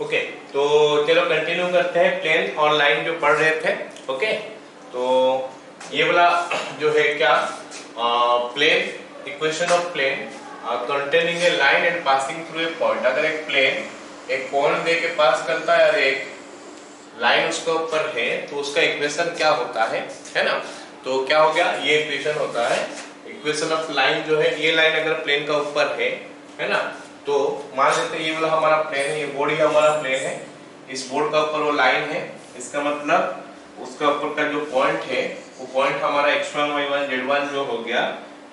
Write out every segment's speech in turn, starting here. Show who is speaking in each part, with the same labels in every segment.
Speaker 1: Okay, तो चलो continue करते हैं प्लेन और लाइन जो पढ़ रहे थे। ओके, तो ये वाला जो है क्या, plane, equation of plane containing a line and passing through a point. अगर एक प्लेन एक पॉइंट दे के पास करता है और एक लाइन उसके ऊपर है तो उसका इक्वेशन क्या होता है ना। तो क्या हो गया, ये इक्वेशन होता है इक्वेशन ऑफ लाइन जो है। ये लाइन अगर प्लेन का ऊपर है ना, तो मान लेते हैं ये वाला हमारा प्लेन है, ये बोर्ड ही हमारा प्लेन है, इस बोर्ड का ऊपर वो लाइन है, इसका मतलब उसका ऊपर का जो पॉइंट है वो पॉइंट हमारा x1 y1 z1 जो हो गया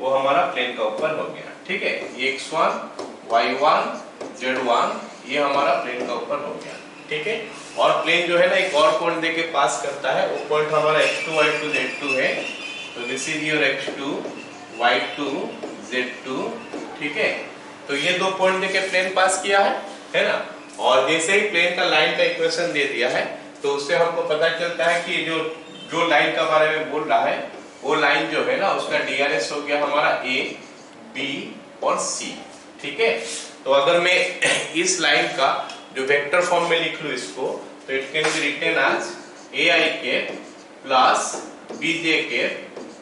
Speaker 1: वो हमारा प्लेन का ऊपर हो गया। ठीक है, ये x1 y1 z1 ये हमारा प्लेन का ऊपर हो गया। ठीक है, और प्लेन जो है ना एक और पॉइंट देके पास करता है, वो पॉइंट हमारा x2 y2 z2 है, तो this is your x2 y2 z2। ठीक है, तो ये दो पॉइंट देके प्लेन पास किया है ना। और जैसे ही प्लेन का लाइन का इक्वेशन दे दिया है तो उससे हमको पता चलता है कि जो लाइन का बारे में बोल रहा है वो लाइन जो है ना उसका डीआरएस हो गया हमारा ए बी और सी। ठीक है, तो अगर मैं इस लाइन का जो वेक्टर फॉर्म में लिख लूं इसको, तो it can be written as a I K plus B J के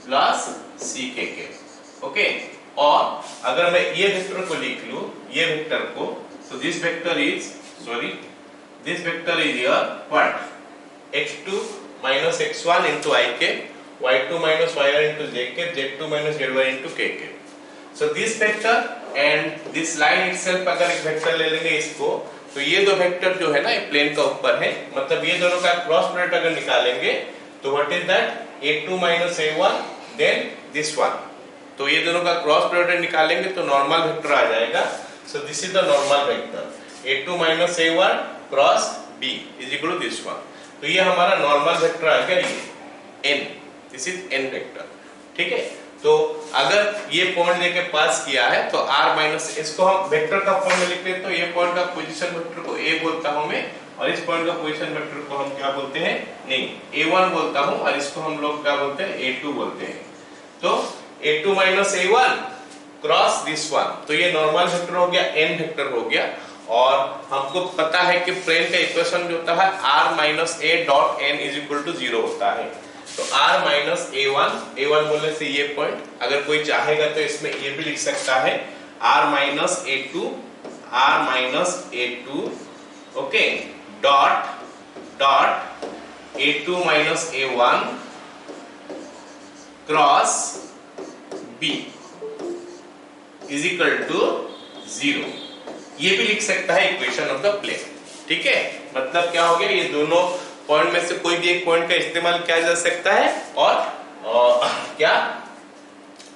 Speaker 1: प्लस सी के। ओके, और अगर मैं ये वेक्टर को लिख लूं, ये वेक्टर को, तो this vector is your what, x2 minus x1 into ik, y2 minus y1 into jk, z2 minus z1 into kk। so this vector and this line itself अगर एक वेक्टर ले लेंगे इसको, तो ये दो वेक्टर जो है ना ये प्लेन का ऊपर है, मतलब ये दोनों का क्रॉस प्रोडक्ट अगर निकालेंगे तो what is that, a2 minus a1 then this one, तो ये दोनों का क्रॉस प्रोडक्ट निकालेंगे तो नॉर्मल वेक्टर आ जाएगा। So this is the normal vector, a2 minus a1 cross b is equal to this one. तो ये हमारा नॉर्मल वेक्टर आ गया, ये n, this is n vector. ठीक है, तो अगर ये पॉइंट देके पास किया है तो r माइनस, इसको हम वेक्टर का फॉर्म में लिखते हैं, तो ये पॉइंट का पोजीशन वेक्टर को a बोलता हूं मैं, और इस पॉइंट का पोजीशन वेक्टर को हम क्या बोलते हैं, नहीं a1 बोलता हूं, और इसको हम लोग क्या बोलते हैं, a2 बोलते हैं। तो a2 minus a1 cross this one, तो ये नॉर्मल वेक्टर हो गया, n वेक्टर हो गया। और हमको पता है कि प्लेन का इक्वेशन जो होता है r minus a dot n is equal to 0 होता है। तो r minus a1 बोलने से ये पॉइंट, अगर कोई चाहेगा तो इसमें ये भी लिख सकता है r minus a2 okay, dot a2 minus a1 cross b is equal to 0, ये भी लिख सकता है इक्वेशन ऑफ द प्लेन। ठीक है, मतलब क्या हो गया, ये दोनों पॉइंट में से कोई भी एक पॉइंट का इस्तेमाल किया जा सकता है और क्या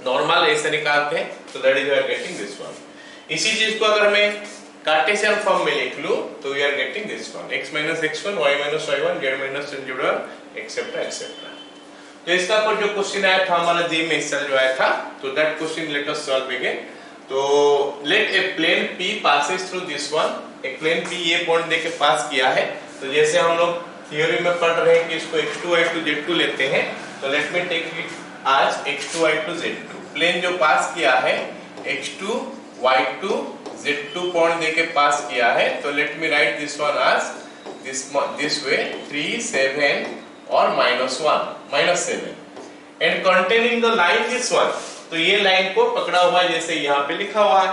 Speaker 1: नॉर्मल ऐसे निकालते हैं, तो that is we are getting this one. इसी चीज को अगर मैं कार्टेशियन फॉर्म में लिख लूं तो we are getting this one, x minus x1 y minus y1 z minus z1 etcetera etcetera. तो इसका पर जो क्वेश्चन आया था हमारा जी में इस साल जो आया था, तो that question let us solve again. तो let a plane P passes through this one, एक प्लेन P ये पॉइंट देके पास किया है, तो जैसे हम लोग थ्योरी में पढ़ रहे हैं कि इसको x2 y2 z2 लेते हैं, तो लेट मी टेक इट आज x2 y2 z2। प्लेन जो पास किया है x2 y2 z2 पॉइंट देके पास किया है, तो let me right this one आज दिस वे 3 7 और -7 and containing the line this one, तो ये लाइन को पकड़ा हुआ है जैसे यहाँ पे लिखा हुआ है।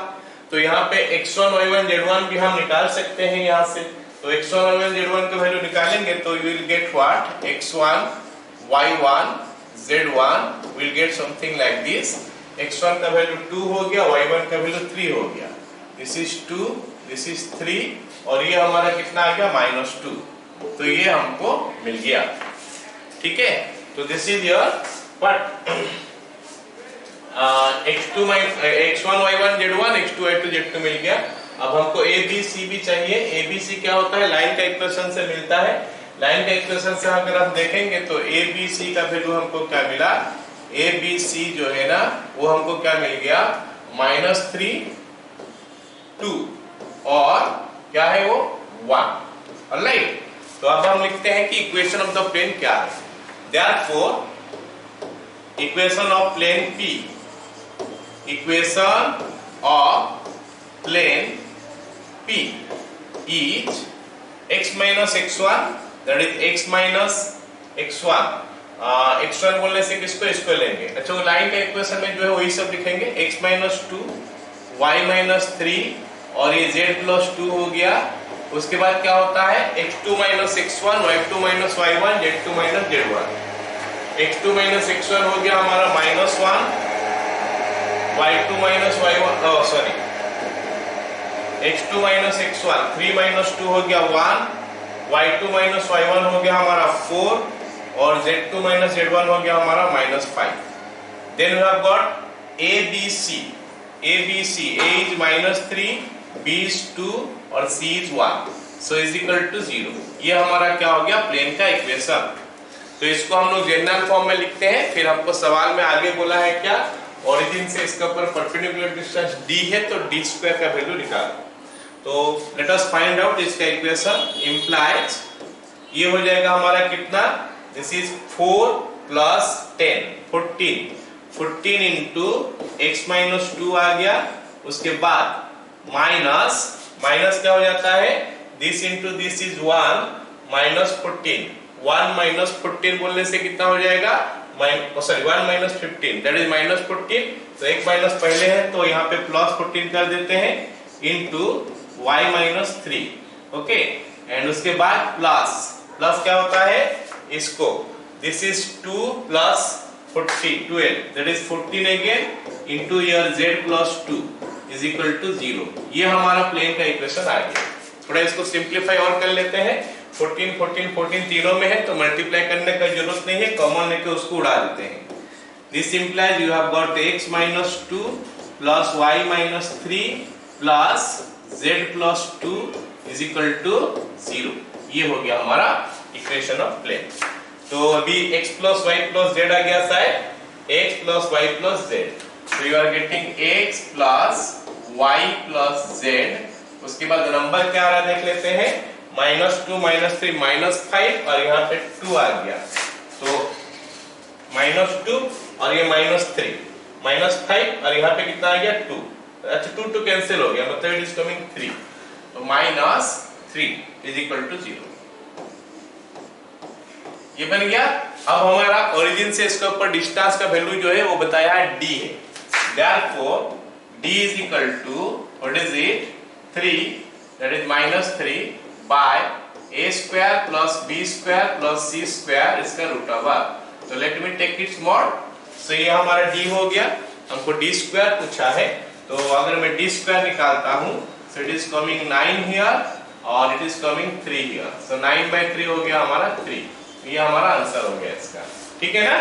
Speaker 1: तो यहाँ पे x1 y1 z1 भी हम निकाल सकते हैं यहाँ से, तो x1 y1 z1 का वैल्यू निकालेंगे तो you will get what, x1 y1 z1 will get something like this, x1 का वैल्यू 2 हो गया, y1 का वैल्यू 3 हो गया, दिस इज 2 दिस इज 3 और ये हमारा कितना आ गया -2, तो ये हमको मिल गया। ठीक है, तो this is your what x1 y1 z1 x2 y2 z2 मिल गया। अब हमको a b c भी चाहिए। a b c क्या होता है, लाइन का इक्वेशन से मिलता है। लाइन का इक्वेशन से अगर हम देखेंगे तो a b c का वैल्यू हमको क्या मिला, a b c जो है ना वो हमको क्या मिल गया, -3 2 और क्या है वो 1। ऑलराइट, तो अब हम लिखते हैं कि इक्वेशन ऑफ द प्लेन क्या है। Therefore equation of plane P, equation of plane P is x minus x1 that is x minus x1 x1 बोलने से किसको इसको लेंगे। अच्छा वो लाइन का इक्वेशन में जो है वही सब लिखेंगे x minus 2 y minus 3 और ये z plus 2 हो गया। उसके बाद क्या होता है x2 minus x1 y2 minus y1 z2 minus z1। x2 minus x1 हो गया हमारा -1 y2 minus y1 sorry x2 minus x1 3 minus 2 हो गया 1 y2 minus y1 हो गया हमारा 4 और z2 minus z1 हो गया हमारा -5। Then we have got ABC A is -3 B is 2 और C is 1 so is equal to 0। ये हमारा क्या हो गया प्लेन का इक्वेशन। तो इसको हम लोग जनरल फॉर्म में लिखते हैं। फिर हमको सवाल में आगे बोला है क्या ओरिजिन से इसके ऊपर परपेंडिकुलर डिस्टेंस d है तो d² का वैल्यू निकालो। तो लेट अस फाइंड आउट इसका इक्वेशन इम्प्लाइज ये हो जाएगा हमारा कितना this is 4 plus 10 14 into x minus 2 आ गया। उसके बाद माइनस क्या हो जाता है this into this is 1 minus 14 1 minus 14 बोलने से कितना हो जाएगा 1 minus 15 that is minus 14। तो एक माइनस पहले है तो यहाँ पे प्लस 14 कर देते हैं into y minus 3 okay and उसके बाद प्लस क्या होता है इसको this is 2 plus 12 that is 14 again into your z plus 2 is equal to 0। ये हमारा प्लेन का इक्वेशन आ गया। थोड़ा इसको सिंप्लीफाई और कर लेते हैं 14 तीनों में है तो मल्टीप्लाई करने का जरूरत नहीं है कॉमन लेके उसको उड़ा देते हैं। This implies you have got x minus 2 plus y minus 3 plus z plus 2 is equal to 0। ये हो गया हमारा इक्वेशन ऑफ प्लेन। तो अभी x plus y plus z आ गया शायद x plus y plus z so you are getting x plus y plus z। उसके बाद नंबर क्या आ रहा है देख लेते हैं -2 -3 -5 और यहाँ पे 2 आ गया तो -2 और ये -3 -5 और यहाँ पे कितना आ गया 2। अच्छा 2 कैंसिल हो गया मतलब इट इज कमिंग 3 तो -3 इज इक्वल टू 0। ये बन गया। अब हमारा ओरिजिन से इसके ऊपर डिस्टेंस का वैल्यू जो है वो बताया है d है। Therefore d is equal to what is it 3 that is -3 by a square plus b square plus c square इसका रूट ओवर। तो let me take its mod. So ये हमारा d हो गया हमको d² पूछा है तो अगर मैं d² निकालता हूँ so it is coming 9 here और it is coming 3 here so 9/3 हो गया हमारा 3। ये हमारा आंसर हो गया इसका ठीक है ना।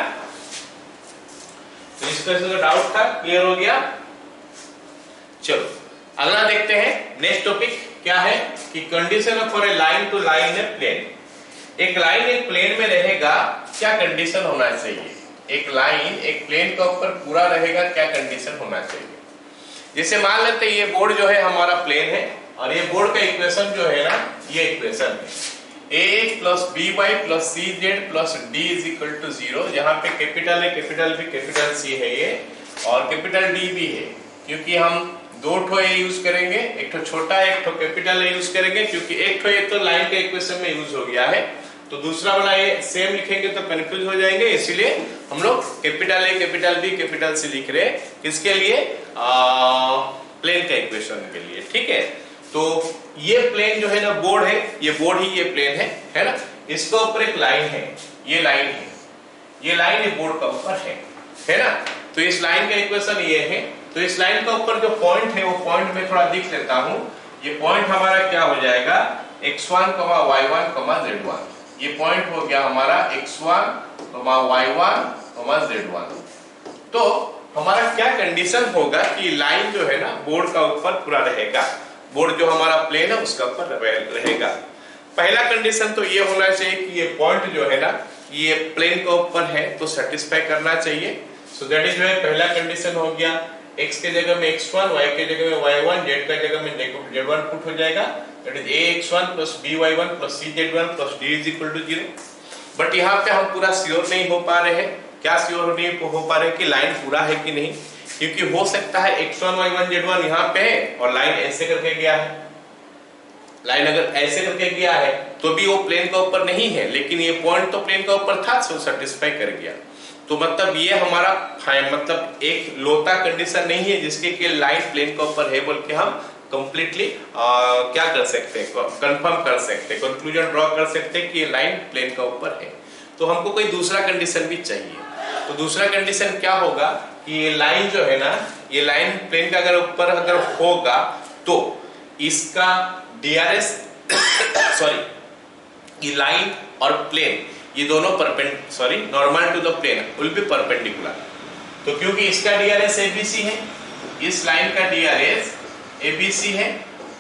Speaker 1: तो इसका जो डाउट था क्लियर हो गया। चलो अगला देखते हैं नेक्स्ट टॉपिक क्या है कि condition for a line to line a plane. एक लाइन एक प्लेन में रहेगा क्या कंडीशन होना चाहिए। एक लाइन एक प्लेन के ऊपर पूरा रहेगा क्या कंडीशन होना चाहिए। जैसे मान लेते हैं ये बोर्ड जो है हमारा प्लेन है और ये बोर्ड का इक्वेशन जो है ना ये इक्वेशन है ax plus by plus cz plus d is equal to 0। यहाँ पे कैपिटल है कैपिटल भी कैपिटल C है ये और कैपिटल D भी है क्योंकि हम दो ठो ए यूज करेंगे एक ठो छोटा है एक ठो कैपिटल ए यूज करेंगे क्योंकि एक ठो ये तो लाइन के इक्वेशन में यूज हो गया है तो दूसरा वाला ये सेम लिखेंगे तो कंफ्यूज हो जाएंगे इसलिए हम लोग capital A capital B capital C लिख रहे हैं किसके लिए प्लेन के इक्वेशन के लिए ठीक है। तो ये प्लेन जो है ना बोर्ड है ये बोर्ड ही ये प्लेन है ना इसके ऊपर एक लाइन है ये लाइन ये बोर्ड का ऊपर है ना। तो इस लाइन का इक्वेशन ये है तो इस लाइन का ऊपर जो पॉइंट है वो पॉइंट में थोड़ा लिख लेता हूँ। ये पॉइंट हमारा क्या हो जाएगा x1, y1, z1। ये पॉइंट हो गया हमारा x1, y1, z1। तो हमारा क्या कंडीशन होगा कि लाइन जो है ना बोर्ड का ऊपर पूरा रहेगा बोर्ड जो हमारा प्लेन है उसका ऊपर रहेगा। पहला कंडीशन तो ये होना चाहिए कि ये पॉइंट जो है ना ये प्लेन के ऊपर है तो सेटिस्फाई करना चाहिए। सो दैट इज जो है पहला कंडीशन हो गया x के जगह में x1 y के जगह में y1 z के जगह में z1 पुट हो जाएगा that is ax1 plus by1 plus cz1 plus d is equal to 0। But यहाँ पे हम पूरा श्योर नहीं हो पा रहे हैं। क्या श्योर नहीं हो पा रहे कि लाइन पूरा है कि नहीं क्योंकि हो सकता है x1 y1 z1 यहाँ पे है और लाइन ऐसे करके गया है लाइन अगर ऐसे करके गया है तो भी वो प्लेन का ऊपर नहीं है, लेकिन ये पॉइंट तो प्लेन का ऊपर था, सो सेटिस्फाई कर गया। तो मतलब ये हमारा मतलब एक लोता कंडीशन नहीं है जिसके कि लाइन प्लेन का ऊपर है बोल के हम कंप्लीटली क्या कर सकते हैं, कंफर्म कर सकते हैं, कंक्लूजन ड्रॉ कर सकते हैं कि ये लाइन प्लेन का ऊपर है। तो हमको कोई दूसरा कंडीशन भी चाहिए। तो दूसरा कंडीशन क्या होगा कि ये लाइन जो है ना, ये लाइन प्लेन का अगर ऊपर अगर होगा तो इसका DRS सॉरी ये लाइन और प्लेन ये दोनों normal to the plane will be perpendicular. तो क्योंकि इसका DRS ABC है, इस लाइन का DRS ABC है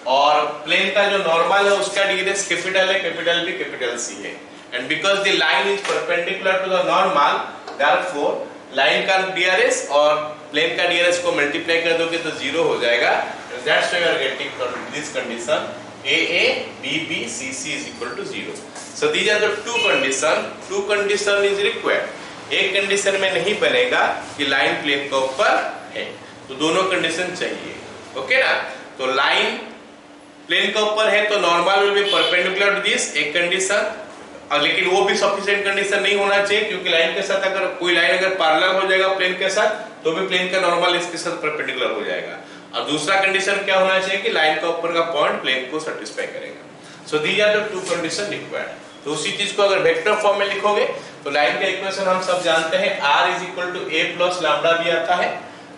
Speaker 1: और प्लेन का जो नॉर्मल है उसका DRS कैपिटल है, कैपिटल B कैपिटल C है। And because the line is perpendicular to the normal, therefore line का DRS और प्लेन का DRS को मल्टीप्लाई कर दोगे तो 0 हो जाएगा। That's why we are getting this condition AA BB CC is equal to 0. So these are the two condition is required। एक कंडीशन में नहीं बनेगा कि लाइन प्लेन के ऊपर है, तो दोनों कंडीशन चाहिए। ओके ना? तो लाइन प्लेन के ऊपर है तो normal will be perpendicular to this, एक कंडीशन। लेकिन वो भी सफिशिएंट कंडीशन नहीं होना चाहिए, क्योंकि लाइन के साथ अगर कोई लाइन अगर पैरेलल हो जाएगा प्लेन के साथ तो भी प्लेन का नॉर्मल इसके साथ परपेंडिकुलर हो जाएगा। और दूसरा कंडीशन क्या होना चाहिए कि लाइन का ऊपर का पॉइंट प्लेन को सेटिस्फाई करेगा। So these are the two condition required. तो उसी चीज को अगर वेक्टर फॉर्म में लिखोगे तो लाइन का इक्वेशन हम सब जानते हैं, r is equal to a plus lambda b आता है,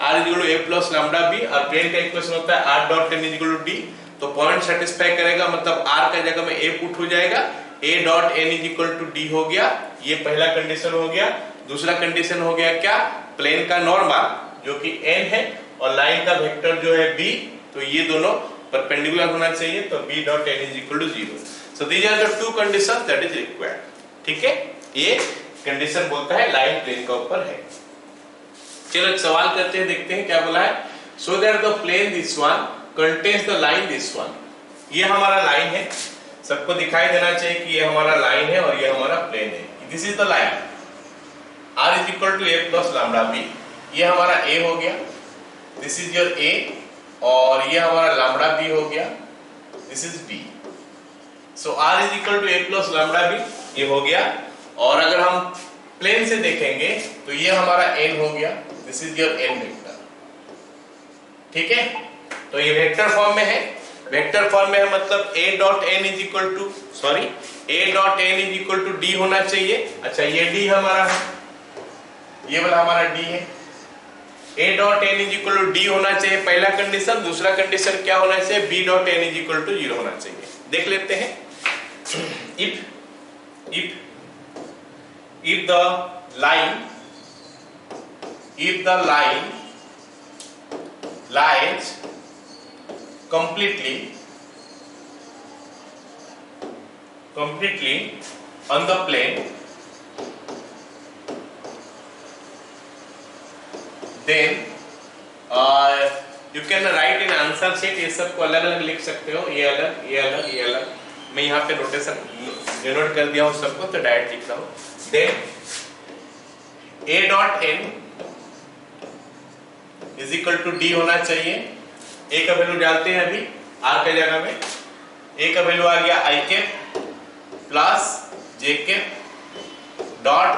Speaker 1: r is equal to a plus lambda b, और प्लेन का इक्वेशन होता है r dot n is equal to d। तो पॉइंट सेटिस्फाई करेगा, मतलब r का जगह में a पुट हो जाएगा, a dot n is equal to d हो गया। ये पहला कंडीशन हो गया। दूसरा कंडीशन हो गया क्या, प्लेन का नॉर्मल जो कि n है और लाइन का वेक्टर जो है b, तो ये दोनों परपेंडिकुलर होना चाहिए, तो b dot n is equal to 0। So these are the two conditions that is required. ठीक है, ये कंडीशन बोलता है लाइन प्लेन के ऊपर है। चलो एक सवाल करते हैं, देखते हैं क्या बोला है। So that the plane this one contains the line this one. ये हमारा लाइन है, सबको दिखाई देना चाहिए कि ये हमारा लाइन है और ये हमारा प्लेन है। This is the line, r is equal to a plus lambda b। ये हमारा a हो गया, दिस इज योर a, और ये हमारा लैम्डा b हो गया, this is b। So r is equal to a plus lambda b, ये हो गया। और अगर हम प्लेन से देखेंगे तो ये हमारा n हो गया, this is your n vector. ठीक है, तो ये वेक्टर फॉर्म में है। वेक्टर फॉर्म में है मतलब a dot n is equal to a dot n is equal to d होना चाहिए। अच्छा, ये d हमारा है, ये वाला हमारा d है। a dot n is equal to d होना चाहिए, पहला कंडीशन। दूसरा कंडीशन क्या होना चाहिए, b dot n is equal to 0 होना चाहिए। देख लेते हैं। if the line lies completely on the plane, then you can write in answer sheet। ये सबको अलग अलग लिख सकते हो, ये अलग, ये अलग, ये अलग। मैं यहाँ पे नोटेशन डिनोट कर दिया हूँ सबको, तो डायरेक्ट लिख रहा हूँ। Then a dot n is equal to d होना चाहिए। a का वैल्यू डालते हैं अभी r के जगह में। a का वैल्यू आ गया i cap plus j cap dot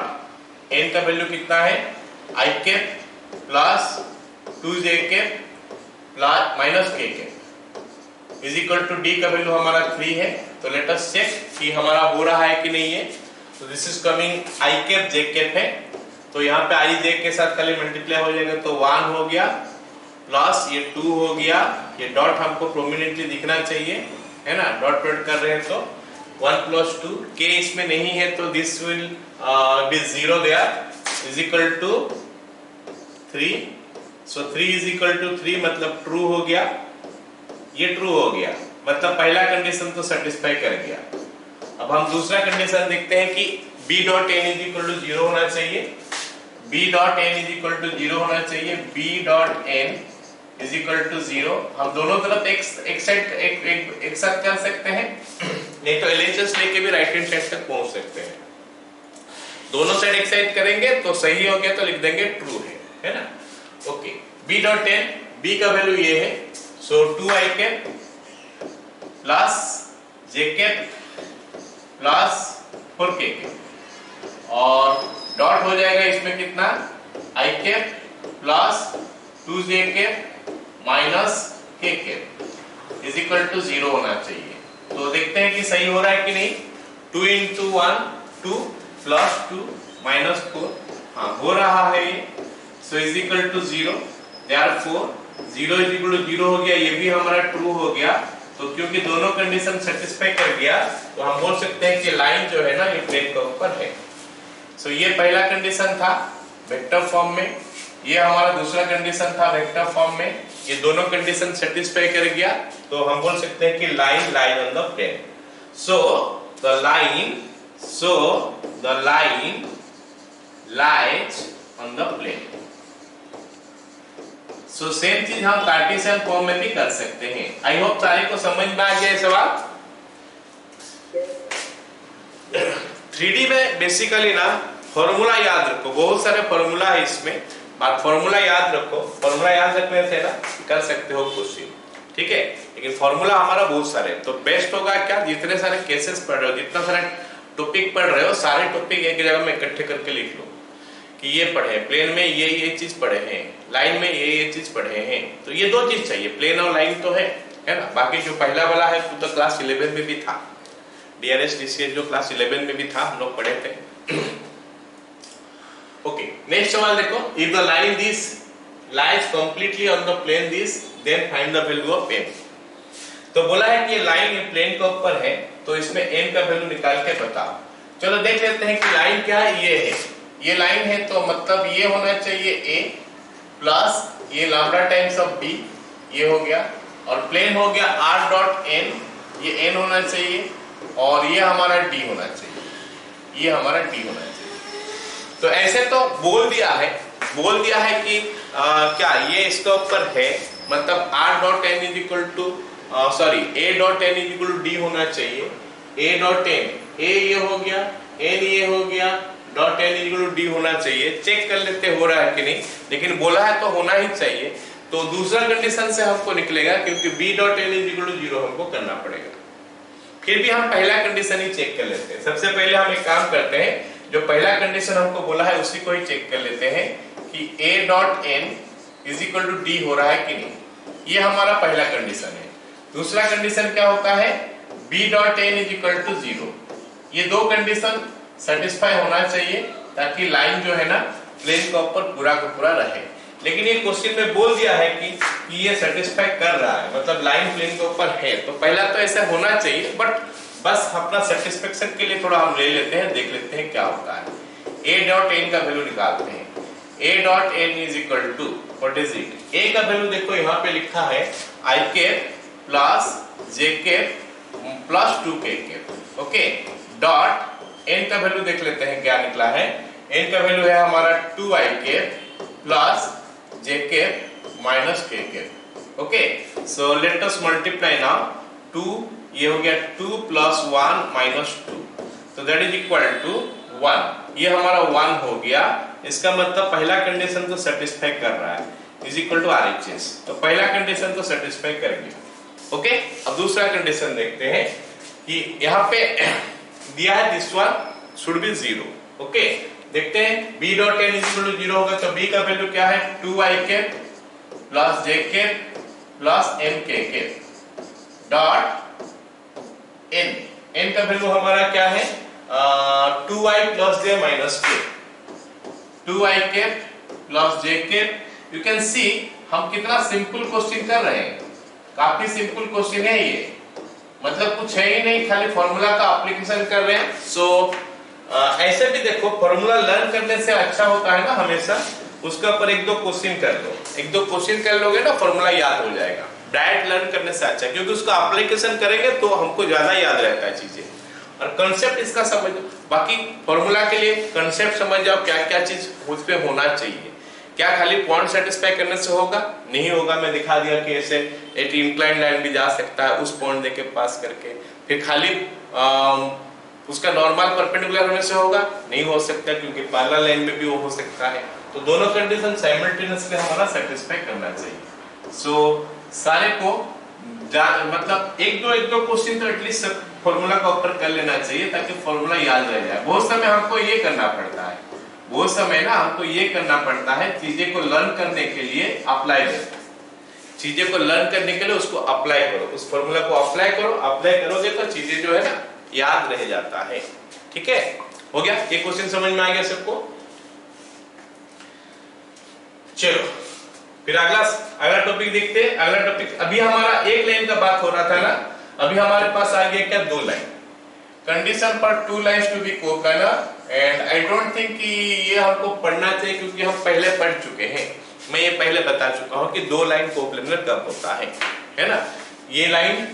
Speaker 1: n का वैल्यू कितना है, i cap plus 2j cap plus minus k cap is equal to d का वैल्यू हमारा 3 है। तो लेट अस चेक कि हमारा हो रहा है कि नहीं है। तो this is coming i cap j cap है, तो यहाँ पे i j के साथ खाली मल्टीप्लाई हो जाएगा, तो 1 हो गया प्लस ये 2 हो गया। ये डॉट हमको प्रोमिनेंटली दिखना चाहिए, है ना, डॉट डॉट कर रहे हैं तो 1 प्लस 2, k इसमें नहीं है तो this will be 0 there is equal to 3। So 3 is equal to 3 मतलब ट्रू हो गया, ये ट्रू हो गया, मतलब पहला कंडीशन तो सेटिस्फाई कर गया। अब हम दूसरा कंडीशन देखते हैं कि b dot n is equal to 0 होना चाहिए, b dot n is equal to 0 होना चाहिए, b dot n is equal to 0। हम दोनों तरफ एक साथ कर सकते हैं, नहीं तो LHS लेके भी राइट हैंड साइड तक पहुंच सकते हैं। दोनों साइड एक साइड करेंगे तो सही हो गया तो लिख देंगे ट्रू है ना। Okay, b dot n, b का वैल्यू ये है, so 2i cap plus J cap plus 4k और डॉट हो जाएगा इसमें कितना I cap plus 2j cap minus k cap is equal to 0 होना चाहिए। तो देखते हैं कि सही हो रहा है कि नहीं। 2 into 1 2 प्लस 2 माइनस 4, हाँ हो रहा है ये। So is equal to 0, therefore 0 is equal to 0 हो गया, ये भी हमारा ट्रू हो गया। तो क्योंकि दोनों कंडीशन सेटिस्फाई कर गया तो हम बोल सकते हैं कि लाइन जो है ना ये प्लेन के ऊपर है। सो ये पहला कंडीशन था वेक्टर फॉर्म में, ये हमारा दूसरा कंडीशन था वेक्टर फॉर्म में। ये दोनों कंडीशन सेटिस्फाई कर गया तो हम बोल सकते हैं कि line line on the plane. So the line lies on the plane. So same चीज हम कार्टेशियन फॉर्म में भी कर सकते हैं। आई होप सारे को समझ में आ गया सवाल। 3D में बेसिकली ना फॉर्मूला याद रखो, बहुत सारे फॉर्मूला है इसमें, बात फॉर्मूला याद रखो। फॉर्मूला याद रखने से ना कर सकते हो क्वेश्चन, ठीक है। लेकिन फॉर्मूला हमारा बहुत सारे, तो बेस्ट होगा क्या जितने सारे केसेस पढ़ रहे हो, जितना सारे टॉपिक पढ़ रहे हो, सारे टॉपिक एक जगह में इकट्ठे करके लिख लो कि ये पढ़े, प्लेन में ये चीज पढ़े हैं, लाइन में ये चीज पढ़े हैं। तो ये दो चीज चाहिए, प्लेन और लाइन तो है ना। बाकी जो पहला वाला है वो तो क्लास 11 में भी था, DRS DCS जो क्लास 11 में भी था, हम लोग पढ़े थे। ओके, नेक्स्ट सवाल देखो। If the line this lies completely on the plane this then find the value of n। तो बोला है कि ये लाइन ये प्लेन के ऊपर है तो इसमें n का वैल्यू निकाल के बताओ। चलो देख लेते हैं कि लाइन क्या है। ये है, ये लाइन है तो मतलब ये होना चाहिए a प्लस ये लैम्डा टाइम्स ऑफ b, ये हो गया, और प्लेन हो गया r डॉट n, ये n होना चाहिए, और ये हमारा d होना चाहिए, ये हमारा d होना चाहिए। तो ऐसे तो बोल दिया है कि क्या ये इसके ऊपर है, मतलब r dot n is equal to a dot n is equal to d होना चाहिए। a डॉट n, a ये हो गया, n ये हो गया, dot n is equal to d होना चाहिए। चेक कर लेते हो रहा है कि नहीं, लेकिन बोला है तो होना ही चाहिए। तो दूसरा कंडीशन से हमको निकलेगा क्योंकि b dot n is equal to 0 हमको करना पड़ेगा। फिर भी हम पहला कंडीशन ही चेक कर लेते हैं। सबसे पहले हम एक काम करते हैं, जो पहला कंडीशन हमको बोला है उसी को ही चेक कर लेते हैं कि a dot n is equal to d हो रहा है कि नहीं। ये हमारा पहला कंडीशन है। दूसरा कंडीशन क्या होता है, b dot n is equal to 0। ये दो कंडीशन सेटिस्फाई होना चाहिए ताकि लाइन जो है ना प्लेन के ऊपर पूरा का पूरा रहे। लेकिन ये क्वेश्चन में बोल दिया है कि ये सेटिस्फाई कर रहा है, मतलब लाइन प्लेन के ऊपर है, तो पहला तो ऐसा होना चाहिए, बट बस अपना सेटिस्फेक्शन के लिए थोड़ा हम ले लेते हैं, देख लेते हैं क्या होता है। a डॉट n का वैल्यू निकालते हैं। a dot n is equal to what is it, a का वैल्यू देखो यहाँ पे लिखा है i cap plus j cap plus 2k cap. Okay, dot n का वैल्यू देख लेते हैं क्या निकला है। n का वैल्यू है हमारा 2i cap plus j cap minus k cap. Okay, so let us multiply now. 2 ये हो गया 2 प्लस 1 माइनस 2, तो दैट इज इक्वल टू 1। ये हमारा 1 हो गया। इसका मतलब पहला कंडीशन तो सेटिस्फाई कर रहा है, इज इक्वल टू RHS, तो पहला कंडीशन तो सेटिस्फाई कर गया। ओके, अब दूसरा कंडीशन देखते हैं कि यहाँ पे दिया है this one should be 0। Okay, देखते हैं b dot n is equal to 0 होगा तो b का वैल्यू क्या है, 2i cap plus j cap plus mk cap dot n का वैल्यू हमारा क्या है 2i plus j minus k, 2i cap plus j cap. You can see हम कितना सिंपल क्वेश्चन कर रहे हैं, काफी सिंपल क्वेश्चन है ये, मतलब कुछ है ही नहीं, खाली फॉर्मूला का एप्लीकेशन कर रहे हैं। सो ऐसे भी देखो फॉर्मूला लर्न करने से अच्छा होता है ना, हमेशा उसका पर एक दो क्वेश्चन कर लो, एक दो क्वेश्चन कर लोगे ना फॉर्मूला याद हो जाएगा। डायरेक्ट लर्न करने से अच्छा, क्योंकि उसका एप्लीकेशन करेंगे तो हमको ज्यादा याद रहता है चीजें, और कंसेप्ट इसका समझ। बाकी फॉर्मूला के लिए कंसेप्ट समझ जाओ, क्या क्या चीज उस पे होना चाहिए। क्या खाली पॉइंट सेटिस्फाई करने से होगा, नहीं होगा। मैं दिखा दिया कि ऐसे एक इंक्लाइन लाइन भी जा सकता है उस पॉइंट देके पास करके, फिर खाली उसका नॉर्मल परपेंडिकुलर होने से होगा, नहीं हो सकता, क्योंकि पैरेलल लाइन में भी वो हो सकता है। तो दोनों कंडीशन साइमल्टेनियसली हमारा सेटिस्फाई करना चाहिए। सो सारे को मतलब एक दो क्वेश्चन तो एटलीस्ट फॉर्मूला का ऊपर कर लेना चाहिए ताकि फॉर्मूला याद रह जाए। बहुत समय हमको ये करना पड़ता है, बहुत समय ना हमको ये करना पड़ता है, चीजें को लर्न करने के लिए अप्लाई करना, चीजें को लर्न करने के लिए उसको अप्लाई करो, उस फॉर्मूला को अप्लाई करो, अप्लाई करोगे तो चीजें जो है ना याद रह जाता है। ठीक है, हो गया? ये क्वेश्चन समझ में आ गया सबको? चलो फिर अगला टॉपिक देखते हैं। अगला टॉपिक, अभी हमारा एक लाइन का बात हो रहा था ना, अभी हमारे पास आ गया क्या? दो लाइन। कंडीशन पर two lines to be coplanar, and I don't think कि ये हमको पढ़ना चाहिए क्योंकि हम पहले पढ़ चुके हैं। मैं ये पहले बता चुका हूं कि दो लाइन कोप्लानर कब होता है ना? ये line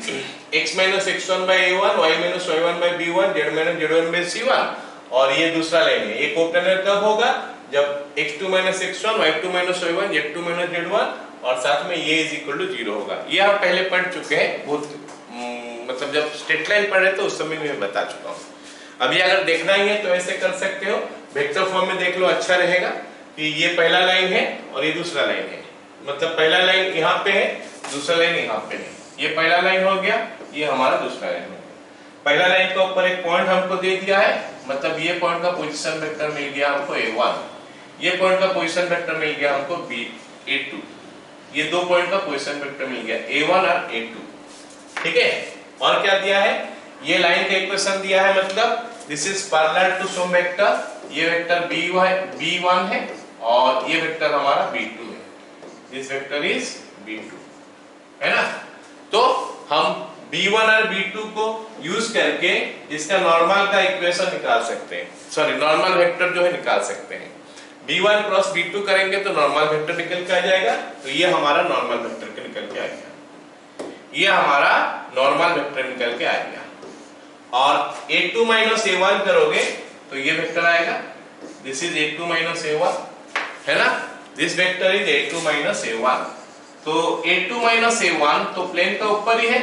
Speaker 1: x - x1 by a1, y - y1 by b1, z - z1 by c1, और ये दूसरा लाइन है, ये कोप्लानर कब होगा? जब x2 - x1, y2 - y1, z2 - z1 और साथ में ये इज इक्वल टू 0 होगा। ये हम पहले पढ़ चुके हैं, बहुत मतलब जब स्ट्रेट लाइन पढ़े तो उस समय मैं बता चुका हूँ। अभी अगर देखना ही है तो ऐसे कर सकते हो, वेक्टर फॉर्म में देख लो, अच्छा रहेगा कि ये पहला लाइन है और ये दूसरा लाइन है, मतलब पहला लाइन यहाँ पे है, दूसरा लाइन यहाँ पे है। ये पहला लाइन हो गया, ये हमारा दूसरा लाइन हो गया। पहला लाइन के ऊपर एक पॉइंट हमको दे दिया है, मतलब ये पॉइंट का पोजीशन वेक्टर मिल गया हमको a1, ये पॉइंट का पोजीशन वेक्टर मिल गया हमको a2, ये दो पॉइंट का पोजीशन वेक्टर मिल गया a1 और a2। ठीक है, और क्या दिया है? ये लाइन का इक्वेशन दिया है, मतलब this is parallel to some vector, ये वेक्टर b1 है और ये वेक्टर हमारा b2 है, दिस वेक्टर इज b2, है ना? तो हम b1 और b2 को यूज करके इसका नॉर्मल का इक्वेशन निकाल सकते हैं, सॉरी नॉर्मल वेक्टर जो है निकाल सकते हैं। b1 क्रॉस b2 करेंगे तो नॉर्मल वेक्टर निकल के आ जाएगा, तो ये हमारा नॉर्मल वेक्टर के निकल के आ गया, ये हमारा नॉर्मल वेक्टर निकल के आ गया। और a2 - a1 करोगे तो ये वेक्टर आएगा, दिस इज a2 - a1, है ना? This vector is a2 - a1, तो a2 - a1 तो प्लेन का ऊपर ही है,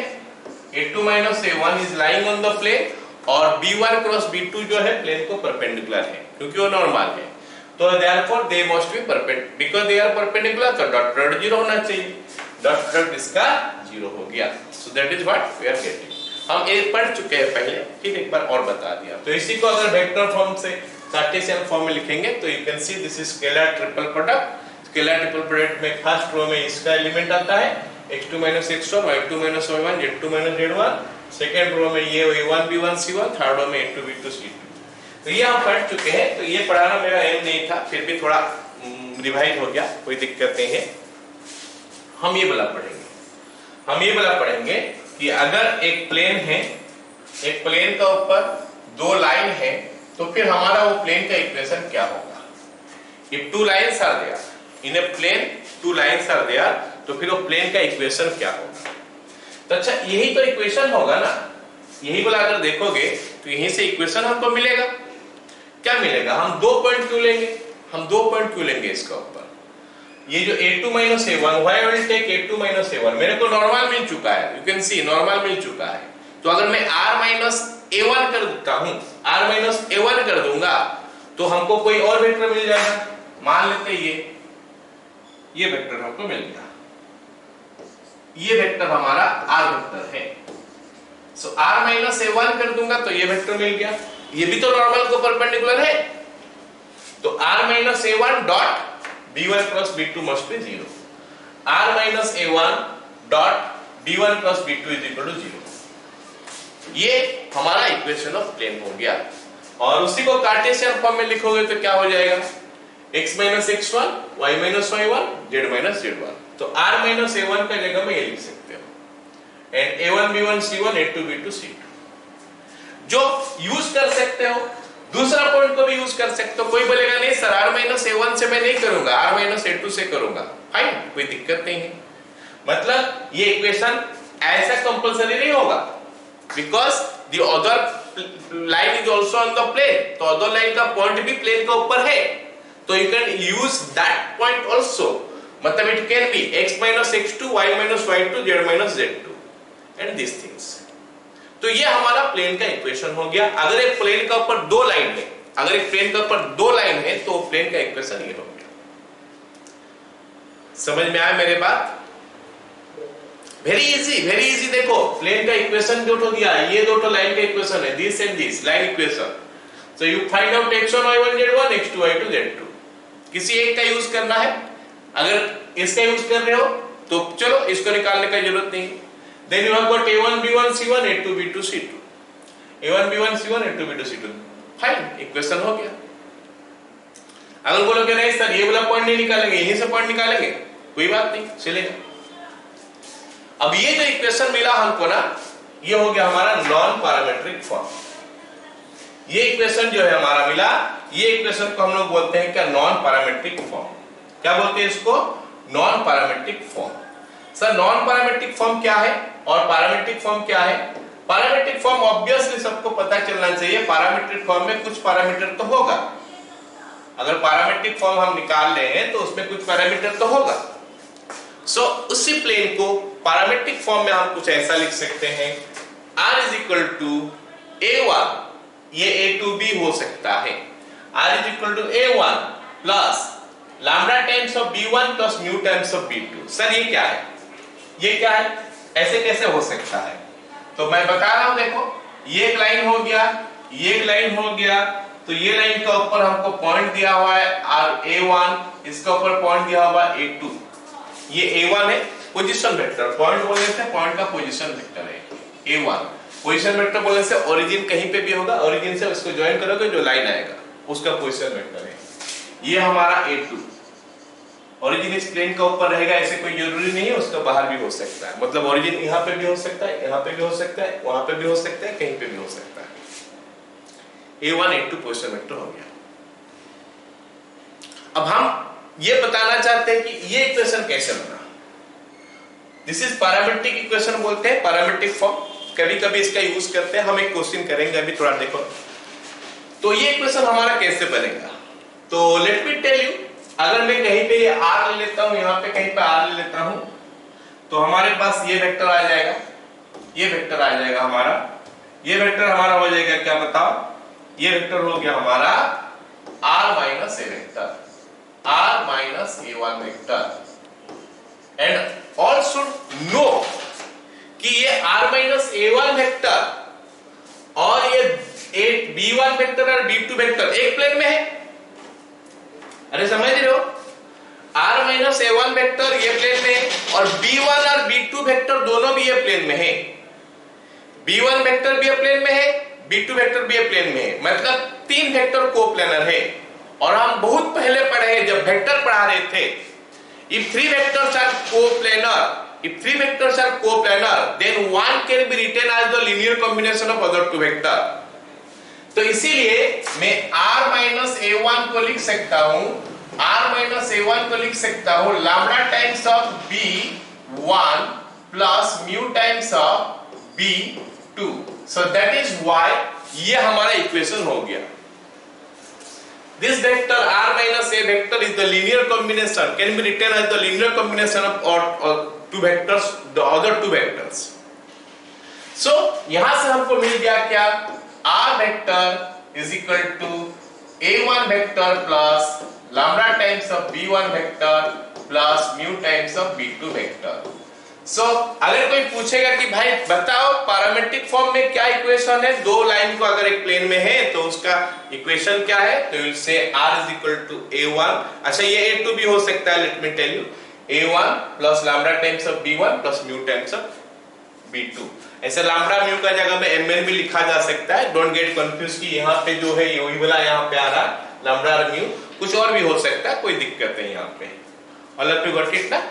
Speaker 1: a2 - a1 is lying on the plane, और b1 क्रॉस b2 जो है प्लेन को परपेंडिकुलर है क्योंकि वो नॉर्मल है, तो therefore they must be perpendicular, because they are perpendicular, तो डॉट डॉट 0 होना चाहिए, डॉट डॉट इसका 0 हो गया। So that is what we are getting. हम एक पढ़ चुके हैं पहले, फिर एक बार और बता दिया। तो इसी को अगर वेक्टर फॉर्म से कार्टेशियन फॉर्म में लिखेंगे तो you can C this is scalar triple product. Scalar triple product में फर्स्ट रो में इसका एलिमेंट आता है x2 - x1, y2 - y1, z2 - z1, second row में ये a1 b1 c1, third row में a2 b2 c2। तो ये हम पढ़ चुके हैं, तो ये पढ़ाना मेरा एम नहीं था, फिर भी थोड़ा रिवाइज हो गया, कोई दिक्कत नहीं है। हम ये वाला पढ़ेंगे कि अगर एक प्लेन है, एक प्लेन का ऊपर दो लाइन है, तो फिर हमारा वो प्लेन का इक्वेशन क्या होगा? If two lines are there in a plane, two lines are there, तो फिर वो प्लेन का इक्वेशन क्या होगा? तो अच्छा, यही तो इक्वेशन होगा ना, यही वाला अगर देखोगे तो यहीं से इक्वेशन हमको मिलेगा। क्या मिलेगा? हम दो पॉइंट क्यों लेंगे इसका ऊपर? ये जो a2 - a1, why I will take a2 - a1? मेरे को नॉर्मल मिल चुका है, यू कैन सी नॉर्मल मिल चुका है। तो अगर मैं r - a1 कर देता हूं, r - a1 कर दूंगा तो हमको कोई और वेक्टर मिल जाएगा। मान लेते ये वेक्टर हमको मिल गया, ये वेक्टर हमारा r वेक्टर है। सो r - a1 कर दूंगा तो ये वेक्टर मिल गया, ये भी तो नॉर्मल को परपेंडिकुलर है, तो r - a1 dot b1 cross b2 must be 0, r - a1 dot b1 cross b2 is equal to 0। ये हमारा इक्वेशन ऑफ प्लेन हो गया, और उसी को कार्टेशियन फॉर्म में लिखोगे तो क्या हो जाएगा? x - x1, y - y1, z - z1। तो r - a1 का जगह में ये लिख सकते हो, and a1 b1 c1, a2 b2 c2। जो यूज कर सकते हो, दूसरा पॉइंट को भी यूज कर सकते हो। कोई बोलेगा नहीं सर r - a1 से मैं नहीं करूंगा, r - a2 से करूंगा, फाइन, कोई दिक्कत नहीं है। मतलब ये इक्वेशन ऐसा कंपलसरी नहीं होगा, because the other line is also on the plane, तो अदर लाइन का पॉइंट भी प्लेन का ऊपर है, तो you can use that point also. मतलब it can be x - x2, y - y2, z - z2 and this things. तो ये हमारा प्लेन का इक्वेशन हो गया। अगर एक प्लेन का ऊपर दो लाइन है, अगर एक प्लेन का ऊपर दो लाइन है तो प्लेन का इक्वेशन ये हो गया। समझ में आया मेरे बात? Very easy. देखो प्लेन का इक्वेशन जो दिया है, ये दो लाइन का इक्वेशन है, this and this line equation. So you find out x1 y1 z1 x2 y2 z2। किसी एक का यूज करना है। अगर इसका यूज कर रहे हो तो चलो इसको निकालने का जरूरत नहीं। Then you have got a1 b1 c1 a2 b2 c2, a1 b1 c1 a2 b2 c2। Fine, equation हो गया। अगर बोलोगे नहीं सर ये वाला पॉइंट नहीं निकालेंगे, यहीं से पॉइंट निकालेंगे, कोई बात नहीं, चलेगा। अब ये जो इक्वेशन मिला हमको ना, ये हो गया हमारा नॉन पैरामीट्रिक फॉर्म। ये इक्वेशन जो है हमारा मिला, ये इक्वेशन को हम लोग बोलते हैं क्या, नॉन पैरामीट्रिक फॉर्म। क्या बोलते हैं इसको, non parametric form. Sir non parametric form क्या है और पैरामीट्रिक फॉर्म क्या है? पैरामीट्रिक फॉर्म ऑब्वियसली सबको पता चलना चाहिए, पैरामीट्रिक फॉर्म में कुछ पैरामीटर तो होगा। अगर पैरामीट्रिक फॉर्म हम निकाल रहे हैं तो उसमें कुछ पैरामीटर तो होगा। सो उसी प्लेन को पैरामीट्रिक फॉर्म में हम कुछ ऐसा लिख सकते हैं, r is equal to a1, ये a2 भी हो सकता है, r is equal to a1 plus lambda times of b1 plus mu times of b2। Sir ये क्या है, ये क्या है, ऐसे कैसे हो सकता है? तो मैं बता रहा हूं, देखो ये एक लाइन हो गया, ये एक लाइन हो गया, तो ये लाइन का ऊपर हमको पॉइंट दिया हुआ है a1, इसका ऊपर पॉइंट दिया हुआ है a2। ये a1 है पोजीशन वेक्टर, पॉइंट बोलने से पॉइंट का पोजीशन वेक्टर है a1। पोजीशन वेक्टर बोलने से ओरिजिन कहीं पे भी होगा, ओरिजिन से उसको ज्वाइन करोगे जो लाइन आएगा उसका पोजीशन वेक्टर है। ये हमारा a2, ओरिजिन इस प्लेन का ऊपर रहेगा ऐसे कोई जरूरी नहीं है, उसका बाहर भी हो सकता है। मतलब ओरिजिन यहाँ पे भी हो सकता है, यहाँ पे भी हो सकता है, वहां पे भी हो सकता है, कहीं पे भी हो सकता है। a1 a2 पोजीशन वेक्टर हो गया। अब हम ये बताना चाहते हैं कि ये इक्वेशन कैसे बना। दिस इज पैरामीट्रिक इक्वेशन बोलते हैं, पैरामीट्रिक फॉर्म। कभी कभी इसका यूज करते हैं। हम एक क्वेश्चन करेंगे अभी, थोड़ा देखो। तो ये इक्वेशन हमारा कैसे बनेगा, तो लेट मी टेल यू। अगर मैं कहीं पे ये r ले लेता हूं, यहाँ पे कहीं पे r ले लेता हूं, तो हमारे पास ये वेक्टर आ जाएगा, ये वेक्टर आ जाएगा हमारा, ये वेक्टर हमारा हो जाएगा क्या बताओ, ये वेक्टर हो गया हमारा r minus a vector, r minus a1 vector. And all should know कि ये r माइनस a1 वेक्टर और ये b1 वेक्टर और b2 वेक्टर एक प्लेन में है। अरे समझ रहे हो, r माइनस a1 वेक्टर ये प्लेन में है और b1 और b2 वेक्टर दोनों भी ये प्लेन में है। b1 वेक्टर भी ये प्लेन में है, b2 वेक्टर भी ये प्लेन में है, मतलब तीन वेक्टर कोप्लेनर है। और हम बहुत पहले पढ़े हैं जब वेक्टर पढ़ा रहे थे, if three vectors are coplanar then one can be written as the linear combination of other two vector। तो इसीलिए मैं r माइनस a1 को लिख सकता हूं, r माइनस a1 को लिख सकता हूं lambda times of b1 plus mu times of b2। So that is why ये हमारा इक्वेशन हो गया। This vector r minus a vector is the linear combination, can be written as the linear combination of or two vectors, the other two vectors। So यहां से हमको मिल गया क्या, r vector is equal to a1 vector plus lambda times of b1 vector plus mu times of b2 vector। So अगर कोई पूछेगा कि भाई बताओ पैरामीट्रिक फॉर्म में क्या इक्वेशन है, दो लाइन को अगर एक प्लेन में है तो उसका इक्वेशन क्या है, तो यू से r is equal to a1। अच्छा ये a2 भी हो सकता है, let me tell you, a1 plus lambda times of b1 plus mu times of b2। ऐसे लैम्डा म्यू का जगह में mn भी लिखा जा सकता है, डोंट गेट कंफ्यूज कि यहाँ पे जो है वही वाला यहाँ पे आ रहा लैम्डा और म्यू, कुछ और भी हो सकता है, कोई दिक्कत नहीं यहाँ पे। All of you got it ना।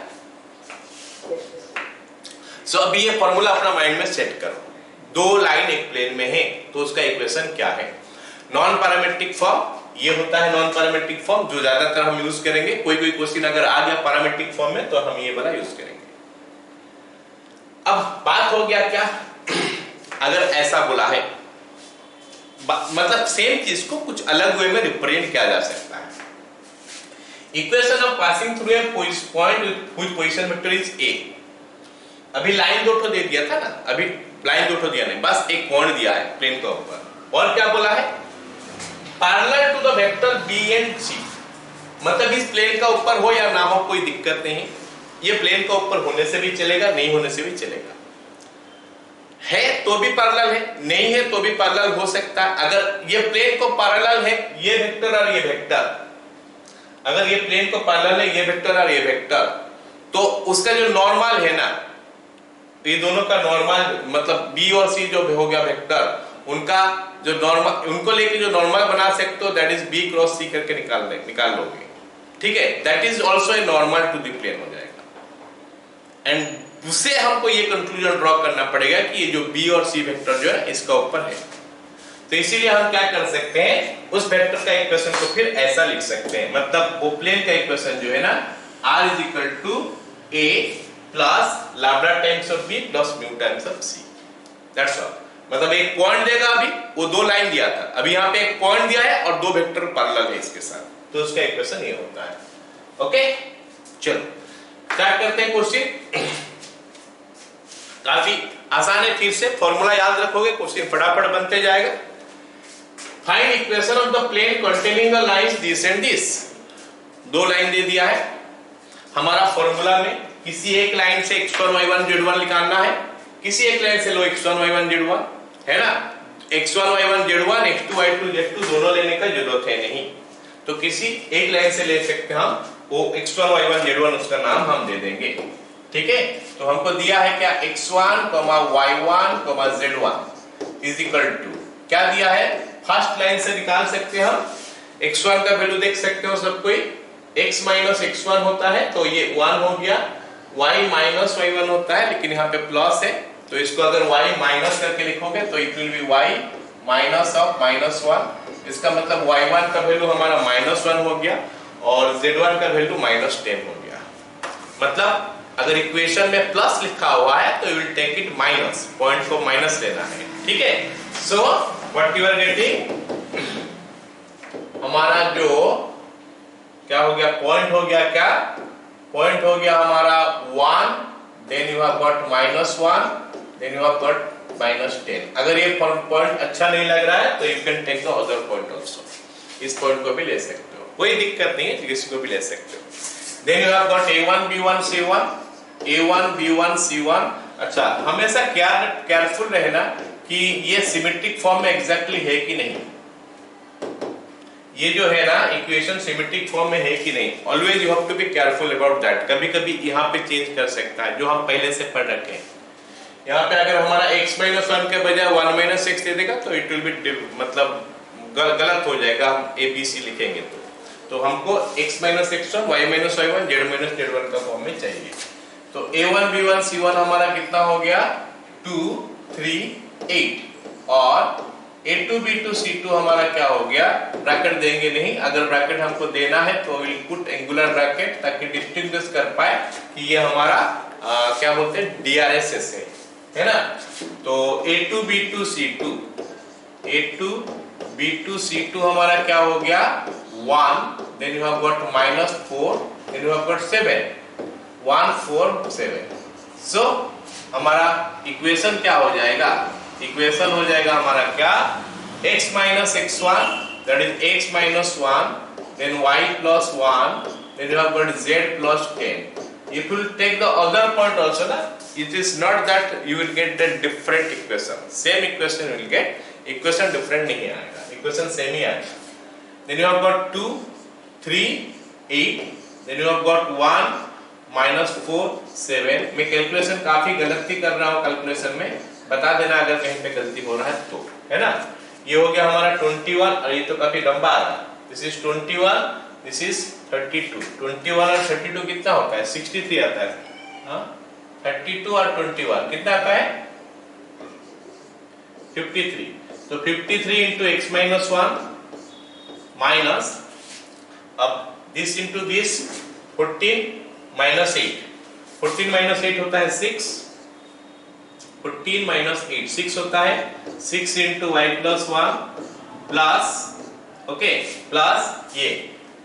Speaker 1: सो अभी ये फॉर्मूला अपना माइंड में सेट करो, दो लाइन एक प्लेन में है तो उसका इक्वेशन क्या है। नॉन पैरामीट्रिक फॉर्म ये होता है, नॉन पैरामीट्रिक फॉर्म जो ज्यादातर हम यूज करेंगे। कोई कोई क्वेश्चन अगर आ गया पैरामीट्रिक फॉर्म में तो हम ये वाला यूज करेंगे। अब बात हो गया क्या, अगर ऐसा बोला है, मतलब सेम चीज को कुछ अलग वे में रिप्रेजेंट किया जा सकता है। Equation of passing through a point with position vector is a। अभी लाइन दो ठो दे दिया था ना, अभी लाइन दो ठो दिया नहीं, बस एक पॉइंट दिया है प्लेन के ऊपर। और क्या बोला है, parallel to the vector b and c, मतलब इस प्लेन का ऊपर हो या ना हो कोई दिक्कत नहीं, ये प्लेन के ऊपर होने से भी चलेगा, नहीं होने से भी चलेगा। है तो भी पैरेलल है, नहीं है तो भी पैरेलल हो सकता है। अगर ये प्लेन को पैरेलल है, ये वेक्टर और ये वेक्टर, अगर ये प्लेन को पैरेलल है ये वेक्टर और ये वेक्टर, तो उसका जो नॉर्मल है ना, ये दोनों का नॉर्मल मतलब बी और सी जो हो गया वेक्टर, उनका जो नॉर्मल, उनको लेके जो नॉर्मल बना सकते हो that is b cross c करके निकाल लोगे, ठीक है। That is also a normal to the plane हो जाएगा। एंड उससे हमको ये कंक्लूजन ड्रॉ करना पड़ेगा कि ये जो बी और सी वेक्टर जो है इसका ऊपर है। तो इसीलिए हम क्या कर सकते हैं, उस वेक्टर का इक्वेशन को फिर ऐसा लिख सकते हैं, मतलब वो प्लेन का इक्वेशन जो है ना, r is equal to a plus lambda times of b plus mu times of c, that's all. मतलब एक पॉइंट देगा, अभी वो दो लाइन दिया था, अभी यहाँ पे एक पॉइंट दिया है और दो वेक्टर पैरेलल है इसके साथ, तो उसका इक्वेशन ये होता है। ओके, चलो स्टार्ट करते हैं क्वेश्चन। काफी आसान है, फिर से फॉर्मूला याद रखोगे, क्वेश्चन फटाफट बनते जाएगा। Find equation of the plane containing the lines this and this. दो लाइन दे दिया है, हमारा फॉर्मूला में किसी एक लाइन से x1 y1 z1 निकालना है, किसी एक लाइन से लो x1 y1 z1 है ना, x1 y1 z1 x2 y2 z2 दोनों लेने का जरूरत है नहीं, तो किसी एक लाइन से ले सकते हैं हम, वो x1 y1 z1 उसका नाम हम दे देंगे, ठीक है। तो हमको दिया है क्या, x1 y1 z1 is equal to क्या दिया है, फर्स्ट लाइन से निकाल सकते हैं हम, x1 का वैल्यू देख सकते हो सब कोई, x माइनस x1 होता है तो ये 1 हो गया, y माइनस y1 होता है लेकिन यहाँ पे प्लस है, तो इसको अगर y माइनस करके लिखोगे तो it will B y minus of -1, इसका मतलब y1 का वैल्यू हमारा -1 हो गया और z1 का वैल्यू -10 हो गया। मतलब अगर इक्वेशन में प्लस लिखा हुआ है तो you will take it minus, point को माइनस लेना है, ठीक है। So what you are getting, हमारा जो क्या हो गया, पॉइंट हो गया, क्या पॉइंट हो गया हमारा 1, then you have got -1, then you have got -10। अगर ये पॉइंट अच्छा नहीं लग रहा है तो you can take the other point also, इस पॉइंट को भी ले सकते हो, कोई दिक्कत नहीं है, इसको भी ले सकते हो। Then you have got a1 b1 c1, a1 b1 c1। अच्छा, हमेशा केयरफुल रहना कि ये सिमेट्रिक फॉर्म में एग्जैक्टली है कि नहीं, ये जो है ना इक्वेशन सिमेट्रिक फॉर्म में है कि नहीं, always you have to be careful about that. कभी कभी यहाँ पे चेंज कर सकता है, जो हम पहले से पढ़ रखे हैं। यहाँ पे अगर हमारा x माइनस 1 के बजाय 1 माइनस x दे देगा तो इट विल बी मतलब गलत हो जाएगा, हम a b c लिखेंगे तो हमको x minus x1 y minus y1 z minus z1 का फॉर्म में चाहिए। तो a1 b1 c1 हमारा कितना हो गया, 2 3 8, और a2 b2 c2 हमारा क्या हो गया, ब्रैकेट देंगे नहीं, अगर ब्रैकेट हमको देना है तो विल पुट एंगुलर ब्रैकेट ताकि डिस्टिंग्विश कर पाए कि ये हमारा क्या बोलते हैं DRSS है ना। तो a2 b2 c2, a2 b2 c2 हमारा क्या हो गया 1, then you have got -4, then you have got 7, 1 4 7। so हमारा इक्वेशन क्या हो जाएगा, इक्वेशन हो जाएगा हमारा क्या, x minus x1 that is x minus 1, then y plus 1, then you have got z plus 10। if you will take the other point also na, it is not that you will get the different equation, same equation you will get, equation different नहीं आएगा, equation same ही आएगा। then you have got 2 3 8, then you have got 1 -4 7। मैं calculation काफी गलती कर रहा हूँ, calculation में बता देना अगर कहीं पे गलती हो रहा है तो, है ना। ये हो गया हमारा 21 और ये तो काफी लंबा आ रहा है, दिस इज 21, दिस इज 32। 21 और 32 कितना होता है, 63 आता है, हाँ 32 और 21 कितना आता है 53। तो 53 into x minus 1 माइनस, अब this into this 14 minus 8, 14 minus 8 होता है 6, 14 माइनस 8 6 होता है, 6 into y plus 1 plus, okay plus ये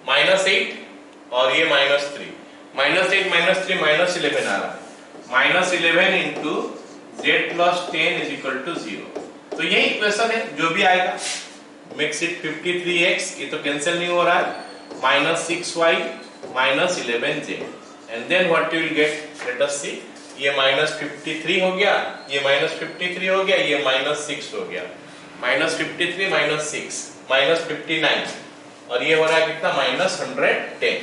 Speaker 1: -8 और ये -3, -8 -3 -11 आ रहा है, -11 into z plus 10 is equal to 0। तो यही इक्वेशन है, जो भी आएगा मेक्स इट 53x, ये तो कैंसिल नहीं हो रहा है, -6y -11z, and then what you will get, let us see, ये -53 हो गया, ये -53 हो गया, ये -6 हो गया, -53 -6 -59, और ये हो रहा है कितना, -110।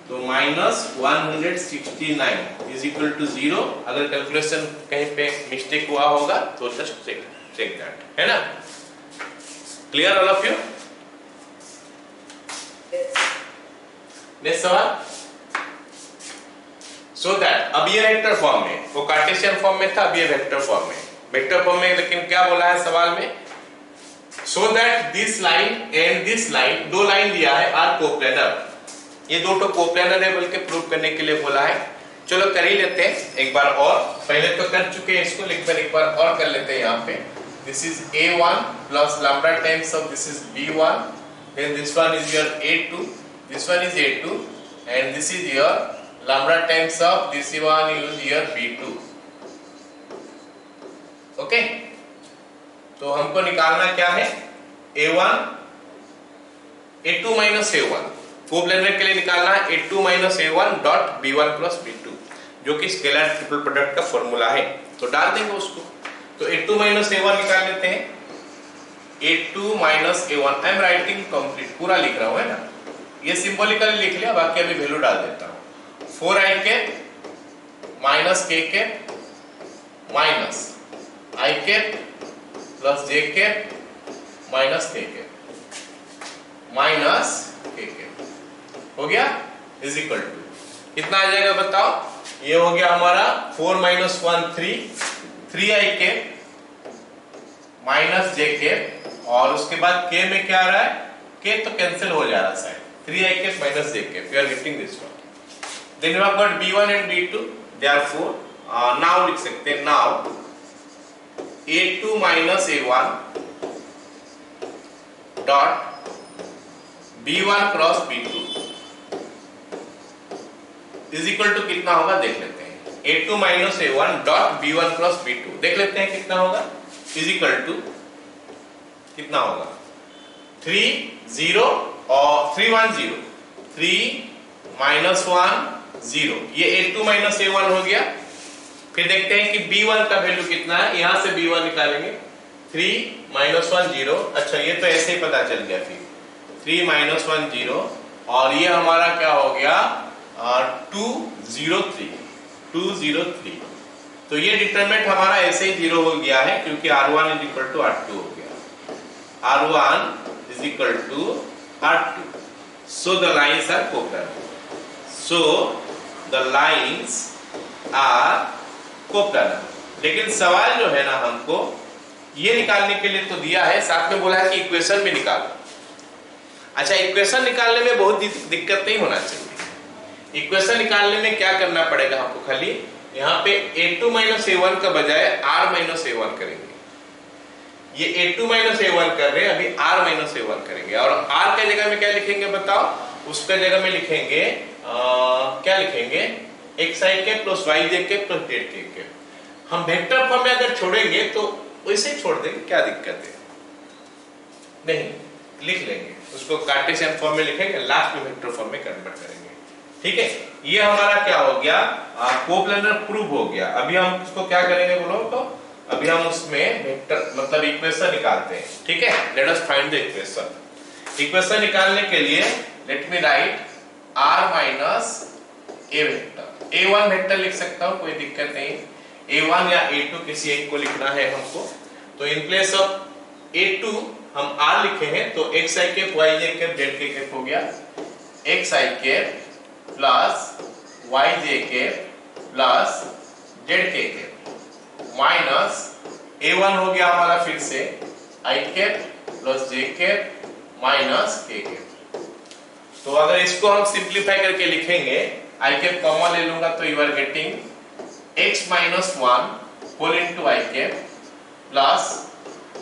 Speaker 1: तो -169 इज इक्वल टू 0। अगर कैलकुलेशन कहीं पे मिस्टेक हुआ होगा तो जस्ट चेक दैट, है ना? Clear all of you? Next सवाल। सो दैट, अब ये वेक्टर फॉर्म में, वो कार्टेशियन फॉर्म में था, अब ये वेक्टर फॉर्म में, वेक्टर फॉर्म में, लेकिन क्या बोला है सवाल में, so that this line and this line, दो लाइन दिया है, आर कोप्लेनर, ये दो तो कोप्लेनर है, बल्कि प्रूव करने के लिए बोला है। चलो कर ही लेते हैं एक बार और, पहले तो कर चुके हैं इसको, लेकिन एक बार और कर लेते हैं यहाँ पे। This is A1 plus lambda times of this is B1, then this one is your A2, this one is A2, and this is your lambda times of this one is your B2। Okay, तो हमको निकालना क्या है, A1 A2 minus A1, coplanar के लिए निकालना है A2 minus A1 dot B1 plus B2, जो कि स्केलर ट्रिपल प्रोडक्ट का फॉर्मूला है, तो डाल देंगे उसको। तो A2 माइनस A1 निकाल लेते हैं, A2 minus A1, I am writing complete, पूरा लिख रहा हूं, है ना, ये सिंबॉलिकली लिख लिया, बाकी अभी वैल्यू डाल देता हूं। 4i के माइनस k के माइनस i के प्लस j के माइनस k के माइनस k के, हो गया, इज इक्वल टू कितना आ जाएगा बताओ, ये हो गया हमारा 4 माइनस 1 3i के माइनस j के, और उसके बाद k में क्या आ रहा है, k तो कैंसिल हो जा रहा है साइड, 3i के माइनस j के, we are getting this one. Then we have got B1 and B2, therefore now लिख सकते हैं, now A2 minus A1 dot B1 cross B2 is equal to कितना होगा देख लेते हैं, A2 minus A1 dot B1 cross B2, देख लेते हैं कितना होगा, इज इक्वल टू कितना होगा, 3 0 और 3 1 0, 3 माइनस 1 0, ये A2 माइनस A1 हो गया। फिर देखते हैं कि B1 का वैल्यू कितना है, यहां से B1 निकालेंगे, 3 माइनस 1 0, अच्छा ये तो ऐसे ही पता चल गया, फिर 3 माइनस 1 0, और ये हमारा क्या हो गया 203, तो ये डिटरमिनेंट हमारा ऐसे ही 0 हो गया है, क्योंकि R1 is equal to R2 हो गया, R1 is equal to R2, so the lines are coplanar, so the lines are coplanar. लेकिन सवाल जो है ना, हमको ये निकालने के लिए तो दिया है, साथ में बोला है कि इक्वेशन भी निकालो। अच्छा, इक्वेशन निकालने में बहुत दिक्कत नहीं होना चाहिए। इक्वेशन निकालने में क्या करना पड़ेगा हमको, खाली यहाँ पे A2 माइनस A1 का बजाय R माइनस A1 करेंगे, ये A2 माइनस A1 कर रहे हैं, अभी R माइनस A1 करेंगे, और R के जगह में क्या लिखेंगे बताओ, उसका जगह में लिखेंगे क्या लिखेंगे, xi के प्लस yj के प्लस zk के। हम वेक्टर फॉर्म में अगर छोड़ेंगे तो वैसे ही छोड़ देंगे, क्या दिक्कत है, नहीं लिख लेंगे उसको, कार्टेशियन फॉर्म में लिखेंगे, लास्ट में वेक्टर फॉर्म में कन्वर्ट करेंगे, ठीक है। ये हमारा क्या हो गया, कोप्लेनर प्रूव हो गया। अभी हम इसको क्या करेंगे बोलो तो, अभी हम उसमें वेक्टर मतलब इक्वेशन निकालते हैं, ठीक है। Let us find the equation. Equation निकालने के लिए let me right r minus a vector, a1 vector लिख सकता हूं, कोई दिक्कत नहीं, a1 या a2 किसी एक को लिखना है हमको, तो इन प्लेस ऑफ a2 हम r लिखे हैं, तो xi के yj के zk के हो गया, xi के प्लस yj के प्लस zk के माइनस a1 हो गया हमारा फिर से i के प्लस j के माइनस k के। तो अगर इसको हम सिंप्लीफाई करके लिखेंगे, i के कॉमन ले लूंगा, तो you are getting x minus 1 whole into i के plus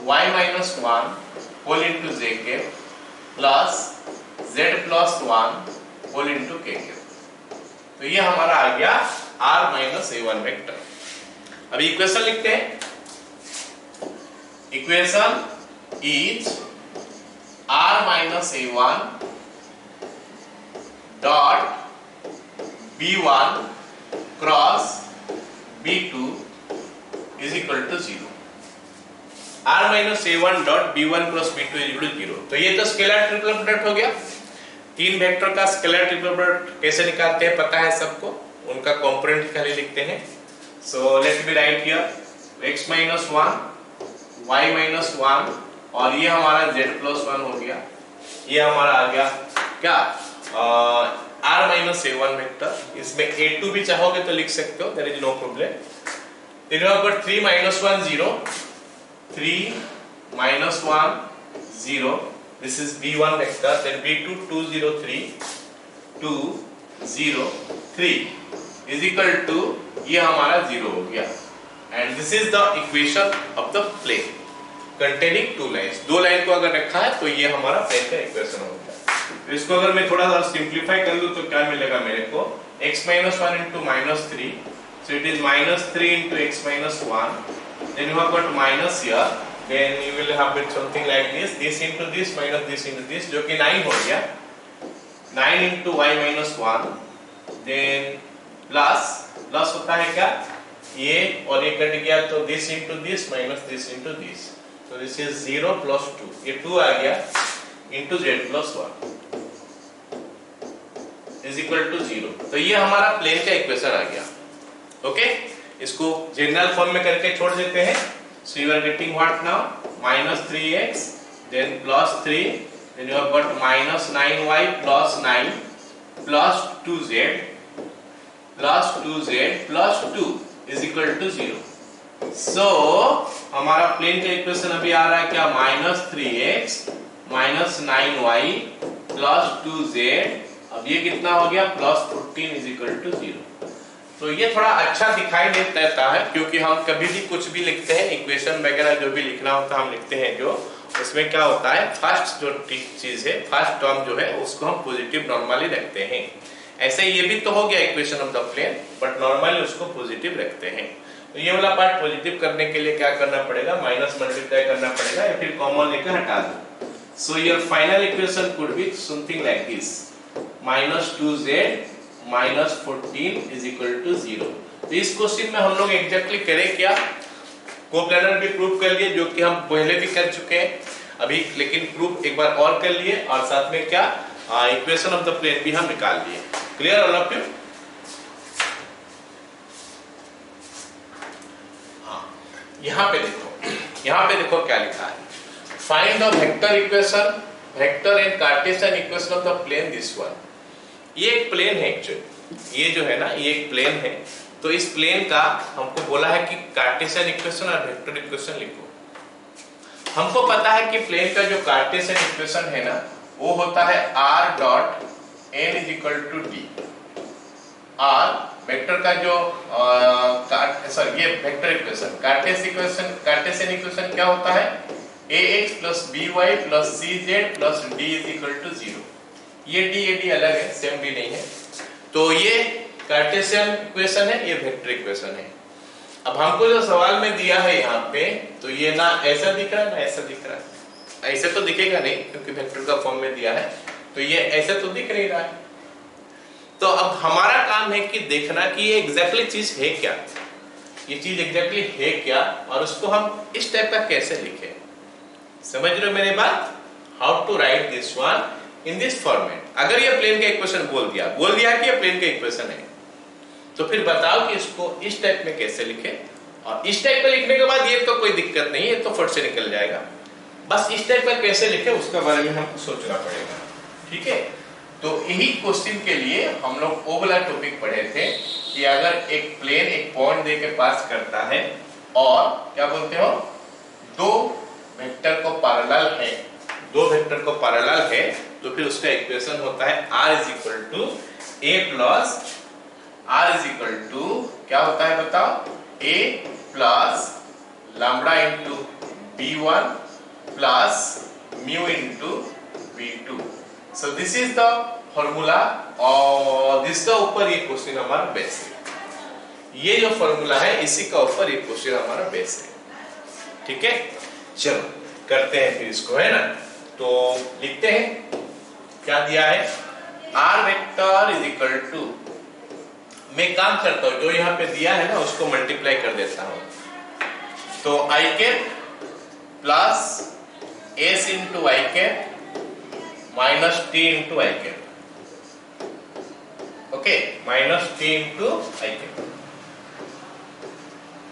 Speaker 1: y minus 1 whole into j के plus z plus 1 whole into k के। तो ये हमारा आ गया r माइनस a1 वेक्टर। अभी इक्वेशन लिखते हैं, equation is r minus a1 dot B1 cross B2 is equal to 0। R minus A1 dot B1 cross B2 is equal to 0। तो ये तो स्केलर ट्रिपल प्रोडक्ट हो गया। तीन वेक्टर का स्केलर ट्रिपल प्रोडक्ट कैसे निकालते हैं पता है सबको, उनका कंपोनेंट खाली लिखते हैं। So let me right here x minus 1 y minus 1 और ये हमारा z प्लस 1 हो गया। ये हमारा आ गया क्या r माइनस A1 वेक्टर। इसमें A2 भी चाहोगे तो लिख सकते हो, there is no problem. then you have got 3 minus 1 0, 3 minus 1 0, this is B1 vector, then B2 2 0 3 2 0 3 is equal to ये हमारा 0 हो गया। and this is the equation of the plane containing two lines। दो लाइन को अगर रखा है तो ये हमारा प्लेन का इक्वेशन हो गया। तो इसको अगर मैं थोड़ा सा सिंप्लीफाई कर लूं तो क्या मिलेगा मेरे को, x minus 1 into minus 3, so it is minus 3 into x minus 1, then you have got minus here, then you will have it something like this into this minus this into this, जो कि 9 हो गया। 9 into y minus 1, then plus होता है क्या, ये और ये कट गया तो this into this minus this into this, so this is 0 plus 2, ये 2 आ गया into z plus 1 is equal to 0। तो ये हमारा प्लेन का इक्वेशन आ गया। ओके इसको जनरल फॉर्म में करके छोड़ देते हैं। So you are getting what now, minus 3x then plus 3 then you have got minus 9y plus 9 plus 2z plus 2 is equal to 0। so हमारा प्लेन का इक्वेशन अभी आ रहा है क्या, minus 3x minus 9y plus 2z, अब ये कितना हो गया plus 14 is equal to 0। तो ये थोड़ा अच्छा दिखाई देता है क्योंकि हम कभी भी कुछ भी लिखते हैं, इक्वेशन वगैरह जो भी लिखना होता है हम लिखते हैं, जो उसमें क्या होता है फर्स्ट जो चीज है, फर्स्ट टर्म जो है उसको हम पॉजिटिव नॉर्मली रखते हैं। ऐसे ये भी तो हो गया equation of the plane, but normally उसको पॉजिटिव रखते हैं। तो ये वाला पार्ट पॉजिटिव करने के लिए क्या करना पड़ेगा, माइनस मल्टीप्लाई करना पड़ेगा या फिर कॉमन लेकर हटा दो। So your final equation could be something like this, minus 2z minus 14 is equal to 0। तो इस क्वेश्चन में हम लोग एग्जैक्टली करें क्या, कोप्लानर भी प्रूव कर लिए जो कि हम पहले भी कर चुके हैं अभी, लेकिन प्रूफ एक बार और कर लिए और साथ में क्या इक्वेशन ऑफ द प्लेन भी हम निकाल लिए। Clear all of you? हाँ यहाँ पे देखो क्या लिखा है, find the vector equation, vector and Cartesian equation of the plane this one. ये एक प्लेन है एक्चुअली, ये जो है ना ये एक प्लेन है। तो इस प्लेन का हमको बोला है कि कार्टेशियन इक्वेशन और वेक्टर इक्वेशन लिखो। हमको पता है कि प्लेन का जो कार्टेशियन इक्वेशन है ना वो होता है r dot n is equal to d. r vector का जो ये वेक्टर इक्वेशन, कार्टेशियन इक्वेशन क्या होता है, ax plus by plus cz plus d is equal to 0। ये d अलग है, सेम d नहीं है। तो ये कार्टेशियन इक्वेशन है, ये वेक्टर इक्वेशन है। अब हमको जो सवाल में दिया है यहाँ पे, तो ये ना ऐसा दिख रहा है ना ऐसा दिख रहा है। ऐसे तो दिखेगा नहीं क्योंकि वेक्टर का फॉर्म में दिया है, तो ये ऐसे तो दिख नहीं रहा है। तो अब हमारा काम है कि देखना कि ये एग्जैक्टली चीज है क्या, ये चीज एग्जैक्टली है क्या, और उसको हम इस टाइप का कैसे लिखें। समझ रहे हो मेरे बात, how to write this one in this format. अगर ये प्लेन का इक्वेशन बोल दिया कि ये प्लेन का इक्वेशन है, तो फिर बताओ कि इसको इस टाइप में कैसे लिखें। और इस टाइप में लिखने के बाद ये तो कोई दिक्कत नहीं है, तो फट से निकल जाएगा। बस इस टाइप में कैसे लिखें उसके बारे में हमको सोचना पड़ेगा, ठीक है। तो यही क्वेश्चन के लिए हम लोग वो वाला टॉपिक पढ़े थे कि अगर एक प्लेन एक पॉइंट दे के पास करता है और क्या बोलते हो, दो वेक्टर को पैरेलल है, तो फिर उसका इक्वेशन होता है r is equal to a plus r is equal to क्या होता है बताओ, a plus lambda into b1 plus mu into b2। So this is the formula, और जिसका ऊपर ये क्वेश्चन हमारा बेस है। ये जो फॉर्मूला है इसी का ऊपर ये क्वेश्चन हमारा बेस है, ठीक है। चलो करते हैं फिर इसको, है ना। तो लिखते हैं क्या दिया है, r vector is equal to मैं काम करता हूँ, जो यहाँ पे दिया है ना उसको मल्टीप्लाई कर देता हूँ। तो I cap plus S into I cap minus T into I cap, okay, minus T into I cap.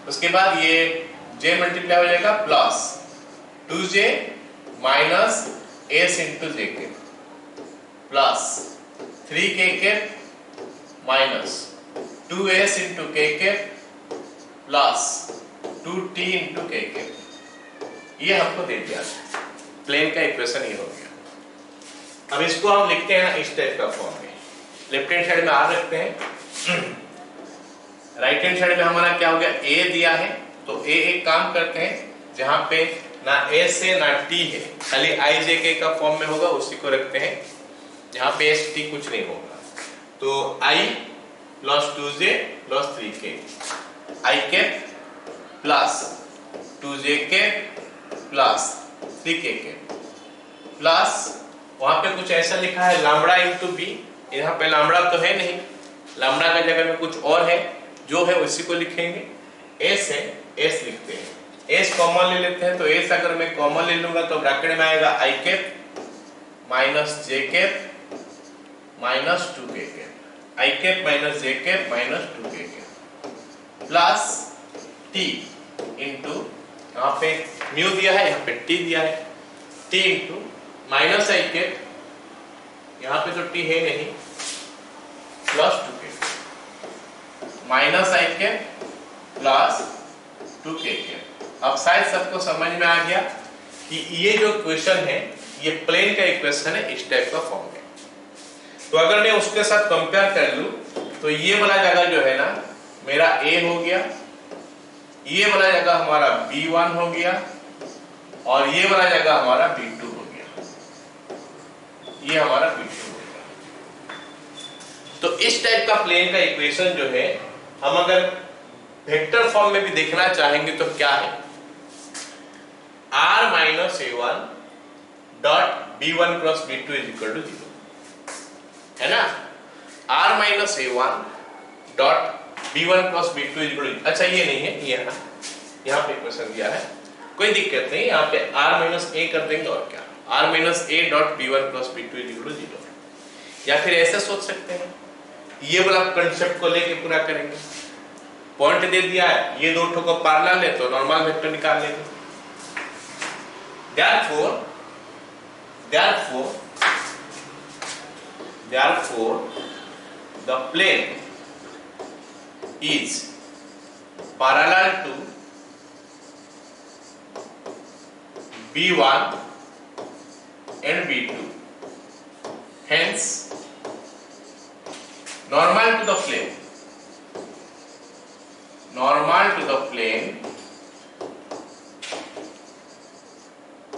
Speaker 1: उसके बाद ये j मल्टीप्लाई हो जाएगा plus 2j minus S into J cap plus 3k cap minus 2s into k cap plus 2t into k cap. ये हमको दे दिया, plane का इक्वेशन ये हो गया। अब इसको हम लिखते हैं इस टाइप का फॉर्म में, लेफ्ट हैंड साइड में r रखते हैं, राइट हैंड साइड में हमारा क्या हो गया, a दिया है, तो a एक काम करते हैं, जहां पे ना s है ना t है, खाली i j k का फॉर्म में होगा, उसी को रखते हैं, जहां पे s t कुछ नहीं होगा। तो i plus 2j plus 3k, i cap plus 2j cap plus 3k cap plus, वहां पे कुछ ऐसा लिखा है लैम्बडा इंटू बी, यहाँ पे लैम्बडा तो है नहीं, लैम्बडा का जगह में कुछ और है, जो है उसी को लिखेंगे। s है, s लिखते हैं, s कॉमन ले लेते हैं, तो s अगर मैं कॉमन ले लूंगा तो ब्रैकेट में आएगा i cap minus j cap minus 2k cap, i cap minus j cap minus 2k cap plus t into, यहाँ पे म्यू दिया है, यहाँ पे t दिया है, t into minus i cap, यहाँ पे तो t है नहीं, plus 2k minus i cap plus 2k cap. अब शायद सबको समझ में आ गया कि ये जो इक्वेशन है ये प्लेन का इक्वेशन है, इस टाइप का फॉर्म है। तो अगर मैं उसके साथ कंपेयर कर लूं तो ये वाला जगह जो है ना मेरा a हो गया, ये वाला जगह हमारा b1 हो गया, और ये वाला जगह हमारा b2 हो गया, ये हमारा b2 हो गया। तो इस टाइप का प्लेन का इक्वेशन जो है, हम अगर वेक्टर फॉर्म में भी देखना चाहेंगे तो क्या है, r minus a1 dot b1 cross b2 is equal to 0, है ना, r minus a1 dot b1 cross b2 is equal to, अच्छा ये नहीं है, ये है ना, यहाँ पे इक्वेशन दिया है, कोई दिक्कत नहीं, यहाँ पे r माइनस a कर देंगे, और क्या, r minus a dot b1 cross b2 is equal to 0। या फिर ऐसे सोच सकते हैं, ये वाला कंसेप्ट को लेके पूरा करेंगे, पॉइंट दे दिया है, ये दो ठो को पैरेलल है तो नॉर्मल वेक्टर निकाल लेंगे। therefore the plane is parallel to b1 and b2, hence normal to the plane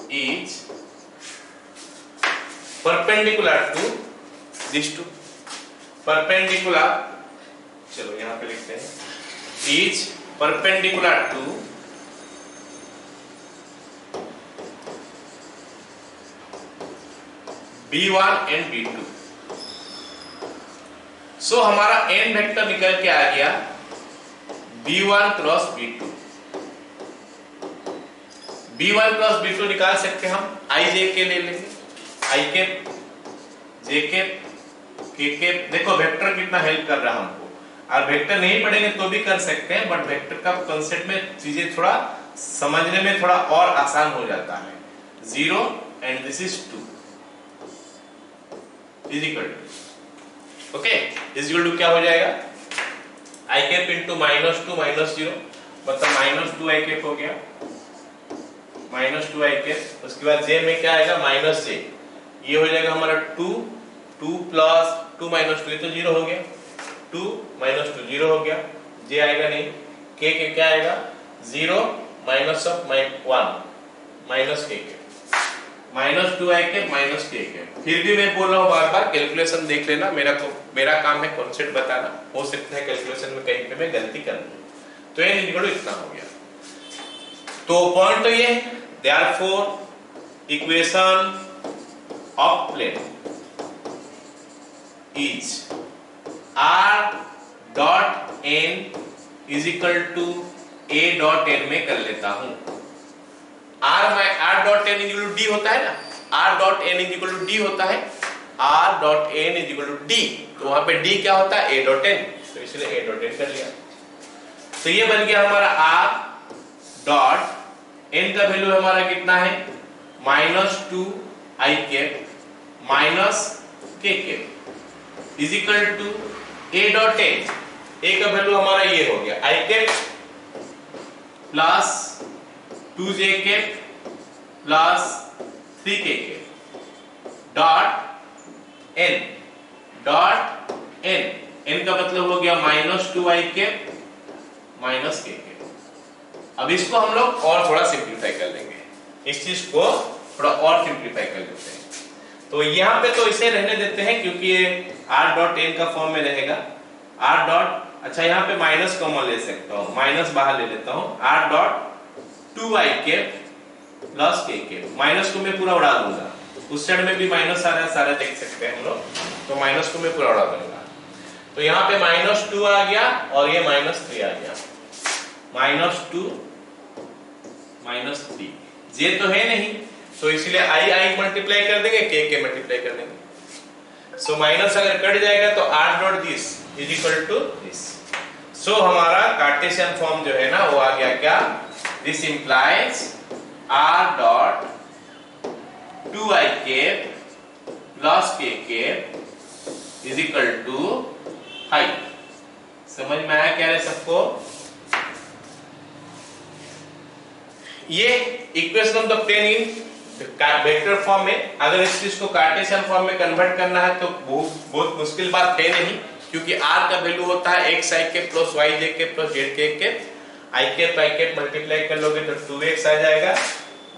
Speaker 1: is perpendicular to these two, perpendicular, चलो यहां पे लिखते हैं, is perpendicular to b1 and b2। सो हमारा n वेक्टर निकल के आ गया b1 cross b2, b1 cross b2 निकाल सकते हैं हम, i j के ले लेंगे, i cap j cap k cap. देखो वेक्टर कितना हेल्प कर रहा है हमको, और वेक्टर नहीं पढ़ेंगे तो भी कर सकते हैं, बट वेक्टर का कांसेप्ट में चीजें थोड़ा समझने में थोड़ा और आसान हो जाता है। 0 and this is 2 is equal to, okay, is equal to क्या हो जाएगा, i cap into minus 2 minus 0, मतलब माइनस 2 i कैप हो गया, माइनस 2 i कैप। उसके बाद j में क्या आएगा, माइनस j, ये हो जाएगा हमारा 2 प्लस 2 माइनस 2, ये तो 0 हो गया, 2 माइनस 2 0 हो गया, j आएगा नहीं, k के क्या आएगा 0 माइनस ऑफ 1 माइनस k के, माइनस 2 i के माइनस k के। फिर भी मैं बोल रहा हूँ बार बार कैलकुलेशन देख लेना, मेरा काम है कॉन्सेप्ट बताना, हो सकता है कैलकुलेशन में कहीं पे मैं गलती कर लूं, तो ये निकलो इतना हो गया। तो पॉइंट तो ये है, therefore equation of plane is r dot n is equal to A dot n में कर लेता हूं। R dot n is equal to d होता है ना, r dot n is equal to d होता है, r dot n is equal to d, तो वहां पे डी क्या होता है, ए डॉट एन, तो इसलिए ए डॉट एन कर लिया। तो ये बन गया हमारा आर डॉट एन का वैल्यू हमारा कितना है, -2 आई cap minus K cap is equal to A dot N, A का वैल्यू हमारा ये हो गया I cap plus 2j cap plus 3k cap dot N, dot N, N का मतलब हो गया -2 आई कैप माइनस के कैप। अब इसको हम लोग और थोड़ा सिंप्लीफाई कर लेंगे, इस चीज को थोड़ा और सिंप्लीफाई कर लेते हैं। तो यहाँ पे तो इसे रहने देते हैं क्योंकि ये r डॉट n का फॉर्म में रहेगा, r डॉट, अच्छा यहाँ पे माइनस कॉमन ले सकता हूँ, माइनस बाहर ले लेता हूँ, r डॉट 2 आई cap plus k cap, minus को मैं पूरा उड़ा दूंगा, उस साइड में भी माइनस आ रहा है, सारा देख सकते हैं हम लोग, तो माइनस को मैं पूरा उड़ा दूंगा, तो यहाँ पे -2 आ गया और ये -3 आ गया, -2 -3, जे तो है नहीं, तो इसलिए आई मल्टीप्लाई कर देंगे, के मल्टीप्लाई कर देंगे, सो माइनस अगर कट जाएगा तो r dot this is equal to this. So हमारा कार्टेशियन फॉर्म जो है ना वो आ गया क्या, this implies r dot 2 I cap plus k cap is equal to 5। समझ में आया क्या है सबको? ये equation of the plane in vector form में, अगर इस चीज को कार्टेशियन फॉर्म में कन्वर्ट करना है तो बहुत मुश्किल बात है नहीं, क्योंकि r का वैल्यू होता है x i के प्लस y j के प्लस z k के, i के मल्टीप्लाई कर लोगे तो 2x आ जाएगा,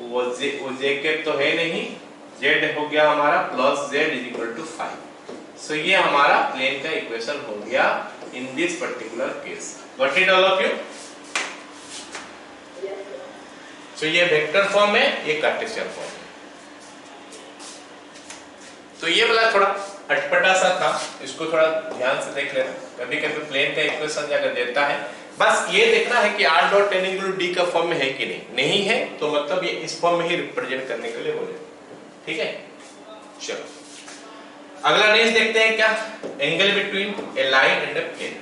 Speaker 1: वो j के तो है नहीं, z हो गया हमारा plus z is equal to 5। So ये हमारा प्लेन का इक्वेशन हो गया in this particular case. Got it all of you? तो ये वेक्टर फॉर्म है, ये कार्टेशियन फॉर्म है। तो ये वाला थोड़ा अटपटा सा था, इसको थोड़ा ध्यान से देख लेना, कभी कभी प्लेन का इक्वेशन अगर देता है, बस ये देखना है कि r dot n equal to d का फॉर्म में है कि नहीं, नहीं है तो मतलब ये इस फॉर्म में ही रिप्रेजेंट करने के लिए हो जाए, ठीक है। चलो अगला नेक्स्ट देखते हैं क्या, angle between a line and a plane.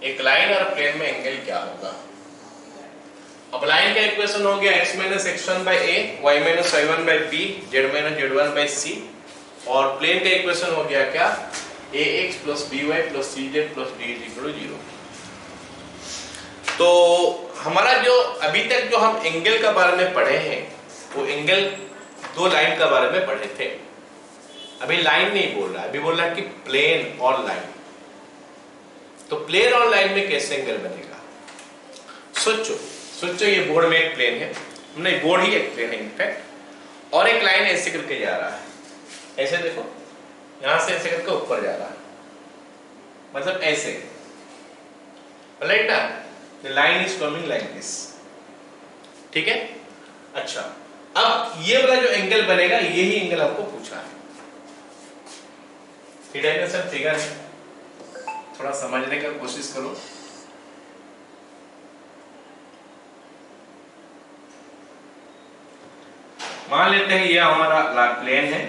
Speaker 1: एक लाइन और प्लेन में एंगल क्या होगा। अब लाइन का इक्वेशन हो गया x - x1 by a, y - y1 by b, z - z1 by c, और प्लेन का इक्वेशन हो गया क्या, ax plus by plus cz plus d is equal to 0। तो हमारा जो अभी तक जो हम एंगल का बारे में पढ़े हैं वो एंगल दो लाइन का बारे में पढ़े थे। अभी लाइन नहीं बोल रहा है, अभी बोल रहा है कि प्लेन और लाइन। तो प्लेन और लाइन में कैसे एंगल बनेगा, सोचो ये बोर्ड में एक प्लेन है, नहीं बोर्ड ही एक प्लेन है इनफैक्ट, और एक लाइन ऐसे करके जा रहा है, ऐसे देखो यहां से ऐसे करके ऊपर जा रहा है, मतलब ऐसे, राइट ना, the line is coming like this, ठीक है। अच्छा अब ये वाला जो एंगल बनेगा यही एंगल आपको पूछा है, थीटा का सर फिगर है, थोड़ा समझने का कोशिश करो। मान लेते हैं ये हमारा प्लेन है,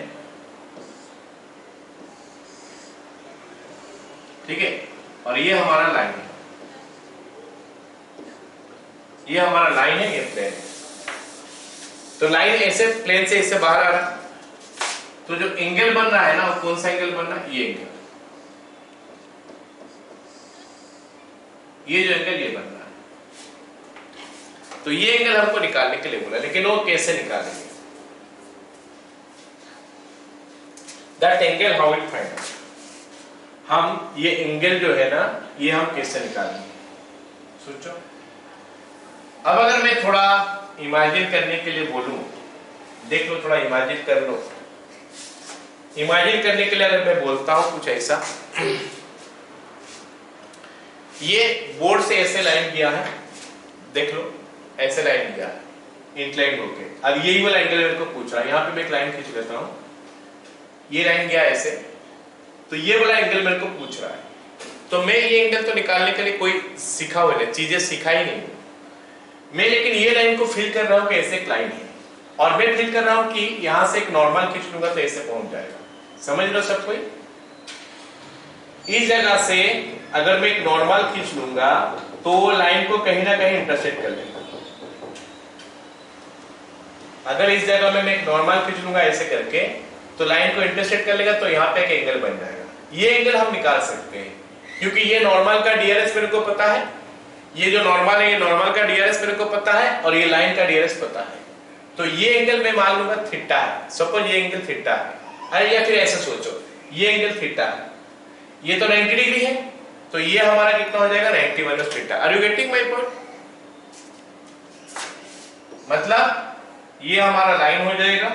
Speaker 1: ठीक है, और ये हमारा लाइन है, ये हमारा लाइन है, ये प्लेन है। तो लाइन ऐसे प्लेन से इससे बाहर आ रहा है, तो जो एंगल बन रहा है ना वो कौन सा एंगल बन रहा है, ये एंगल, ये जो एंगल ये बन रहा है। तो ये एंगल हमको निकालने के लिए बोला, लेकिन वो कैसे निकालेंगे, that angle how it find out, हम ये एंगल जो है ना ये हम कैसे निकालेंगे, सोचो। अब अगर मैं थोड़ा इमेजिन करने के लिए बोलूं, देख लो थोड़ा इमेजिन कर लो। इमेजिन करने के लिए अगर मैं बोलता हूं कुछ ऐसा, ये बोर्ड से ऐसे लाइन किया है, देख लो ऐसे लाइन किया है इंक्लाइन होके। अब यही वाला एंगल मेरे को पूछ रहा है, यहां पे मैं एक लाइन खींच लेता हूं, ये लाइन गया ऐसे, तो ये वाला एंगल मेरे को पूछ रहा है, तो मैं ये एंगल तो निकालने के लिए कोई सीखा हुआ नहीं, चीजें सीखा ही नहीं मैं, लेकिन ये लाइन को फील कर रहा हूं कि ऐसे एक लाइन है और मैं फील कर रहा हूं कि यहां से एक नॉर्मल खींच लूंगा तो ऐसे पहुंच जाएगा। समझ लो सब कोई? इस जगह से अगर मैं एक नॉर्मल खींच लूंगा तो वो लाइन को कहीं ना कहीं इंटरसेक्ट कर लेगा। अगर इस जगह में मैं एक नॉर्मल खींच लूंगा ऐसे करके तो लाइन को इंटरसेक्ट कर लेगा, तो यहाँ पे एक एंगल बन जाएगा। ये एंगल हम निकाल सकते हैं क्योंकि ये नॉर्मल का डीआरएस मेरे को पता है, ये जो नॉर्मल है ये नॉर्मल का डीआरएस मेरे को पता है और ये लाइन का डीआरएस पता है। तो ये एंगल मैं मान लूंगा थीटा है, सपोज ये एंगल थीटा है। अरे या फिर ऐसा सोचो ये एंगल थीटा है, ये तो 90 डिग्री है, तो ये हमारा कितना हो जाएगा 90 minus theta. Are you getting my point? मतलब ये हमारा लाइन हो जाएगा,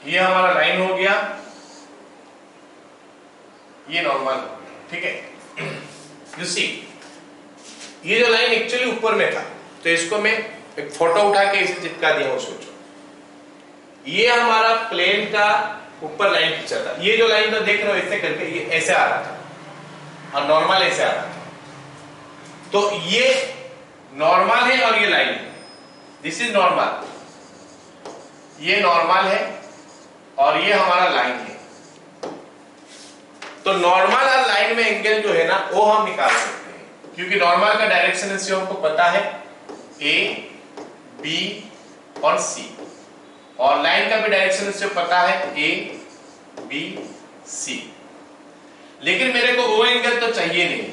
Speaker 1: ये हमारा लाइन हो गया, ये नॉर्मल, ठीक है। यू सी ये जो लाइन एक्चुअली ऊपर में था तो इसको मैं एक फोटो उठा के इसे चिपका दिया हूं। सोचो ये हमारा प्लेन का ऊपर लाइन खींचा था, ये जो लाइन तो देख रहे हो ऐसे करके ये ऐसे आ रहा था और नॉर्मल ऐसे आ रहा था, तो ये नॉर्मल है और ये लाइन है, दिस इज नॉर्मल, ये नॉर्मल है और ये हमारा लाइन है। तो नॉर्मल और लाइन में एंगल जो है ना वो हम निकाल सकते हैं क्योंकि नॉर्मल का डायरेक्शन इससे हमको पता है ए बी और सी, और लाइन का भी डायरेक्शन इससे पता है ए बी सी। लेकिन मेरे को वो एंगल तो चाहिए नहीं,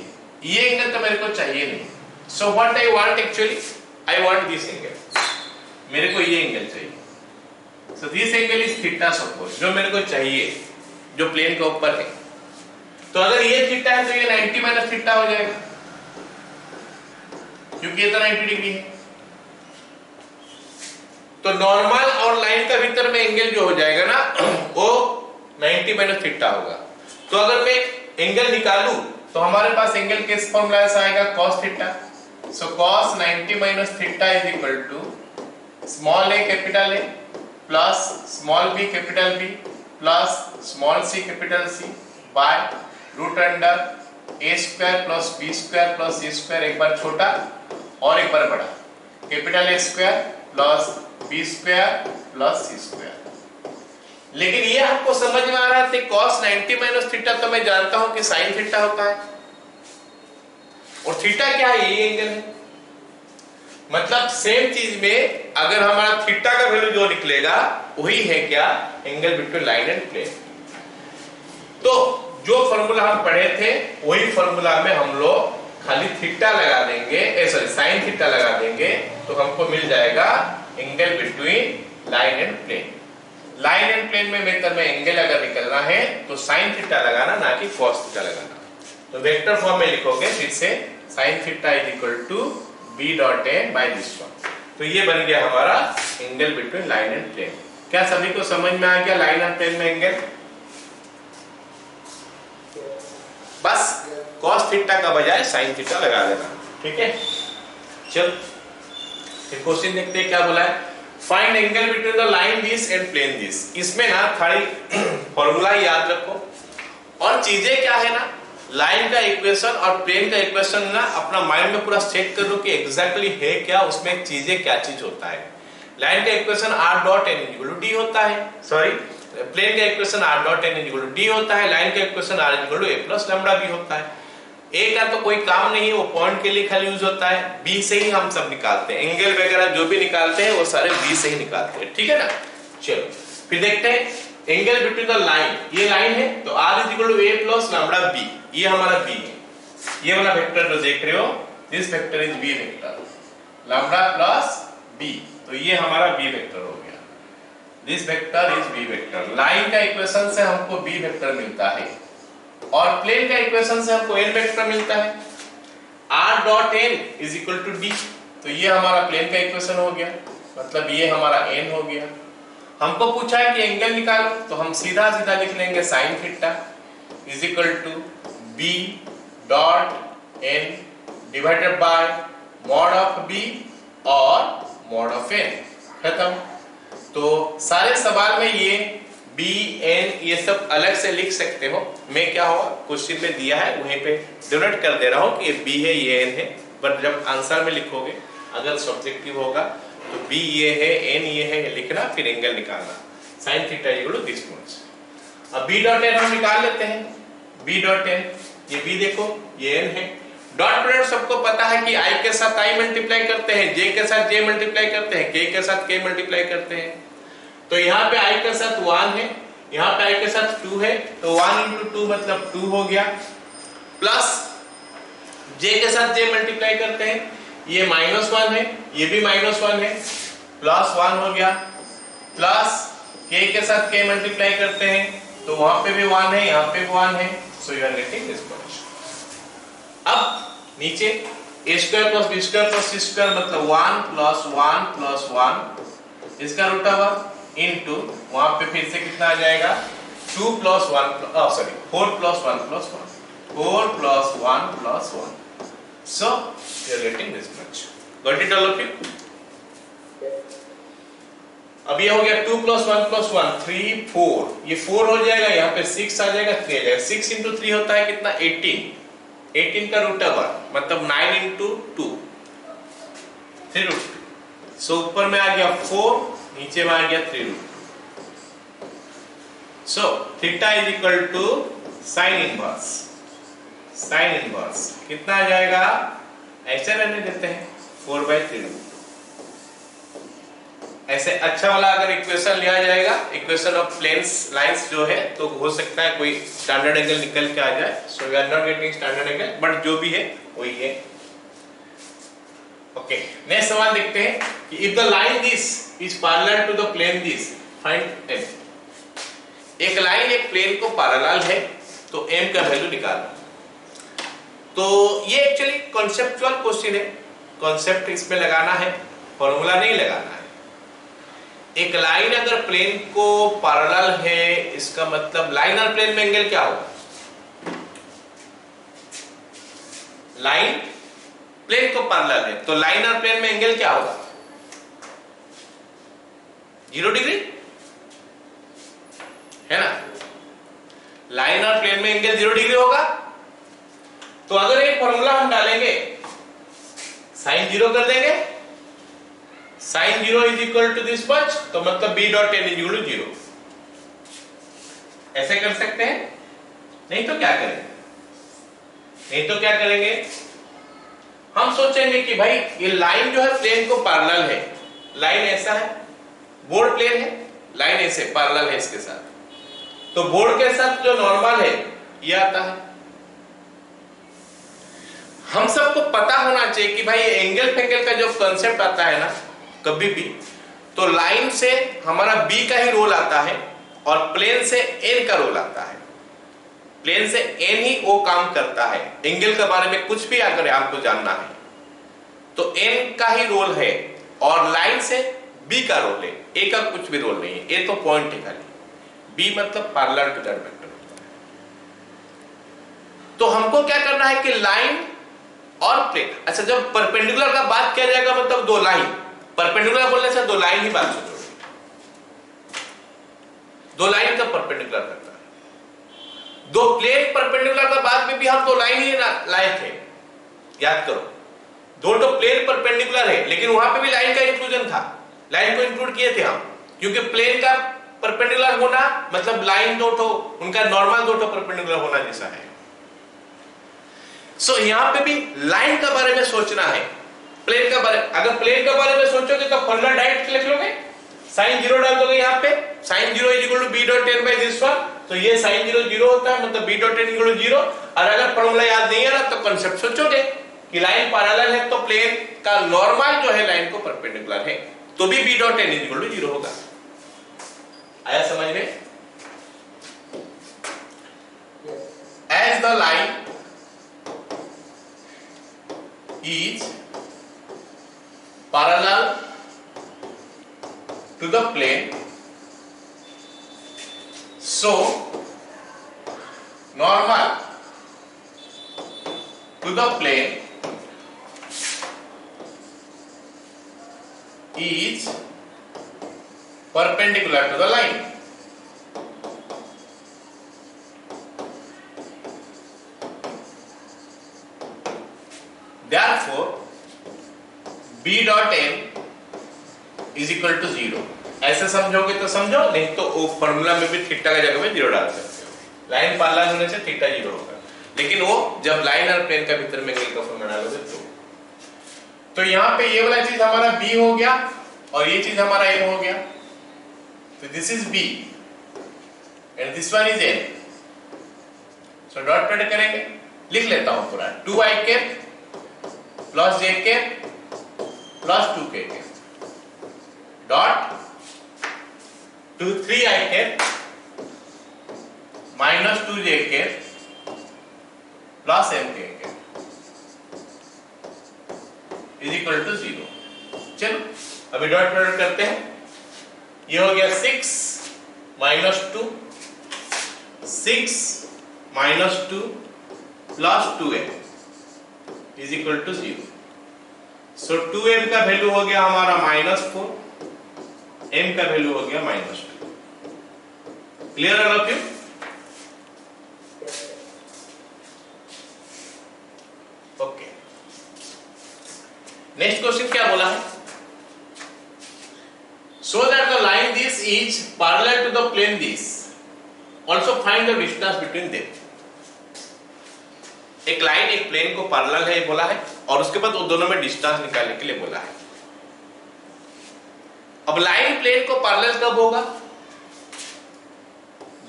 Speaker 1: ये एंगल तो मेरे को चाहिए नहीं। So what I want actually, I want this angle, मेरे को ये एंगल चाहिए। So this angle is theta suppose, जो मेरे को चाहिए, जो प्लेन के ऊपर है। तो अगर ये थीटा है तो ये 90 माइनस थीटा हो जाएगा क्योंकि ये तो 90 डिग्री है। तो नॉर्मल और लाइन का भीतर में एंगल जो हो जाएगा ना वो 90 माइनस थीटा होगा। तो अगर मैं एंगल निकालूं तो हमारे पास एंगल किस फॉर्मूला से आएगा, cos theta. So cos 90 minus theta is equal to small a capital A plus small b capital B plus small c capital C by root under a square plus b square plus c square, एक बार छोटा और एक बार बड़ा, capital A square plus b square plus c square. लेकिन ये आपको समझ में आ रहा है कि cos 90 माइनस थीटा तो मैं जानता हूं कि sin थीटा होता है, और थीटा क्या है, ये एंगल है। मतलब सेम चीज में अगर हमारा थीटा का वैल्यू जो निकलेगा वही है क्या, angle between line and plane. तो जो फॉर्मूला हम पढ़े थे वही फॉर्मूला में हम लोग खाली थीटा लगा देंगे, सॉरी साइन थीटा लगा देंगे तो हमको मिल जाएगा angle between line and plane. Line and plane में मेथड में एंगल अगर निकलना है तो साइन थीटा लगाना, ना कि कॉस थीटा लगाना। तो वेक्टर फॉर्म में लिखोगे फिर से sine theta is equal to b dot a by this one. तो ये बन गया हमारा angle between line and plane. क्या सभी को समझ में आ गया लाइन एंड प्लेन में एंगल? बस cos थीटा का बजाय sin थीटा लगा देना, ठीक है। चल फिर क्वेश्चन देखते हैं क्या बोला है। Find angle between the line this and plane this. इसमें ना खाली फॉर्मूला याद रखो और चीजें क्या है ना, लाइन का इक्वेशन और प्लेन का इक्वेशन ना अपना माइंड में पूरा सेट कर लो कि एग्जैक्टली है क्या, उसमें चीजें क्या चीज होता है। लाइन का equation r dot n equal to d होता है, सॉरी प्लेन का equation r dot n equal to d होता है, लाइन का equation r equal to a plus lambda b होता है। a का तो कोई काम नहीं है, वो पॉइंट के लिए खाली यूज होता है। b से ही हम सब निकालते हैं, एंगल वगैरह जो भी निकालते हैं वो सारे b से ही निकालते हैं, ठीक है ना। चलो फिर देखते हैं एंगल बिटवीन द लाइन, ये लाइन है तो r is equal to a plus lambda b, ये हमारा b है। ये वाला वेक्टर जो देख रहे हो this vector is b vector, lambda plus b, तो ये हमारा b वेक्टर हो गया। This vector is b vector. Line का इक्वेशन से हमको b वेक्टर मिलता है और प्लेन का इक्वेशन से हमको n वेक्टर मिलता है। r dot n is equal to d, तो ये हमारा प्लेन का इक्वेशन हो गया, मतलब ये हमारा n हो गया। हमको पूछा है कि एंगल निकालो, तो हम सीधा सीधा लिख लेंगे sine theta is equal to b dot n divided by mod of b और मॉड ऑफ n, खत्म। तो सारे सवाल में ये बी एन ये सब अलग से लिख सकते हो। मैं क्या होगा क्वेश्चन पे दिया है वहीं पे डिनोट कर दे रहा हूँ कि ये बी है ये एन है, बट जब आंसर में लिखोगे अगर सब्जेक्टिव होगा तो बी ये है एन ये है लिखना, फिर एंगल निकालना sin theta equal to this much. अब बी डॉट एन हम निकाल लेते हैं। बी डॉट एन, ये बी देखो ये एन है। डॉट प्रोडक्ट सबको पता है कि i के साथ i मल्टीप्लाई करते हैं, j के साथ j मल्टीप्लाई करते हैं, k के साथ k मल्टीप्लाई करते हैं। तो यहाँ पे i के साथ 1 है, यहाँ पे i के साथ 2 है, तो 1 into 2 मतलब 2 हो गया, प्लस j के साथ j मल्टीप्लाई करते हैं, ये -1 है, ये भी -1 है, प्लस 1 हो गया, प्लस k के साथ k मल्टीप्लाई करते हैं तो वहां पे भी 1 है, यहाँ पे भी 1 है, so you are getting this much. अब नीचे a square plus b square plus c square मतलब 1 प्लस 1 प्लस 1 इसका रूट ओवर इनटू वहां पे फिर से कितना आ जाएगा 2 plus 1 sorry 4 plus 1 plus 1 4 plus 1 plus 1, so you are getting this much. Got it all of you? अब ये हो गया 2 प्लस 1 प्लस 1 3 4, ये 4 हो जाएगा, यहाँ पे 6 आ जाएगा, 3 आ जाएगा, 6 into 3 होता है कितना 18 का रूट ओवर मतलब 9 into 2 3 रूट 2, सो ऊपर में आ गया 4, नीचे में आ गया 3 root 2, so theta is equal to sine inverse. Sine inverse कितना आ जाएगा, ऐसे रहने देते हैं 4/3 रूट 2। ऐसे अच्छा वाला अगर इक्वेशन लिया जाएगा, इक्वेशन ऑफ प्लेन्स लाइंस जो है, तो हो सकता है कोई स्टैंडर्ड एंगल निकल के आ जाए, so we are not getting standard angle, but जो भी है वही है। ओके, नेक्स्ट सवाल देखते हैं कि if the line this is parallel to the plane this find m. एक लाइन एक प्लेन को पैरेलल है तो एम का वैल्यू निकालना। तो ये एक्चुअली कॉन्सेप्चुअल क्वेश्चन है, कॉन्सेप्ट इसमें लगाना है, फॉर्मूला नहीं लगाना है। एक लाइन अगर प्लेन को पैरेलल है, इसका मतलब लाइन और प्लेन में एंगल क्या होगा, लाइन प्लेन को पैरेलल है तो लाइन और प्लेन में एंगल क्या होगा 0 डिग्री है ना। लाइन और प्लेन में एंगल 0 डिग्री होगा, तो अगर एक फॉर्मूला हम डालेंगे साइन 0 कर देंगे, sine 0 is equal to this much, तो मतलब b dot n is equal to 0। ऐसे कर सकते हैं, नहीं तो क्या करेंगे, नहीं तो क्या करेंगे, हम सोचेंगे कि भाई ये लाइन जो है प्लेन को पैरेलल है, लाइन ऐसा है, बोर्ड प्लेन है, लाइन ऐसे पैरेलल है इसके साथ, तो बोर्ड के साथ जो नॉर्मल है ये आता है। हम सबको पता होना चाहिए कि भाई एंगल फेंगल का जो कॉन्सेप्ट आता है ना कभी भी, तो लाइन से हमारा b का ही रोल आता है और प्लेन से n का रोल आता है। प्लेन से n ही वो काम करता है, एंगल के बारे में कुछ भी अगर आपको जानना है तो n का ही रोल है और लाइन से b का रोल है, a का कुछ भी रोल नहीं है, a तो पॉइंट है खाली, b मतलब पैरेलल टू दैट वेक्टर। तो हमको क्या करना है कि लाइन और प्लेन, अच्छा जब परपेंडिकुलर का बात किया जाएगा मतलब दो लाइन, परपेंडिकुलर बोलने से दो लाइन ही बात सोचो, दो लाइन का परपेंडिकुलर करता है। दो प्लेन परपेंडिकुलर का बात में भी हम दो लाइन ही लाए थे, याद करो, दो तो प्लेन परपेंडिकुलर है लेकिन वहां पे भी लाइन का इंक्लूजन था, लाइन को इंक्लूड किए थे हम, क्योंकि प्लेन का परपेंडिकुलर होना मतलब लाइन दो तो उनका नॉर्मल दो तो परपेंडिकुलर होना जैसा है। सो यहां पे भी लाइन के बारे में सोचना है, प्लेन का बारे, अगर प्लेन के बारे में सोचोगे तो फॉर्मूला डायरेक्ट लिख लोगे, साइन 0 डाल दोगे यहाँ पे, sine 0 is equal to b dot n by this one, तो ये साइन 0 0 होता है मतलब b dot n equal to 0। और अगर फॉर्मूला याद नहीं है ना तो कांसेप्ट सोचोगे कि लाइन पैरेलल है तो प्लेन का नॉर्मल जो है लाइन को परपेंडिकुलर है, तो भी b dot n equal to 0 होगा। आया समझ में? As the line is parallel to the plane, so normal to the plane is perpendicular to the line। Therefore b dot n is equal to 0। ऐसे समझोगे तो समझो, नहीं तो वो फॉर्मूला में भी थीटा का जगह में 0 डाल सकते हो। लाइन पैरेलल होने से थीटा 0 होगा, लेकिन वो जब लाइन और प्लेन का भीतर में एंगल का फॉर्मूला डालोगे तो यहाँ पे ये वाला चीज हमारा b हो गया और ये चीज हमारा m हो गया। तो this is b and this one is n। So dot product करेंगे, लिख लेता हूं पूरा 2i cap plus j cap plus 2k cap dot 3i cap minus 2j cap plus mk cap is equal to 0। चलो अभी dot product करते हैं। ये हो गया 6 minus 2, 6 minus 2 plus 2m is equal to 0। So 2m का value हो गया हमारा -4, m का वैल्यू हो गया -2। क्लियर है आप? ओके, नेक्स्ट क्वेश्चन क्या बोला है? So that the line this is parallel to the plane this, also find the distance between them। एक लाइन एक प्लेन को पैरेलल है ये बोला है, और उसके बाद उन दोनों में डिस्टेंस निकालने के लिए बोला है। अब लाइन प्लेन को पैरेलल कब होगा?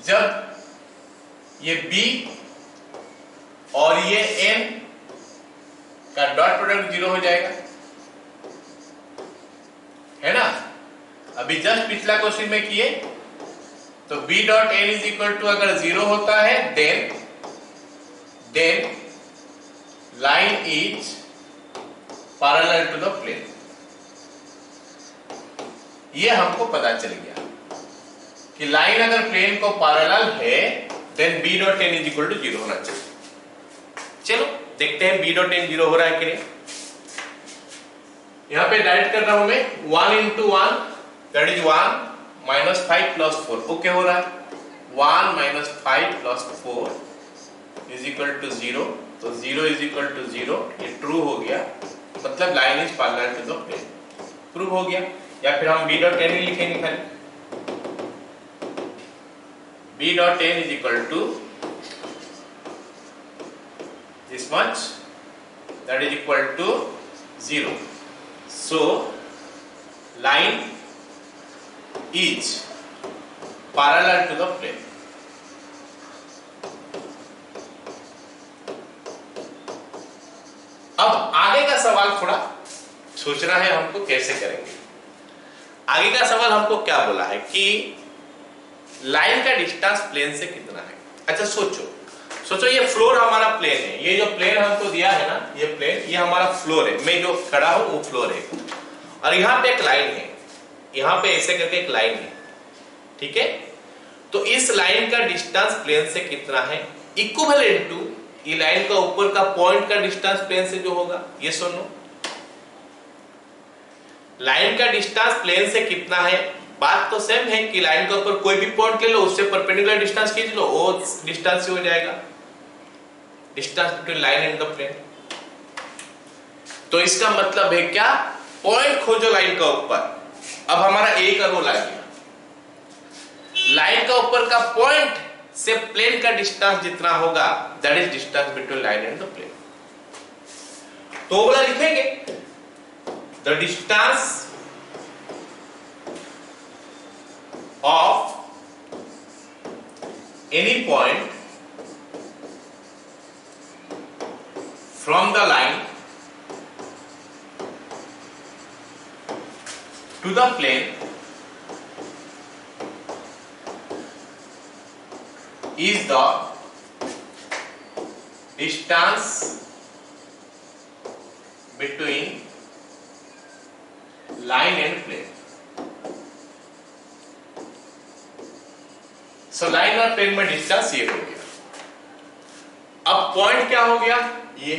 Speaker 1: जब ये B और ये N का डॉट प्रोडक्ट 0 हो जाएगा, है ना? अभी जस्ट पिछला क्वेश्चन में किए तो b dot n is equal to अगर 0 होता है then line is parallel to the plane. ये हमको पता चल गया कि लाइन अगर प्लेन को पैरेलल है then b dot n is equal to 0 होना चाहिए। चलो देखते हैं b डॉट n 0 हो रहा है कि नहीं। यहां पे डायरेक्ट कर रहा हूं मैं 1 into 1 that is 1 minus 5 plus 4। Okay हो रहा है 1 minus 5 plus 4 is equal to 0। तो 0 is equal to 0 ये ट्रू हो गया, मतलब line is parallel to the plane. Prove हो गया। या फिर हम b डॉट n ही लिखेंगे खाली, b dot n is equal to this much, that is equal to 0। so line is parallel to the plane। अब आगे का सवाल थोड़ा सोचना है हमको, कैसे करेंगे। आगे का सवाल हमको क्या बोला है कि लाइन का डिस्टेंस प्लेन से कितना है। अच्छा सोचो ये फ्लोर हमारा प्लेन है, ये जो प्लेन हमको दिया है ना, ये प्लेन, ये हमारा फ्लोर है, मैं जो खड़ा हूं वो फ्लोर है, और यहां पे एक लाइन है, यहां पे ऐसे करके एक लाइन है, ठीक है। तो इस लाइन का डिस्टेंस प्लेन से कितना है इक्विवेलेंट टू ये लाइन का ऊपर का पॉइंट का डिस्टेंस प्लेन से जो होगा। ये सुनो, लाइन का डिस्टेंस प्लेन से कितना है, बात तो सेम है कि लाइन के ऊपर कोई भी पॉइंट ले लो, उससे परपेंडिकुलर डिस्टेंस खींच लो, वो डिस्टेंस से हो जाएगा, distance between line and the plane. तो इसका मतलब है क्या, पॉइंट खोजो लाइन का ऊपर। अब हमारा ए का रोल आ गया, लाइन का ऊपर का पॉइंट से प्लेन का डिस्टेंस जितना होगा that is distance between line and the plane. तो बोला लिखेंगे the distance of any point from the line to the plane is the distance between line and plane। so line और plane में distance ये हो गया। अब पॉइंट क्या हो गया, ये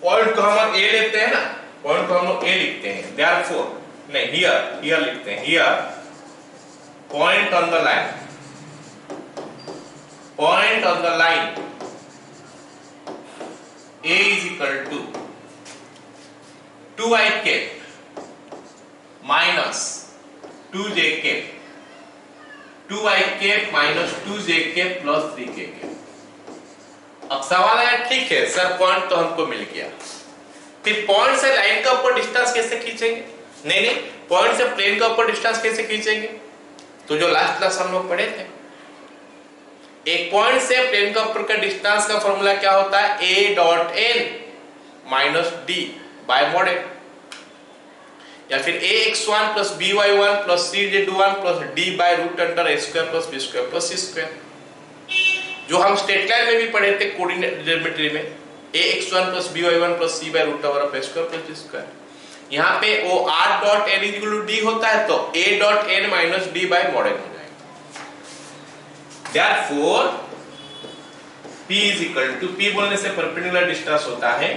Speaker 1: पॉइंट को हम ए लेते हैं ना, पॉइंट को हम लोग ए लिखते हैं, therefore नहीं हियर लिखते हैं, here point on the line, point on the line A is equal to 2i cap minus 2j cap, 2i cap minus 2j cap plus 3k cap. अब सवाल आया ठीक है सर पॉइंट तो हमको मिल गया, फिर पॉइंट से लाइन का ऊपर डिस्टेंस कैसे खींचेंगे? नहीं, पॉइंट से प्लेन का ऊपर डिस्टेंस कैसे खींचेंगे? तो जो लास्ट क्लास हम लोग पढ़े थे, एक पॉइंट से प्लेन का ऊपर का डिस्टेंस का फॉर्मूला क्या होता है? a dot n minus d by mod n, या फिर ax1 plus by1 plus cz1 plus d by root under a square plus b square plus c square, जो हम स्ट्रेट लाइन में भी पढ़े थे कोऑर्डिनेट ज्योमेट्री में, ax1 plus by1 plus c by root over a square plus b square. यहाँ पे वो r dot n equal to d होता है तो a dot n minus d by mod n हो जाएगा। Therefore p is equal to, p बोलने से परपेंडिकुलर डिस्टेंस होता है,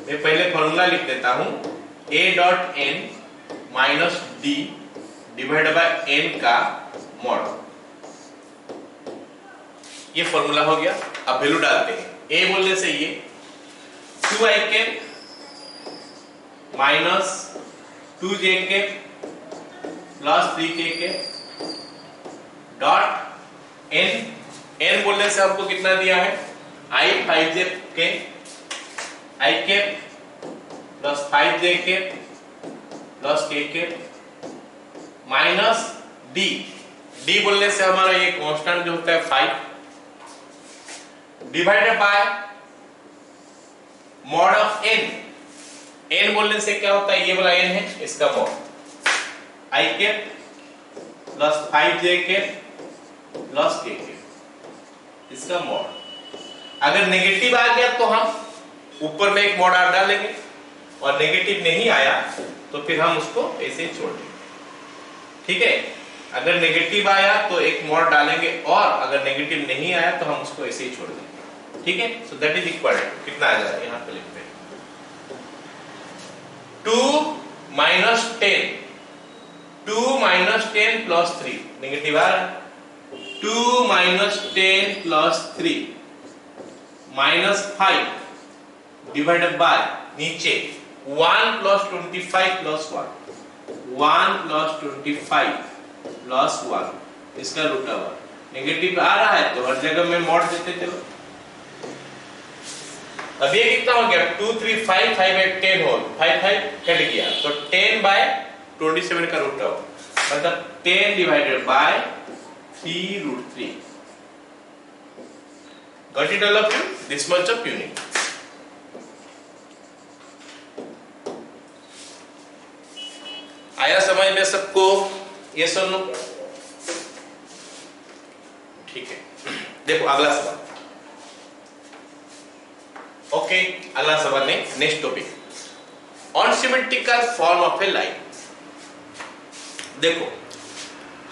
Speaker 1: मैं पहले फॉर्मूला लिख देता हूं, a dot n minus d divide by n का मॉड, ये फॉर्मूला हो गया। अब वैल्यू डालते हैं, a बोलने से ये 2i cap minus 2j cap plus 3k cap dot n बोलने से हमको कितना दिया है? i 5j के i cap plus 5j cap plus k cap minus d बोलने से हमारा ये कांस्टेंट जो होता है 5 divided by mod of n बोलने से क्या होता है? ये वाला n है, इसका mod i cap plus 5j cap plus k cap, इसका मॉड। अगर नेगेटिव आ गया तो हम ऊपर में एक मॉड r डालेंगे, और नेगेटिव नहीं आया तो फिर हम उसको ऐसे ही छोड़ देंगे, ठीक है। अगर नेगेटिव आया तो एक मॉड डालेंगे, और अगर नेगेटिव नहीं आया तो हम उसको ऐसे ही छोड़ देंगे, ठीक है। So that is equal to कितना आ जाएगा? यहाँ पे लिखते हैं 2 माइनस 10, 2 माइनस 10 प्लस 3, नेगेटिव आ रहा है, 2 minus 10 plus 3 minus 5 divided by नीचे 1 प्लस 25 प्लस 1, 1 प्लस 25 प्लस 1, इसका रूट ओवर। नेगेटिव आ रहा है तो हर जगह में मॉड देते चलो। अब ये कितना हो गया? 2 3 5 5 8 10 हो, 5 5 कट गया तो 10 बाय 27 का रूट ओवर, मतलब 10 divided by 3 root 3। Got it all of you? This much of you need. आया समझ में सबको? ये सुनो, ठीक है। देखो अगला सवाल, ओके अगला सवाल नहीं, next topic, unsymmetrical form of a line. देखो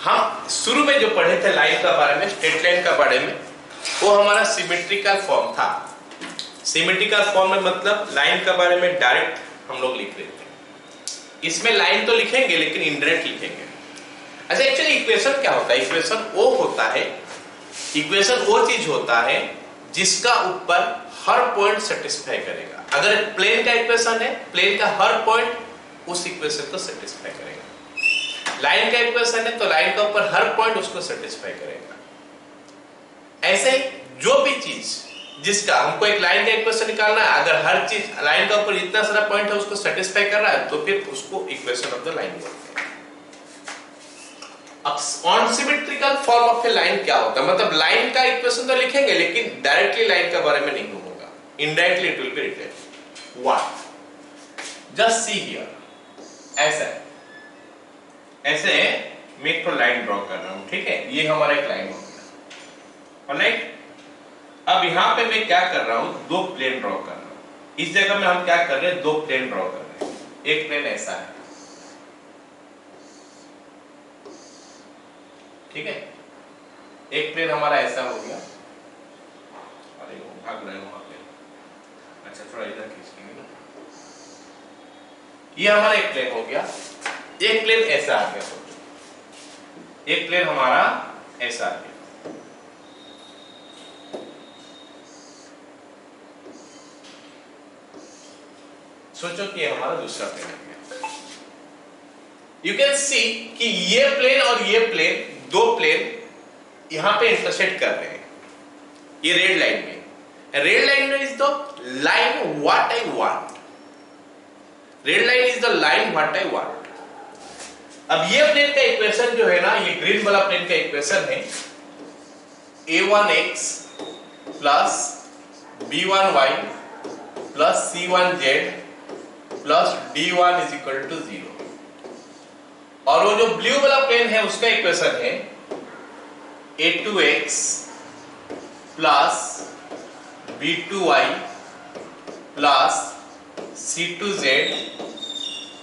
Speaker 1: हम शुरू में जो पढ़े थे लाइन का बारे में, स्ट्रेट लाइन का बारे में, वो हमारा सिमेट्रिकल फॉर्म था। सिमेट्रिकल फॉर्म में मतलब लाइन का बारे में डायरेक्ट हम लोग लिख लेते हैं। इसमें लाइन तो लिखेंगे लेकिन इनडायरेक्ट लिखेंगे। अच्छा एक्चुअली इक्वेशन क्या होता है? इक्वेशन वो होता है, इक्वेशन वो चीज होता है जिसका ऊपर हर पॉइंट सेटिस्फाई करेगा। अगर प्लेन का इक्वेशन है, प्लेन का हर पॉइंट उस इक्वेशन को सेटिस्फाई करेगा। लाइन का इक्वेशन है तो लाइन का ऊपर हर पॉइंट उसको सेटिस्फाई करेगा। ऐसे जो भी चीज जिसका हमको एक लाइन का इक्वेशन निकालना है, अगर हर चीज लाइन का ऊपर जितना सारा पॉइंट है उसको सेटिस्फाई कर रहा है तो फिर उसको इक्वेशन ऑफ द लाइन बोलते हैं। अब unsymmetrical form of a line क्या होता है? मतलब लाइन का इक्वेशन तो लिखेंगे लेकिन डायरेक्टली लाइन के बारे में नहीं होगा, indirectly it will be written. What? Just see here, ऐसे मैं एक लाइन ड्रॉ कर रहा हूं, ठीक है। ये हमारा एक लाइन हो गया, ऑलराइट। अब यहां पे मैं क्या कर रहा हूं? दो प्लेन ड्रॉ कर रहा हूं। इस जगह में हम क्या कर रहे हैं? दो प्लेन ड्रॉ कर रहे हैं। एक प्लेन ऐसा है, ठीक है, एक प्लेन हमारा ऐसा हो गया। अरे वो भाग रहे हो वहां पे, अच्छा थोड़ा इधर खींचेंगे ना। ये हमारा एक प्लेन हो गया, एक प्लेन ऐसा आ गया, एक प्लेन हमारा ऐसा आ गया। सोचो कि ये हमारा दूसरा प्लेन है। यू कैन सी कि ये प्लेन और ये प्लेन, दो प्लेन यहां पे इंटरसेक्ट कर रहे हैं ये रेड लाइन में। Red line is the line what I want, red line is the line what I want. अब ये प्लेन का इक्वेशन जो है ना, ये ग्रीन वाला प्लेन का इक्वेशन है a1x plus b1y plus c1z plus d1 is equal to 0। और वो जो ब्लू वाला प्लेन है उसका इक्वेशन है a2x plus b2y plus c2z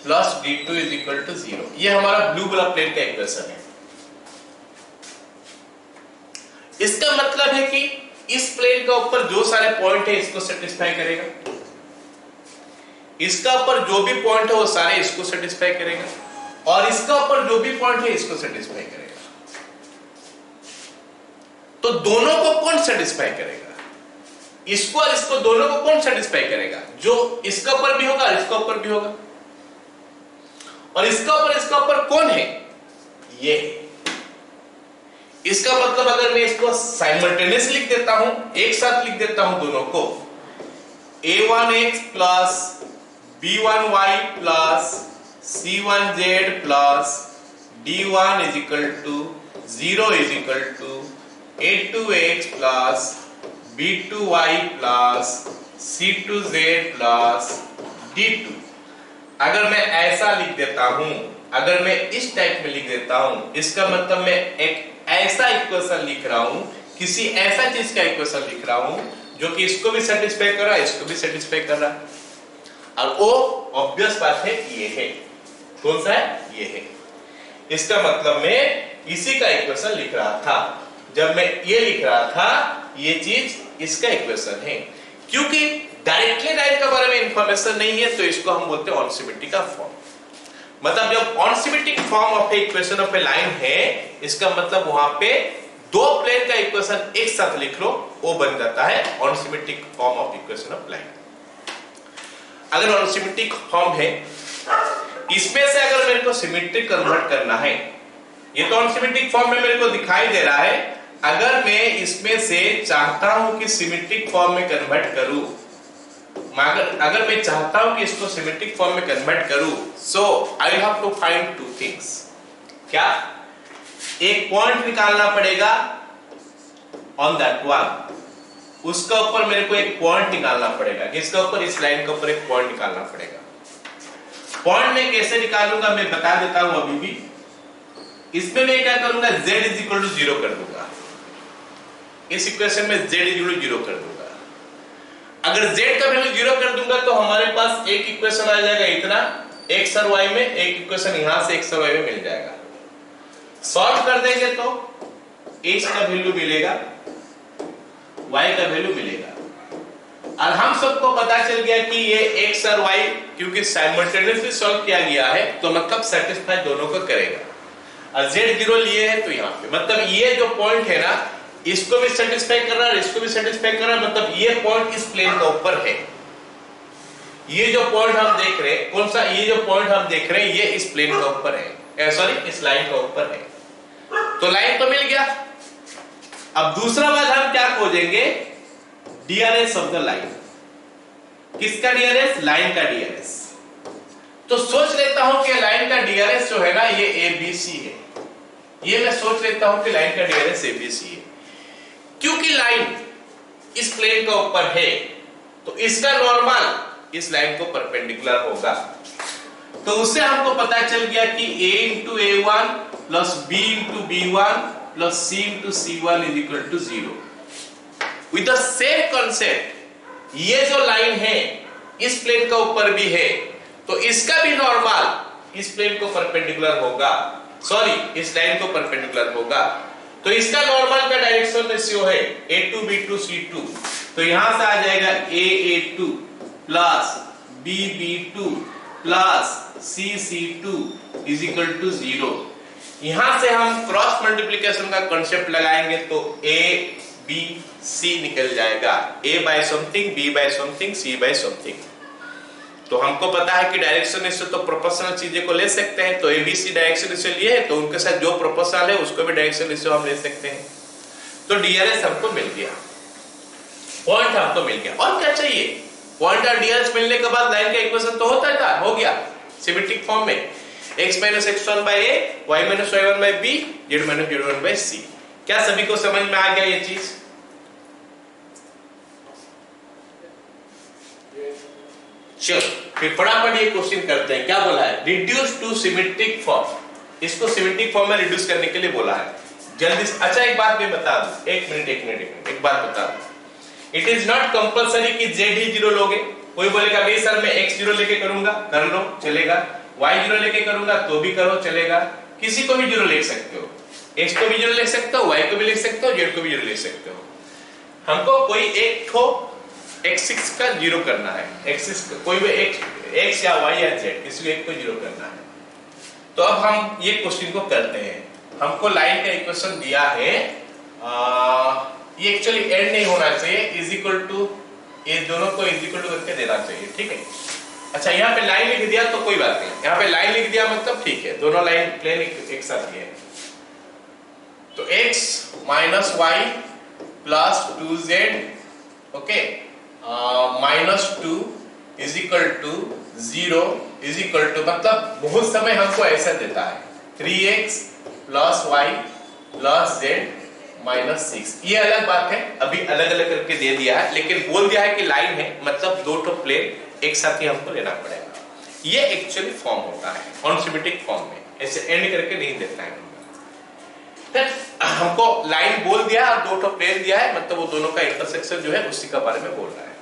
Speaker 1: plus d2 is equal to 0। ये हमारा ब्लू वाला प्लेन का इक्वेशन है। इसका मतलब है कि इस प्लेन का ऊपर जो सारे पॉइंट है इसको सेटिस्फाई करेगा, इसका ऊपर जो भी पॉइंट है वो सारे इसको सेटिस्फाई करेगा, और इसका ऊपर जो भी पॉइंट है इसको सेटिस्फाई करेगा। तो दोनों को कौन सेटिस्फाई करेगा? इसको और इसको, दोनों को कौन सेटिस्फाई करेगा? जो इसका ऊपर भी होगा, इसका ऊपर भी होगा। और इसका ऊपर कौन है? ये। इसका मतलब अगर मैं इसको साइमल्टेनियस लिख देता हूं, एक साथ लिख देता हूं दोनों को, a1x plus b1y plus c1z plus d1 is equal to 0 is equal to a2x plus b2y plus c2z plus d2। अगर मैं ऐसा लिख देता हूं, अगर मैं इस टाइप में लिख देता हूं, इसका मतलब मैं एक ऐसा इक्वेशन लिख रहा हूं, किसी ऐसा चीज का इक्वेशन लिख रहा हूं जो कि इसको भी सेटिस्फाई कर रहा है, इसको भी सेटिस्फाई कर रहा है। और वो ऑब्वियस बात है, ये है। कौन सा है? ये है। इसका मतलब मैं इसी का इक्वेशन लिख रहा था। जब मैं ये लिख रहा था, ये चीज इसका इक्वेशन है। क्योंकि डायरेक्टली लाइन के बारे में इंफॉर्मेशन नहीं है, तो इसको हम बोलते हैं ऑनसिमेट्रिक का फॉर्म। मतलब जब unsymmetric form of a equation of a line है, इसका मतलब वहां पे दो प्लेन का इक्वेशन एक साथ लिख लो, वो बन जाता है unsymmetric form of equation of line. अगर ऑनसिमेट्रिक फॉर्म है, इसमें से अगर मेरे को सिमेट्रिक कन्वर्ट करना है, ये तो ऑनसिमेट्रिक फॉर्म में मेरे को दिखाई दे रहा है। अगर मैं इसमें से चाहता हूं कि सिमेट्रिक फॉर्म में कन्वर्ट करूं, अगर मैं चाहता हूं कि इसको सिमेट्रिक फॉर्म में कन्वर्ट करूं, so I have to find two things. क्या? एक पॉइंट निकालना पड़ेगा ऑन दैट वन, उसका ऊपर मेरे को एक पॉइंट निकालना पड़ेगा। किसका ऊपर? इस लाइन के ऊपर एक पॉइंट निकालना पड़ेगा। पॉइंट में कैसे निकालूंगा मैं बता देता हूं अभी भी। इसमें मैं क्या करूंगा, z इज इक्वल टू 0 कर दूंगा। इस इक्वेशन में z इज इक्वल टू 0 कर दूंगा। अगर z का वैल्यू 0 कर दूंगा तो हमारे पास एक इक्वेशन आ जाएगा इतना, x और y में, एक इक्वेशन यहां से x और y में मिल जाएगा। सॉल्व कर देंगे तो x का वैल्यू मिलेगा, y का वैल्यू मिलेगा। और हम सबको पता चल गया कि ये x और y क्योंकि साइमल्टेनियसली सॉल्व किया गया है, तो मतलब सेटिस्फाई दोनों को करेगा। और z 0 लिए है, तो यहाँ पे मतलब ये जो पॉइंट है ना, इसको भी सेटिस्फाई कर रहा है, इसको भी सेटिस्फाई कर रहा है। मतलब ये पॉइंट इस प्लेन का ऊपर है। ये जो पॉइंट हम देख रहे हैं, कौन सा? ये जो पॉइंट हम देख रहे हैं, ये इस प्लेन का ऊपर है, सॉरी इस लाइन का ऊपर है। तो लाइन तो मिल गया। अब दूसरा बात हम क्या खोजेंगे? DRS of the line. किसका डीआरएस? लाइन का डीआरएस। तो सोच लेता हूं कि लाइन का डीआरएस जो है ना, ये एबीसी है। ये मैं सोच लेता हूं कि लाइन का डीआरएस एबीसी है। क्योंकि लाइन इस प्लेन का ऊपर है, तो इसका नॉर्मल इस लाइन को परपेंडिकुलर होगा। तो उससे हमको पता चल गया कि a into a1 plus b into b1 plus c into c1 is equal to 0। With the same concept, ये जो लाइन है इस प्लेन का ऊपर भी है, तो इसका भी नॉर्मल इस प्लेन को परपेंडिकुलर होगा, सॉरी इस लाइन को परपेंडिकुलर होगा। तो इसका नॉर्मल का डायरेक्शन रेशियो है a2 b2 c2। तो यहां से आ जाएगा a2 plus b2 plus c2 is equal to 0। यहां से हम क्रॉस मल्टीप्लिकेशन का कॉन्सेप्ट लगाएंगे तो a b c निकल जाएगा, a by something, b by something, c by something. तो हमको पता है कि डायरेक्शन रेशियो तो प्रोपोर्शनल चीजें को ले सकते हैं, तो एबीसी डायरेक्शन रेशियो लिए तो उनके साथ जो प्रोपोर्शनल है उसको भी डायरेक्शन रेशियो हम ले सकते हैं। तो डीआरएस हमको मिल गया, पॉइंट हमको मिल गया, और क्या चाहिए? पॉइंट और डीआरएस मिलने के बाद लाइन का इक्वेशन तो होता था, हो गया सिमेट्रिक फॉर्म में, x - x1/a y - y1/b z - z1/c। क्या सभी को समझ में आ गया ये चीज? चलो फिर फटाफट ये क्वेश्चन करते हैं। क्या बोला है? Reduce to symmetric form. इसको सिमेट्रिक फॉर्म में रिड्यूस करने के लिए बोला है। जल्दी से, अच्छा एक बात मैं बता दूं, एक मिनट एक बात बता दूं। इट इज नॉट कंपल्सरी कि z ही 0 लोगे। कोई बोलेगा नहीं सर मैं x 0 लेके करूंगा, कर लो चलेगा, y 0 लेके करूंगा तो भी करो चलेगा, किसी को भी 0 ले सकते हो, x को भी 0 ले सकते हो, y को भी ले सकते हो, z को भी 0 ले सकते हो। हमको कोई एक ठो x6 का 0 करना है, x6 कोई भी x या y या z किसी को एक को 0 करना है। तो अब हम ये क्वेश्चन को करते हैं। हमको लाइन का इक्वेशन दिया है, ये एक्चुअली एंड नहीं होना चाहिए, इज इक्वल टू, ये दोनों को इज इक्वल टू करके देना चाहिए, ठीक है। अच्छा यहाँ पे लाइन लिख दिया तो कोई बात नहीं, यहाँ पे लाइन लिख दिया मतलब ठीक है, दोनों लाइन प्लेन एक साथ दिए। तो x - y + 2z okay -2 is equal to 0 is equal to, मतलब बहुत समय हमको ऐसा देता है 3x + y + z -6। ये अलग बात है, अभी अलग अलग करके दे दिया है, लेकिन बोल दिया है कि लाइन है मतलब दो ठो प्लेन एक साथ ही हमको लेना पड़ेगा। ये एक्चुअली फॉर्म होता है अनसिमेट्रिक फॉर्म में, ऐसे एंड करके नहीं देता है। हमको लाइन बोल दिया और दो ठो प्लेन दिया है, मतलब वो दोनों का इंटरसेक्शन जो है उसी का बारे में बोल रहा है।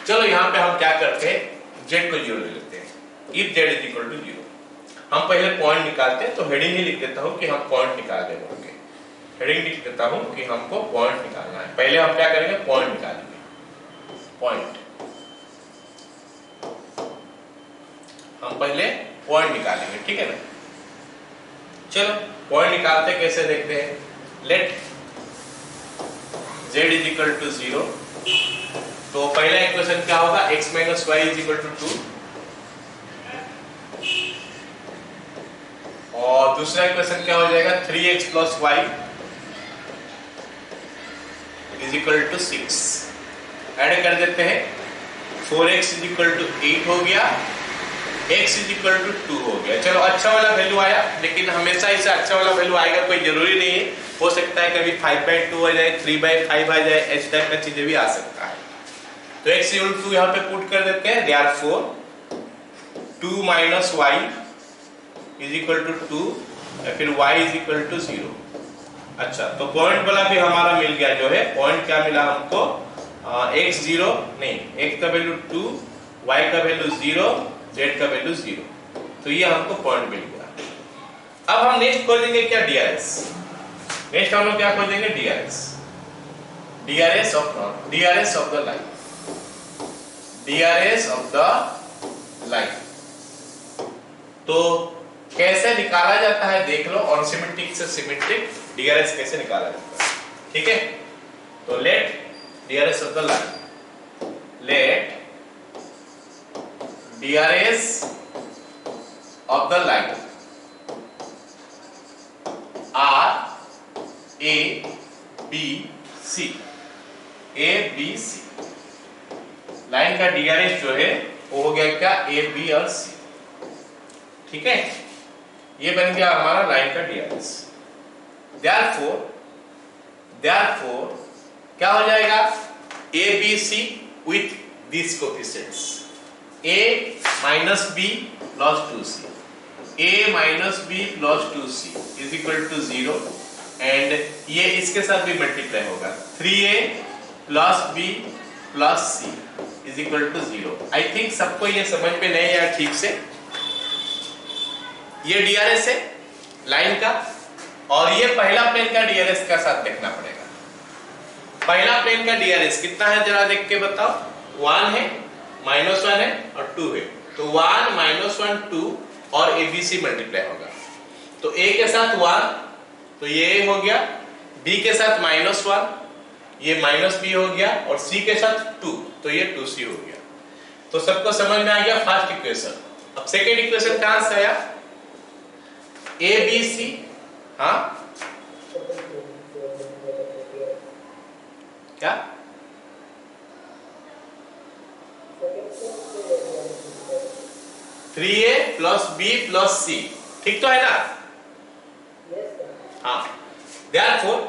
Speaker 1: चलो यहाँ पे हम क्या करते हैं, z को 0 ले लेते हैं। इफ z = 0 हम पहले पॉइंट निकालते हैं, तो हेडिंग ही लिख देता हूँ कि हम पॉइंट निकाल रहे हैं। हेडिंग लिख देता हूँ कि हमको पॉइंट निकालना है। पहले हम क्या करेंगे, पॉइंट निकालेंगे। पॉइंट, हम पहले पॉइंट निकालेंगे, ठीक है ना। चलो पॉइंट निकालते कैसे देखते हैं। लेट z = 0, तो पहला इक्वेशन क्या होगा, x - y = 2, और दूसरा इक्वेशन क्या हो जाएगा 3x + y = 6। ऐड कर देते हैं, 4x = 8 हो गया, x = 2 हो गया। चलो अच्छा वाला वैल्यू आया, लेकिन हमेशा ऐसा अच्छा वाला वैल्यू आएगा कोई जरूरी नहीं है, हो सकता है कभी 5/2 आ जाए, 3/5 आ जाए, इस टाइप का चीजें भी आ सकता है। तो x = 2 यहाँ पे पुट कर देते हैं, therefore 2 - y = 2 या फिर y = 0। अच्छा तो पॉइंट वाला भी हमारा मिल गया, जो है पॉइंट क्या मिला हमको, x 0 नहीं, x का वैल्यू 2, y का वैल्यू 0, z का वैल्यू 0, तो ये हमको पॉइंट मिल गया। अब हम नेक्स्ट खोजेंगे क्या, डीआरएस। नेक्स्ट हम लोग क्या खोजेंगे, DRS. DRS of the line, DRS of the line. तो कैसे निकाला जाता है देख लो, अनसिमेट्रिक से सिमेट्रिक डीआरएस कैसे निकाला जाता है, ठीक है। तो let DRS of the line, let DRS of the line R A B C, A B C। Line का DRS जो है वो हो गया क्या, A B और C, ठीक है। ये बन गया हमारा लाइन का DRS। therefore क्या हो जाएगा, A B C with these coefficients, a minus b plus 2c, a minus b plus 2c is equal to 0, and ये इसके साथ भी मल्टीप्लाई होगा, 3a plus b plus c is equal to 0। I think सबको ये समझ में नहीं आया ठीक से। ये डीआरएस है लाइन का, और ये पहला प्लेन का डीआरएस का साथ देखना पड़ेगा। पहला प्लेन का डीआरएस कितना है जरा देख के बताओ, 1 है, -1 है और 2 है, तो 1 -1 2 और ABC मल्टीप्लाई होगा। तो A के साथ 1 तो ये हो गया, B के साथ -1 ये -B हो गया, और C के साथ 2 तो ये 2C हो गया। तो सबको समझ में आ गया फर्स्ट इक्वेशन। अब सेकेंड इक्वेशन कहां से आया? ए बी सी, हाँ क्या? थ्री ए प्लस बी प्लस सी, ठीक तो है ना? हाँ, therefore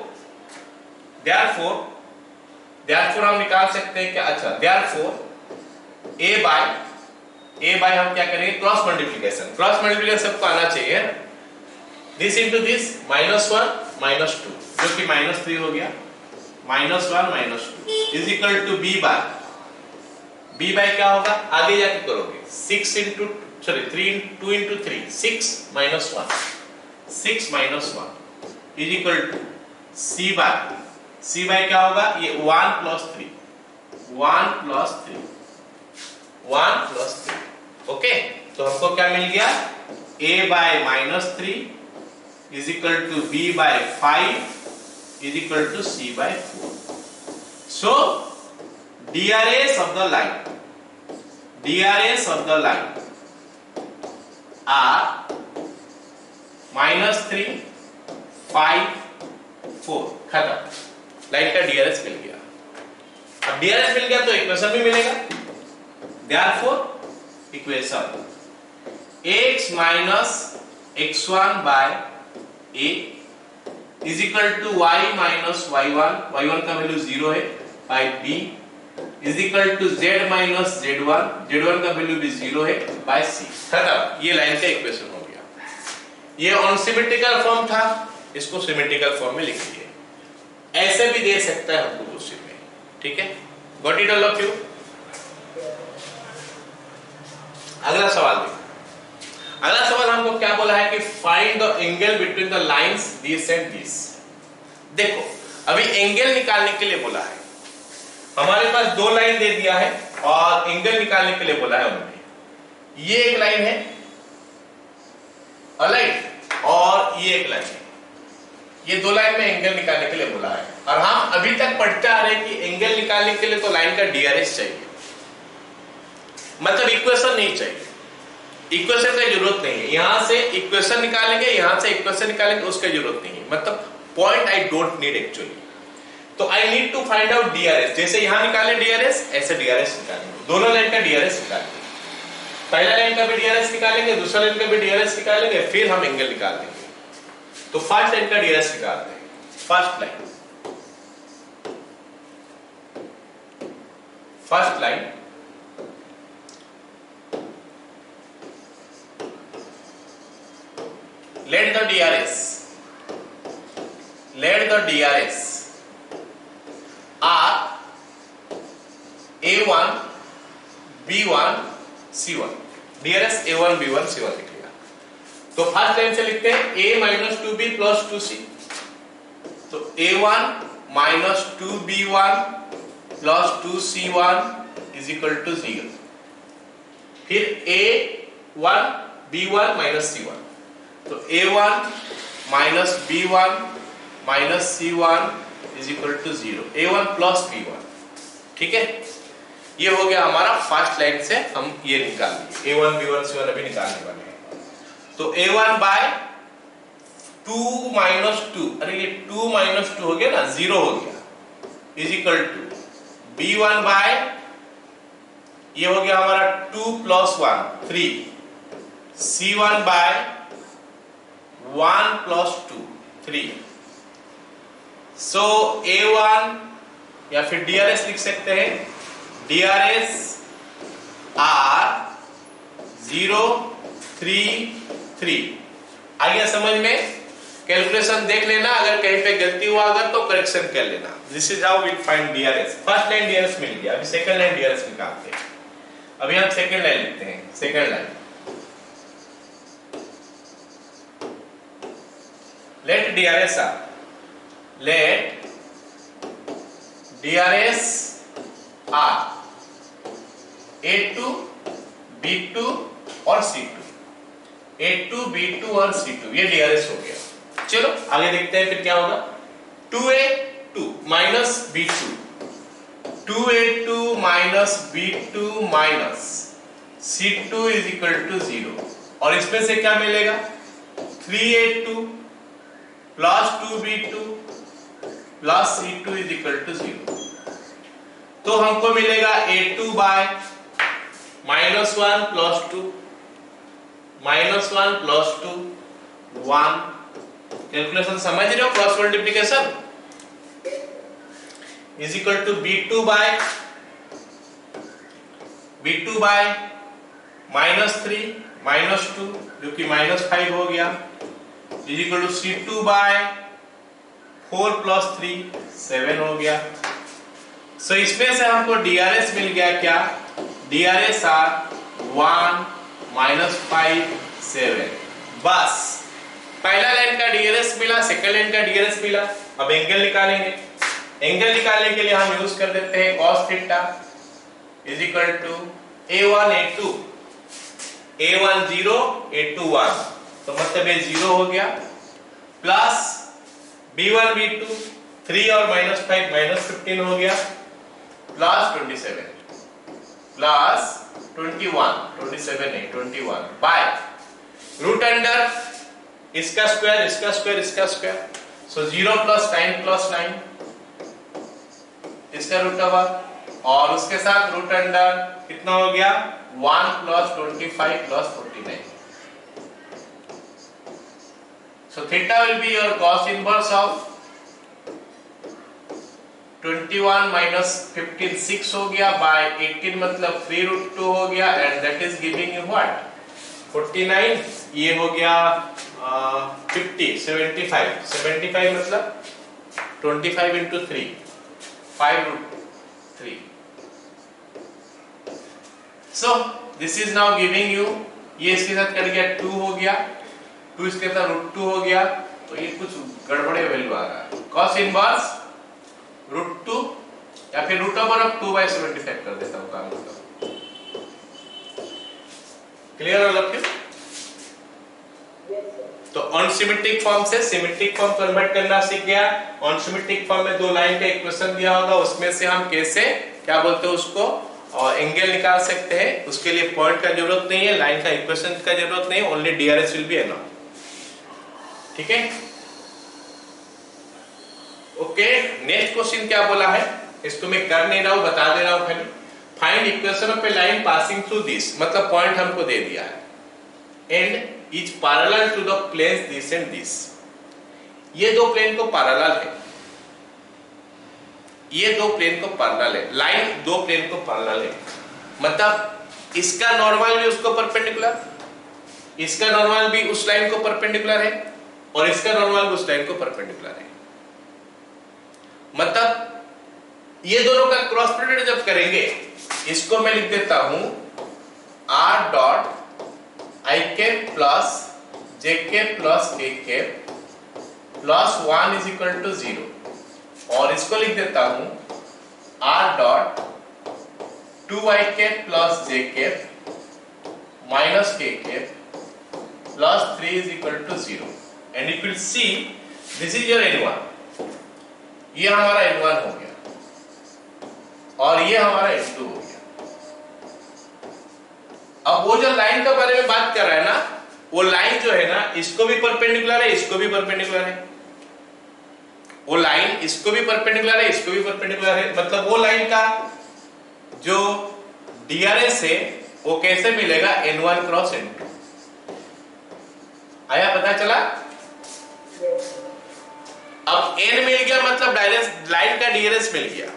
Speaker 1: हम निकाल सकते हैं क्या? अच्छा, therefore a बाय हम क्या करेंगे? क्रॉस मल्टीप्लिकेशन सबको आना चाहिए। दिस इंटू दिस, -1 -2 जो कि -3 हो गया, -1 -2 is equal to b by क्या होगा? आगे जाके करोगे 2 into 3 6 -1 is equal to c by क्या होगा? ये 1 + 3 ओके। तो हमको क्या मिल गया? a by -3 is equal to b by 5 is equal to c by 4। So DRS of the line are -3 5 4, खत्म। लाइन का DRS मिल गया। अब DRS मिल गया तो इक्वेशन भी मिलेगा। Therefore equation x minus x1 by a is equal to y minus y1 का वैल्यू 0 है, by b is equal to z minus z1 का वैल्यू भी 0 है, by c। खत्म, ये लाइन का इक्वेशन हो गया। ये अनसिमेट्रिकल फॉर्म था, इसको सिमेट्रिकल फॉर्म में लिख दिए। ऐसे भी दे सकता है हमको क्वेश्चन में, ठीक है? Got it all of you? अगला सवाल देखो। अगला सवाल हमको क्या बोला है कि find the angle between the lines this and this. देखो, अभी एंगल निकालने के लिए बोला है। हमारे पास दो लाइन दे दिया है और एंगल निकालने के लिए बोला है उन्होंने। ये एक लाइन है अलाइट और ये एक लाइन है। ये दो लाइन में एंगल निकालने के लिए बोला है और हम अभी तक पढ़ते आ रहे हैं कि एंगल निकालने के लिए तो लाइन का डीआरएस चाहिए, मतलब इक्वेशन नहीं चाहिए। इक्वेशन की जरूरत नहीं है। यहां से इक्वेशन निकालेंगे, यहां से इक्वेशन निकालेंगे, उसकी जरूरत नहीं है। मतलब point I don't need actually. तो I need to find out DRs. जैसे यहां निकाले डीआरएस, ऐसे डीआरएस निकालेंगे। दोनों लाइन का डीआरएस निकालेंगे। पहला लाइन का भी डीआरएस निकालेंगे, दूसरा लाइन का भी डीआरएस निकालेंगे, फिर हम एंगल निकाल देंगे। तो फर्स्ट लाइन का डीआरएस निकालते हैं। First line let the DRS are A1 B1 C1। DRS A1 B1 C1 लिख लिया। तो फर्स्ट लाइन से लिखते हैं A minus 2B plus 2C। तो A1 minus 2B1 plus 2C1 is equal to 0। फिर A1 B1 minus C1। तो A1 minus B1 minus C1 is equal to 0। A1 plus B1, ठीक है? ये हो गया हमारा फर्स्ट लाइन से हम ये निकाल लिए। A1 B1 C1 अभी निकालने वाले हैं। तो A1 by 2 minus 2, अरे ये 2 minus 2 हो गया ना, 0 हो गया, is equal to B1 by ये हो गया हमारा 2 plus 1 3, C1 by 1 plus 2 3। So A1 या फिर DRS लिख सकते हैं। DRS R 0 3 3। आ गया समझ में? कैलकुलेशन देख लेना, अगर कहीं पे गलती हुआ अगर तो करेक्शन कर लेना। This is how we find DRS। First line DRS मिल गया, अभी सेकंड लाइन DRS निकालते हैं। अभी हम सेकंड लाइन लिखते हैं। Second line let DRS R, let DRS R A2 B2 और C2, A2 B2 और C2, ये DRS हो गया। चलो आगे देखते हैं फिर क्या होगा। 2A 2 minus B2, 2a2 minus b2 minus c2 is equal to 0 और इसमें से क्या मिलेगा 3a2 plus 2b2 plus c2 is equal to 0 तो हमको मिलेगा a2 by -1 plus 2 -1 plus 2 1 calculation समझ रहे हो cross multiplication is equal to b2 by -3 -2 जो कि -5 हो गया is equal to c2 by 4 plus 3 7 हो गया सो इसमें से हमको DRS मिल गया क्या DRS आर 1 -5 7 बस पहला लाइन का DRS मिला सेकंड लाइन का DRS मिला अब एंगल निकालेंगे एंगल निकालने के लिए हम यूज कर देते हैं cos theta is equal to a1 a2 a1 0 a2 1 तो मतलब ये 0 हो गया प्लस b1 b2 3 और -5 -15 हो गया प्लस 27 प्लस 21 27 नहीं 21 बाय रूट अंडर इसका स्क्वायर इसका स्क्वायर इसका स्क्वायर सो 0 प्लस 9 प्लस 9 इसका रूट ओवर और उसके साथ रूट अंडर कितना हो गया 1 plus 25 plus 49 so theta will be your cos inverse of 21 minus 15 6 हो गया by 18 मतलब 3√2 हो गया and that is giving you what 49 ये हो गया 50 75 मतलब 25 into 3 5√3 so this is now giving you ये इसके साथ कट गया 2 हो गया 2 इसके साथ √2 हो गया तो ये कुछ गड़बड़े वैल्यू आ रहा है cos इनवर्स √2 या फिर √2/75 कर देता हूं काम को क्लियर हो लग तो अनसिमेट्रिक फॉर्म से सिमेट्रिक फॉर्म कन्वर्ट करना सीख गया अनसिमेट्रिक फॉर्म में दो लाइन का इक्वेशन दिया होगा उसमें से हम कैसे क्या बोलते हैं उसको और एंगल निकाल सकते हैं उसके लिए पॉइंट का जरूरत नहीं है लाइन का इक्वेशन का जरूरत नहीं है only DRS will be enough ठीक है ओके नेक्स्ट क्वेश्चन क्या बोला है इसको मैं कर नहीं रहा हूं बता दे रहा हूं खाली find equation of a line passing through this मतलब पॉइंट हमको दे दिया है and is parallel to the planes this and this ये दो प्लेन को पैरेलल है ये दो प्लेन को पैरेलल है लाइन दो प्लेन को पैरेलल है मतलब इसका नॉर्मल भी उसको परपेंडिकुलर इसका नॉर्मल भी उस लाइन को परपेंडिकुलर है और इसका नॉर्मल भी उस लाइन को परपेंडिकुलर है मतलब ये दोनों का क्रॉस प्रोडक्ट जब करेंगे इसको मैं लिख देता हूं r dot i cap plus j cap plus k cap plus 1 is equal to 0 और इसको लिख देता हूं r dot 2i cap plus j cap minus k cap plus 3 is equal to 0 and if you see this is your n1 ये हमारा n1 हो गया और ये हमारा n2 हो गया अब वो जो लाइन के बारे में बात कर रहा है ना वो लाइन जो है ना इसको भी परपेंडिकुलर है इसको भी परपेंडिकुलर है वो लाइन इसको भी परपेंडिकुलर है इसको भी परपेंडिकुलर है मतलब वो लाइन का जो DRS है वो कैसे मिलेगा n1 क्रॉस n2 आया पता चला अब n मिल गया मतलब डायरेक्ट लाइन का DRS मिल गया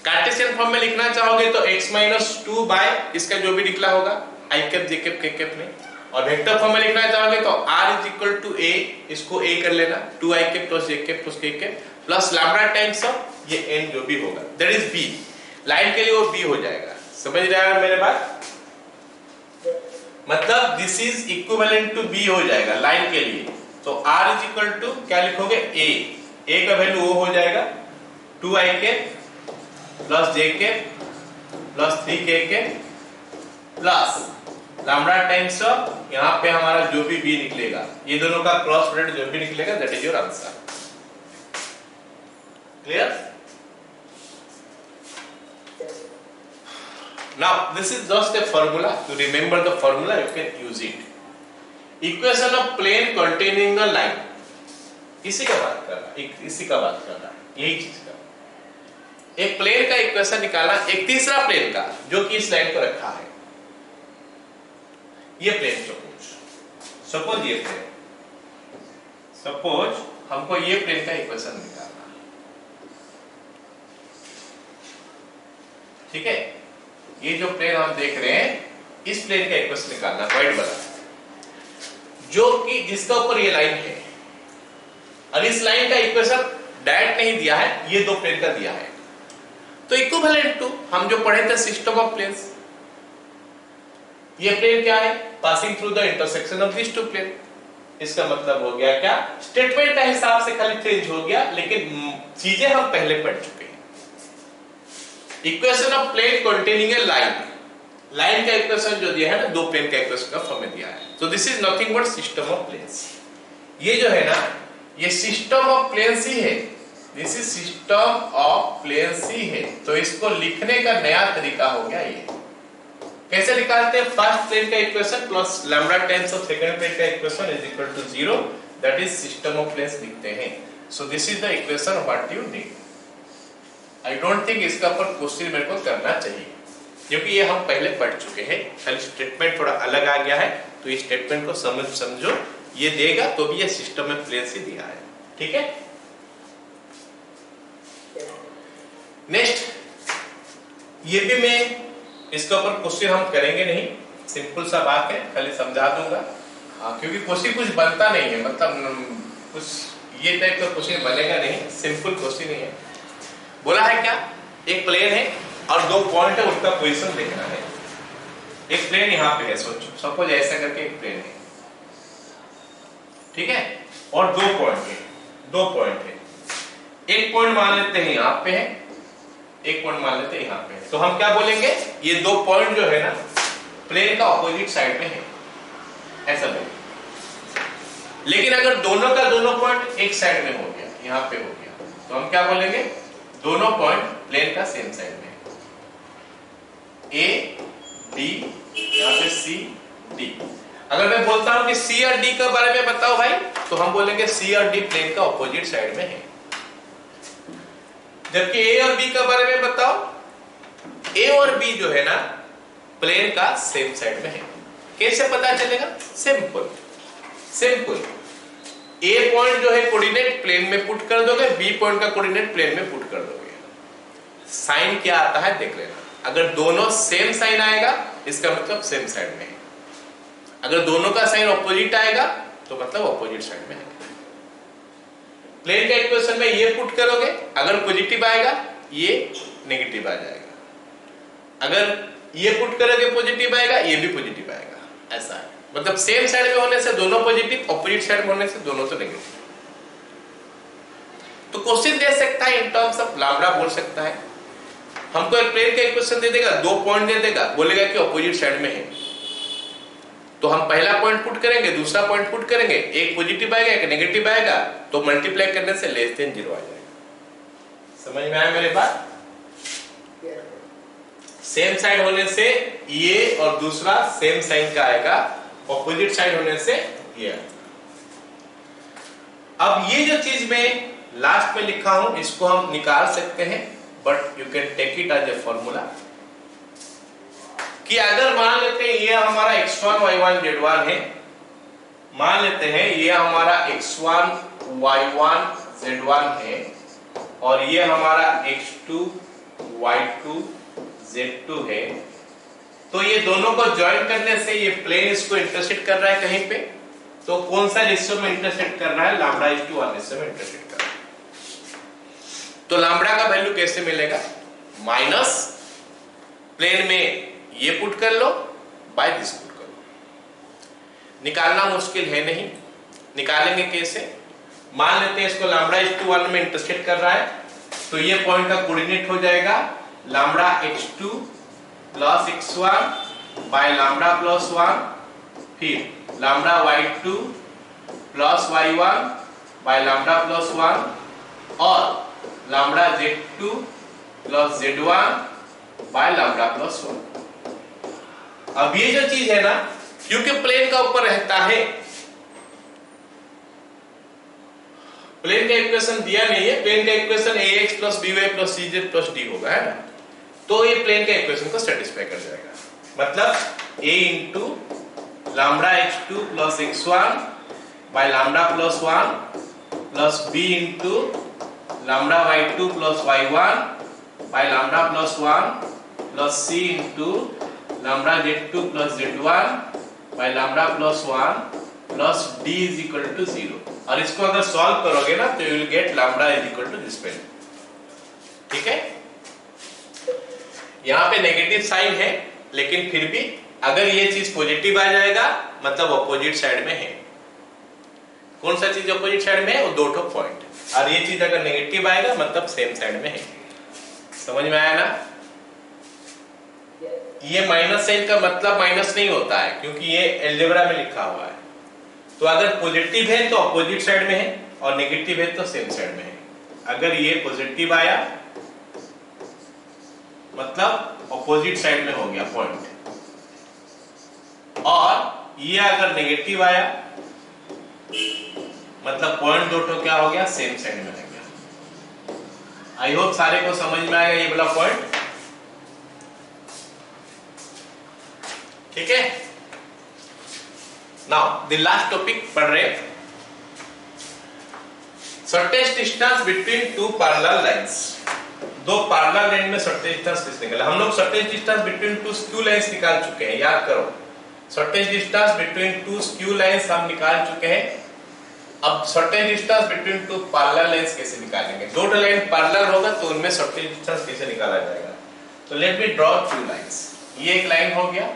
Speaker 1: कार्टेशियन फॉर्म में लिखना चाहोगे तो x-2 बाय इसका जो भी निकला होगा i cap j cap k cap में और वेक्टर फॉर्म में लिखना चाहोगे तो r is equal to a इसको a कर लेना 2i cap plus j cap plus k cap plus lambda times of ये n जो भी होगा दैट इज b लाइन के लिए वो b हो जाएगा समझ रहे हैं मेरे बात मतलब this is equivalent to b हो जाएगा लाइन के लिए तो r इज इक्वल टू क्या लिखोगे a का वैल्यू वो हो जाएगा 2i cap plus j cap plus 3k cap plus lambda times of यहां पे हमारा जो भी b निकलेगा ये दोनों का क्रॉस प्रोडक्ट जो भी निकलेगा that is your answer clear Now this is just a formula. To remember the formula, you can use it. Equation of plane containing a line. इसी का बात कर रहा है, इसी का बात कर रहा है, यही चीज का। एक प्लेन का इक्वेशन निकालना, एक तीसरा प्लेन का जो कि इस लाइन को रखा है। ये प्लेन सपोज ये प्लेन, सपोज हमको ये प्लेन का इक्वेशन निकालना है, ठीक है। ये जो प्लेन हम देख रहे हैं, इस प्लेन का इक्वेशन निकालना, व्हाइट वाला, जो कि जिसका ऊपर ये लाइन है, और इस लाइन का इक्वेशन डायरेक्ट नहीं दिया है, ये दो प्लेन का दिया है। तो इक्विवेलेंट टू हम जो पढ़े थे सिस्टम ऑफ प्लेन्स, ये प्लेन क्या है, passing through the intersection of this two plane. इसका मतलब हो गया क्या, स्टेटमेंट का हिसाब से खाली चेंज हो गया, लेकिन चीजें हम पहले पढ़ चुके हैं। Equation of plane containing a line, line का इक्वेशन जो दिया है ना, दो प्लेन का इक्वेशन का फॉर्म में दिया है। तो this is nothing but system of planes. ये जो है ना, ये सिस्टम ऑफ प्लेन्स ही है, this is system of planes ही है। तो इसको लिखने का नया तरीका हो गया ये। कैसे निकालते हैं, फर्स्ट प्लेन का equation plus lambda times of second plane का equation is equal to 0, that is system of planes लिखते हैं। So this is the equation what you need. I don't think इसका ऊपर क्वेश्चन मेरे को करना चाहिए, क्योंकि ये हम पहले पढ़ चुके हैं। खाली स्टेटमेंट थोड़ा अलग आ गया है, तो ये स्टेटमेंट को समझो, ये देगा तो भी ये सिस्टम में प्लेन्स ही दिया है, ठीक है। नेक्स्ट, ये भी मैं इसके ऊपर क्वेश्चन हम करेंगे नहीं, सिंपल सा बात है, खाली समझा दूंगा। क्योंकि क्वेश्चन कुछ बनता नहीं है, मतलब कुछ ये टाइप का क्वेश्चन बनेगा नहीं, सिंपल क्वेश्चन ही है। बोला है क्या, एक प्लेन है और दो पॉइंट है, उसका पोजीशन देखना है। एक प्लेन यहाँ पे है, सोचो सपोज ऐसा करके एक प्लेन है, ठीक है, और दो पॉइंट है। एक पॉइंट मान लेते हैं यहाँ पे है, एक पॉइंट मान लेते हैं यहाँ पे है। तो हम क्या बोलेंगे, ये दो पॉइंट जो है ना, प्लेन का ऑपोजिट साइड में है, ऐसा बोलेंगे। लेकिन अगर दोनों का दोनों पॉइंट एक साइड में हो गया, यहाँ पे हो गया, तो हम क्या बोलेंगे, दोनों पॉइंट प्लेन का सेम साइड में है। ए डी, यहाँ पे सी डी। अगर मैं बोलता हूं कि सी और डी के बारे में बताओ भाई, तो हम बोलेंगे सी और डी प्लेन का ऑपोजिट साइड में है। जबकि ए और बी के बारे में बताओ, ए और बी जो है ना, प्लेन का सेम साइड में है। कैसे पता चलेगा, सिंपल। ए पॉइंट जो है कोऑर्डिनेट प्लेन में पुट कर दोगे, बी पॉइंट का कोऑर्डिनेट प्लेन में पुट कर दोगे। साइन क्या आता है देख लेना, अगर दोनों सेम साइन आएगा, इसका मतलब सेम साइड में है। अगर दोनों का साइन ऑपोजिट आएगा, तो मतलब ऑपोजिट साइड में है। प्लेन का इक्वेशन में ये पुट करोगे, अगर पॉजिटिव आएगा, ये नेगेटिव आ जाएगा। अगर ये पुट करोगे पॉजिटिव आएगा, ये भी पॉजिटिव आएगा, ऐसा है। मतलब सेम साइड में होने से दोनों पॉजिटिव, ऑपोजिट साइड में होने से दोनों तो नेगेटिव। तो क्वेश्चन दे सकता है इन टर्म्स ऑफ लैम्डा, बोल सकता है। हमको एक प्लेन का इक्वेशन दे देगा, दो पॉइंट दे देगा, बोलेगा कि ऑपोजिट साइड में है। तो हम पहला पॉइंट पुट करेंगे, दूसरा पॉइंट पुट करेंगे, एक पॉजिटिव आएगा, एक नेगेटिव आएगा, तो मल्टीप्लाई करने से लेस देन 0 आ जाएगा। समझ में आया मेरे बात? सेम साइड होने से ये और दूसरा सेम साइन का आएगा, ऑपोजिट साइड होने से ये। अब ये जो चीज मैं लास्ट में लिखा हूं, इसको हम निकाल सकते हैं, but you can take it as a formula. कि अगर मान लेते हैं ये हमारा x1 y1 z1 है, मान लेते हैं ये हमारा x1 y1 z1 है, और ये हमारा x2 y2 z2 है। तो ये दोनों को ज्वाइन करने से ये प्लेन इसको इंटरसेक्ट कर रहा है कहीं पे, तो कौन सा रेशियो में इंटरसेक्ट कर रहा है, लैम्डा 1 रेशियो में इंटरसेक्ट कर रहा है। तो लैम्डा का वैल्यू कैसे मिलेगा, माइनस प्लेन में ये पुट कर लो, बाय दिस पुट कर लो। निकालना मुश्किल है नहीं, निकालेंगे कैसे। मान लेते हैं इसको लैम्डा 1 में इंटरसेक्ट कर रहा है, तो ये पॉइंट का कोऑर्डिनेट हो जाएगा lambda x2 plus x1 by lambda plus 1, फिर lambda y2 plus y1 by lambda plus 1, और lambda z2 plus z1 by lambda plus 1। अब ये जो चीज है ना, क्योंकि प्लेन का ऊपर रहता है, प्लेन का इक्वेशन दिया नहीं है, प्लेन का equation ax plus by plus cz plus d होगा, है ना, तो ये प्लेन का इक्वेशन को सेटिस्फाई कर जाएगा। मतलब a into lambda x2 plus x1 by lambda plus 1 plus b into lambda y2 plus y1 by lambda plus 1 plus c into lambda z2 plus z1 by lambda plus 1 plus d is equal to 0। और इसको अगर solve करोगे ना तो you will get lambda is equal to this value. ठीक है, यहां पे नेगेटिव साइन है, लेकिन फिर भी अगर ये चीज पॉजिटिव आ जाएगा मतलब ऑपोजिट साइड में है। कौन सा चीज ऑपोजिट साइड में है? वो दो ठो पॉइंट। और ये चीज अगर नेगेटिव आएगा मतलब सेम साइड में है। समझ में आया ना? ये माइनस साइन का मतलब माइनस नहीं होता है, क्योंकि ये अलजेब्रा में लिखा हुआ है। तो अगर पॉजिटिव है तो अपोजिट साइड में है, और नेगेटिव है तो सेम साइड में है। अगर ये पॉजिटिव आया मतलब अपोजिट साइड में हो गया पॉइंट, और ये अगर नेगेटिव आया मतलब पॉइंट दो तो क्या हो गया? सेम साइड में रह गया। आई होप सारे को समझ में आएगा ये वाला पॉइंट। ठीक है, नाउ द लास्ट टॉपिक पढ़ रहे हैं, shortest distance between two parallel lines. दो पैरेलल लाइन में शॉर्टेस्ट डिस्टेंस किस निकला? हम लोग shortest distance between two skew lines निकाल चुके हैं, याद करो। Shortest distance between two skew lines हम निकाल चुके हैं। अब shortest distance between two parallel lines कैसे निकालेंगे? दो लाइन पैरेलल होगा तो उनमें शॉर्टेस्ट डिस्टेंस कैसे निकाला जाएगा? तो लेट मी ड्रॉ टू लाइंस। ये एक लाइन हो गया,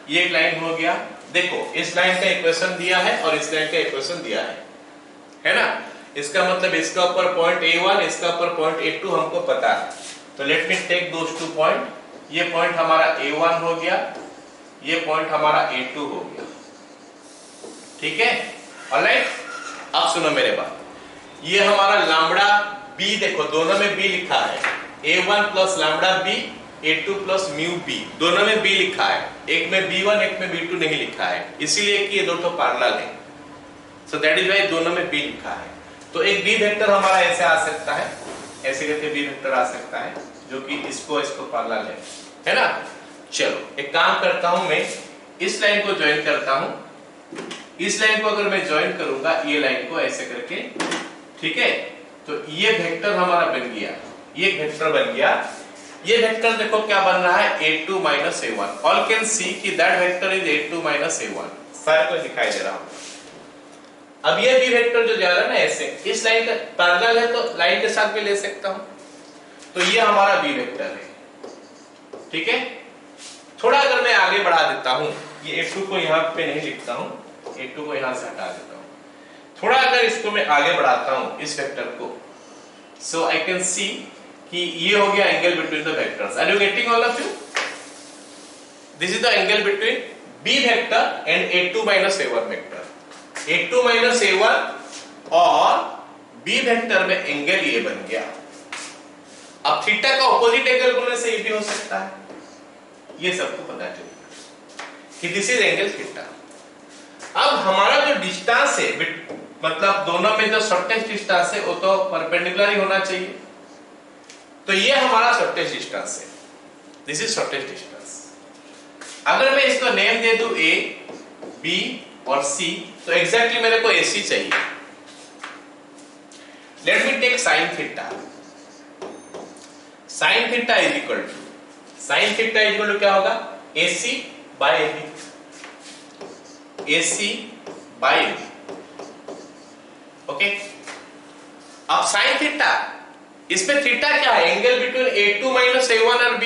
Speaker 1: ये एक लाइन हो गया। देखो इस लाइन का इक्वेशन दिया है और इस लाइन का इक्वेशन दिया है ना? इसका मतलब इसका ऊपर पॉइंट A1, इसका ऊपर पॉइंट A2 हमको पता है। तो let me take those two point. ये पॉइंट हमारा A1 हो गया, ये पॉइंट हमारा A2 हो गया। ठीक है, ऑलराइट। अब सुनो मेरे बात, ये हमारा लैम्डा b, देखो दोनों में b लिखा है। A1 plus lambda b, A2 plus mu b, दोनों में b लिखा है। एक में B1 एक में B2 नहीं लिखा है, इसीलिए कि ये दो तो पैरेलल है। सो दैट इज व्हाई दोनों में b लिखा है। तो एक b वेक्टर हमारा ऐसे आ सकता है, ऐसे करके b वेक्टर आ सकता है जो कि इसको पैरेलल है ना? चलो एक काम करता हूं, मैं इस लाइन को ज्वाइन करता हूं। इस लाइन को अगर मैं ज्वाइन करूंगा ये लाइन को ऐसे करके, ठीक है, तो ये वेक्टर हमारा बन गया, ये वेक्टर बन गया। ये वेक्टर देखो क्या बन रहा है? A2 minus A1। All can see कि that vector is A2 minus A1। सारे को दिखाई दे रहा हूं। अब ये भी वेक्टर जो जा रहा है ना ऐसे, इस लाइन का पैरेलल है तो लाइन के साथ भी ले सकता हूं। तो ये हमारा B वेक्टर है। ठीक है, थोड़ा अगर मैं आगे बढ़ा देता हूं, ये A2 को यहां पे नहीं लिखता हूं, A2 को यहां से हटा देता हूं। थोड़ा अगर इसको मैं आगे बढ़ाता हूं इस वेक्टर को, सो आई कैन सी कि ये हो गया angle between the vectors. Are you getting all of you? This is the angle between B vector and A2 minus A1 vector. A2 minus A1 और B वेक्टर में angle ये बन गया। अब थीटा का ऑपोजिट एंगल बोलने से ये भी हो सकता है, ये सबको पता चलेगा कि दिस इज एंगल थीटा। अब हमारा जो डिस्टेंस है, मतलब दोनों में जो शॉर्टेस्ट डिस्टेंस है वो तो परपेंडिकुलर ही होना चाहिए। तो ये हमारा शॉर्टेस्ट डिस्टेंस है, दिस इज शॉर्टेस्ट डिस्टेंस। अगर मैं इसको नेम दे दूं A, B और C, तो एग्जैक्टली मेरे को AC चाहिए। Let me take sine theta. Sine theta is equal to क्या होगा? AC by AB, AC by AB। Okay, अब साइन थीटा, इसमें थीटा क्या है? Angle between A2 minus A1 और B।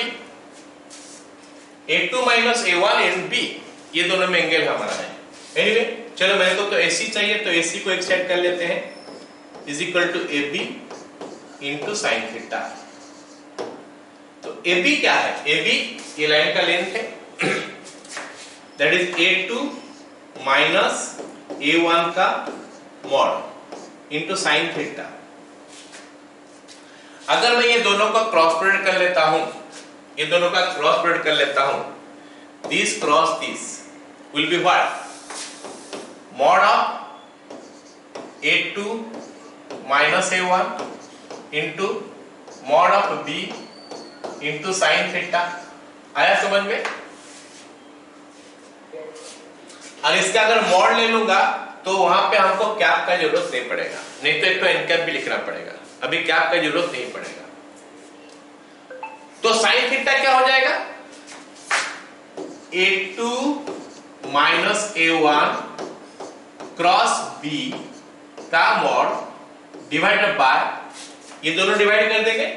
Speaker 1: A2 minus A1 and B, ये दोनों में एंगल हमारा है। एनीवे चलो मेरे को तो AC चाहिए, तो AC को एक सेट कर लेते हैं, is equal to AB into sine theta. तो AB क्या है? AB ये लाइन का लेंथ है, that is A2 minus A1 का मॉड इंटू साइन थीटा। अगर मैं ये दोनों का क्रॉस प्रोडक्ट कर लेता हूं, ये दोनों का क्रॉस प्रोडक्ट कर लेता हूं, this cross this will be what? Mod of a2 minus a1 into mod of b into sin theta. आया समझ में? और इसका अगर मॉड ले लूंगा तो वहां पे हमको कैप का जरूरत नहीं पड़ेगा, नहीं तो एक तो एन कैप भी लिखना पड़ेगा, अभी कैप का जरूरत नहीं पड़ेगा। तो साइन थीटा क्या हो जाएगा? a2 minus a1 cross b का मॉड डिवाइडेड बाय, ये दोनों डिवाइड कर देंगे,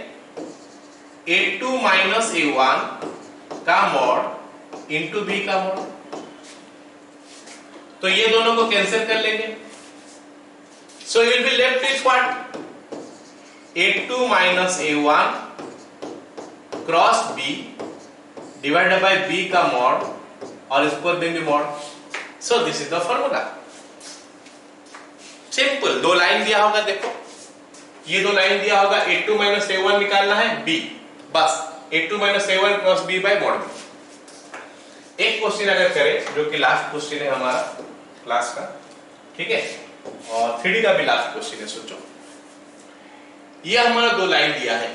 Speaker 1: a2 माइनस a1 का मॉड इंटू b का मॉड। तो ये दोनों को कैंसिल कर लेंगे। So you will be left with what? a2 minus a1 cross b divided by b का मॉड और इस पर देंगे mod. So this is the formula. Simple, दो लाइन दिया होगा, देखो ये दो लाइन दिया होगा, a2 माइनस a1 निकालना है b, बस a2 minus a1 cross b bye mod. एक क्वेश्चन अगर करें जो कि लास्ट क्वेश्चन है हमारा क्लास का, ठीक है, और 3D का भी लास्ट क्वेश्चन है। सोचो ये हमारा दो लाइन दिया है,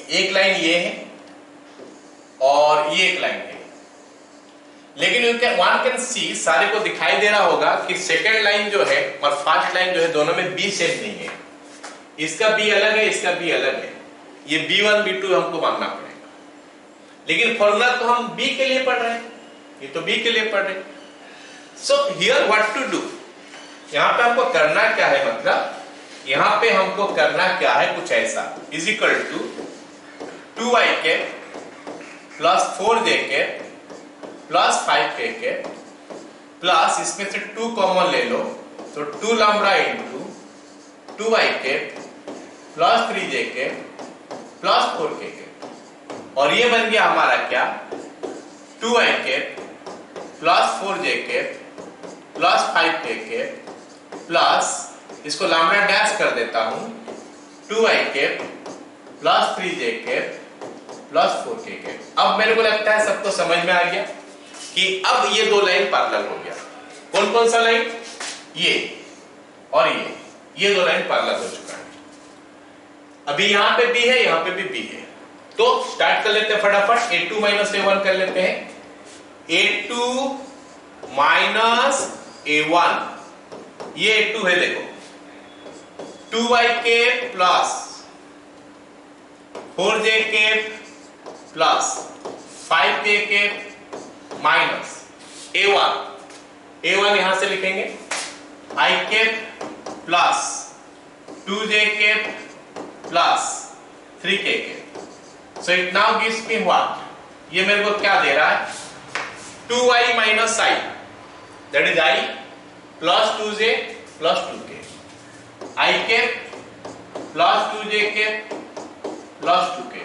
Speaker 1: एक लाइन ये है और ये एक लाइन है, लेकिन वन कैन सी, सारे को दिखाई दे रहा होगा कि सेकेंड लाइन जो है और फर्स्ट लाइन जो है दोनों में बी सेम नहीं है। इसका बी अलग है, इसका बी अलग है, ये b1 b2 हमको मानना पड़ेगा, लेकिन फॉर्मूला तो हम b के लिए पढ़ रहे हैं, ये तो b के लिए पढ़ रहे हैं। So here what to do, यहां पे हमको करना क्या है, मतलब यहां पे हमको करना क्या है, कुछ ऐसा, इज इक्वल टू 2y के प्लस 4j के प्लस 5k के प्लस, इसमें से 2 कॉमन ले लो तो 2 लैम्बडा इंटू 2y के प्लस 3j के प्लस 4k के, और ये बन गया हमारा क्या, 2y के प्लस 4j के प्लस 5k के प्लस, इसको लैम्बडा डैश कर देता हूं, 2y के प्लस 3j के प्लस 4k के। अब मेरे को लगता है सबको समझ में आ गया कि अब ये दो लाइन पैरेलल हो गया। कौन कौन सा लाइन? ये और ये दो लाइन पैरेलल हो चुका है। अभी यहां पे b है, यहां पे भी b है, तो स्टार्ट कर लेते हैं फटाफट, a2 माइनस a1 कर लेते हैं। a2 माइनस a1, ये a2 है, देखो 2y के प्लस 4j के प्लस 5k के माइनस a1 यहां से लिखेंगे, i के प्लस 2j के प्लस 3k के। So it now gives me what, ये मेरे को क्या दे रहा है, 2y minus i, that is i plus 2j plus 2k, i के प्लस 2j के प्लस 2k।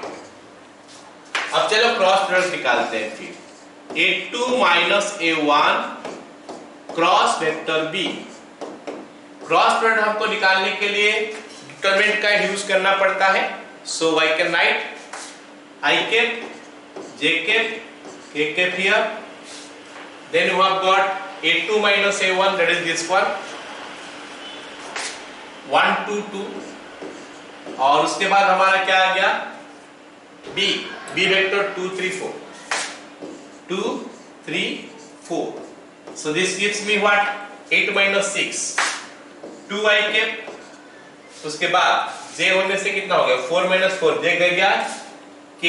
Speaker 1: अब चलो क्रॉस प्रोडक्ट निकालते हैं फिर, a2 minus a1 cross vector b। Cross product हमको निकालने के लिए डिटरमिनेंट का यूज करना पड़ता है, सो I can write i cap j cap k cap here, then you have got a2 minus a1, that is this one, 1 2 2, और उसके बाद हमारा क्या आ गया, b vector 2 3 4, 2 3 4, so this gives me what, 8 minus 6, 2y cap, उसके बाद j होने से कितना हो गया, 4 minus 4, j गया k,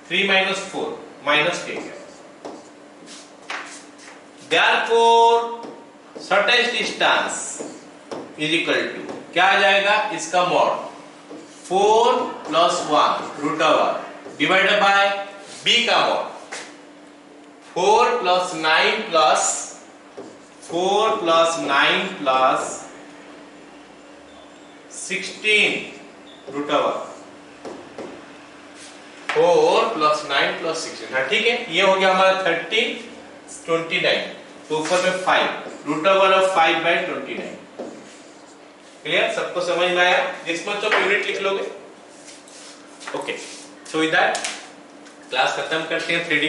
Speaker 1: 3 minus 4 minus k cap। Therefore shortest distance is equal to, क्या आ जाएगा, इसका mod 4 plus 1 root over divided by b का mod 4 plus 9 plus 16 root over 4 plus 9 plus 16, हाँ ठीक है, ये हो गया हमारा 30 29, तो ऊपर में 5 root over of 5 by 29। Clear, सबको समझ में आया? जिस बच्चों को यूनिट लिख लोगे, okay. So with that class खत्म करते हैं 3D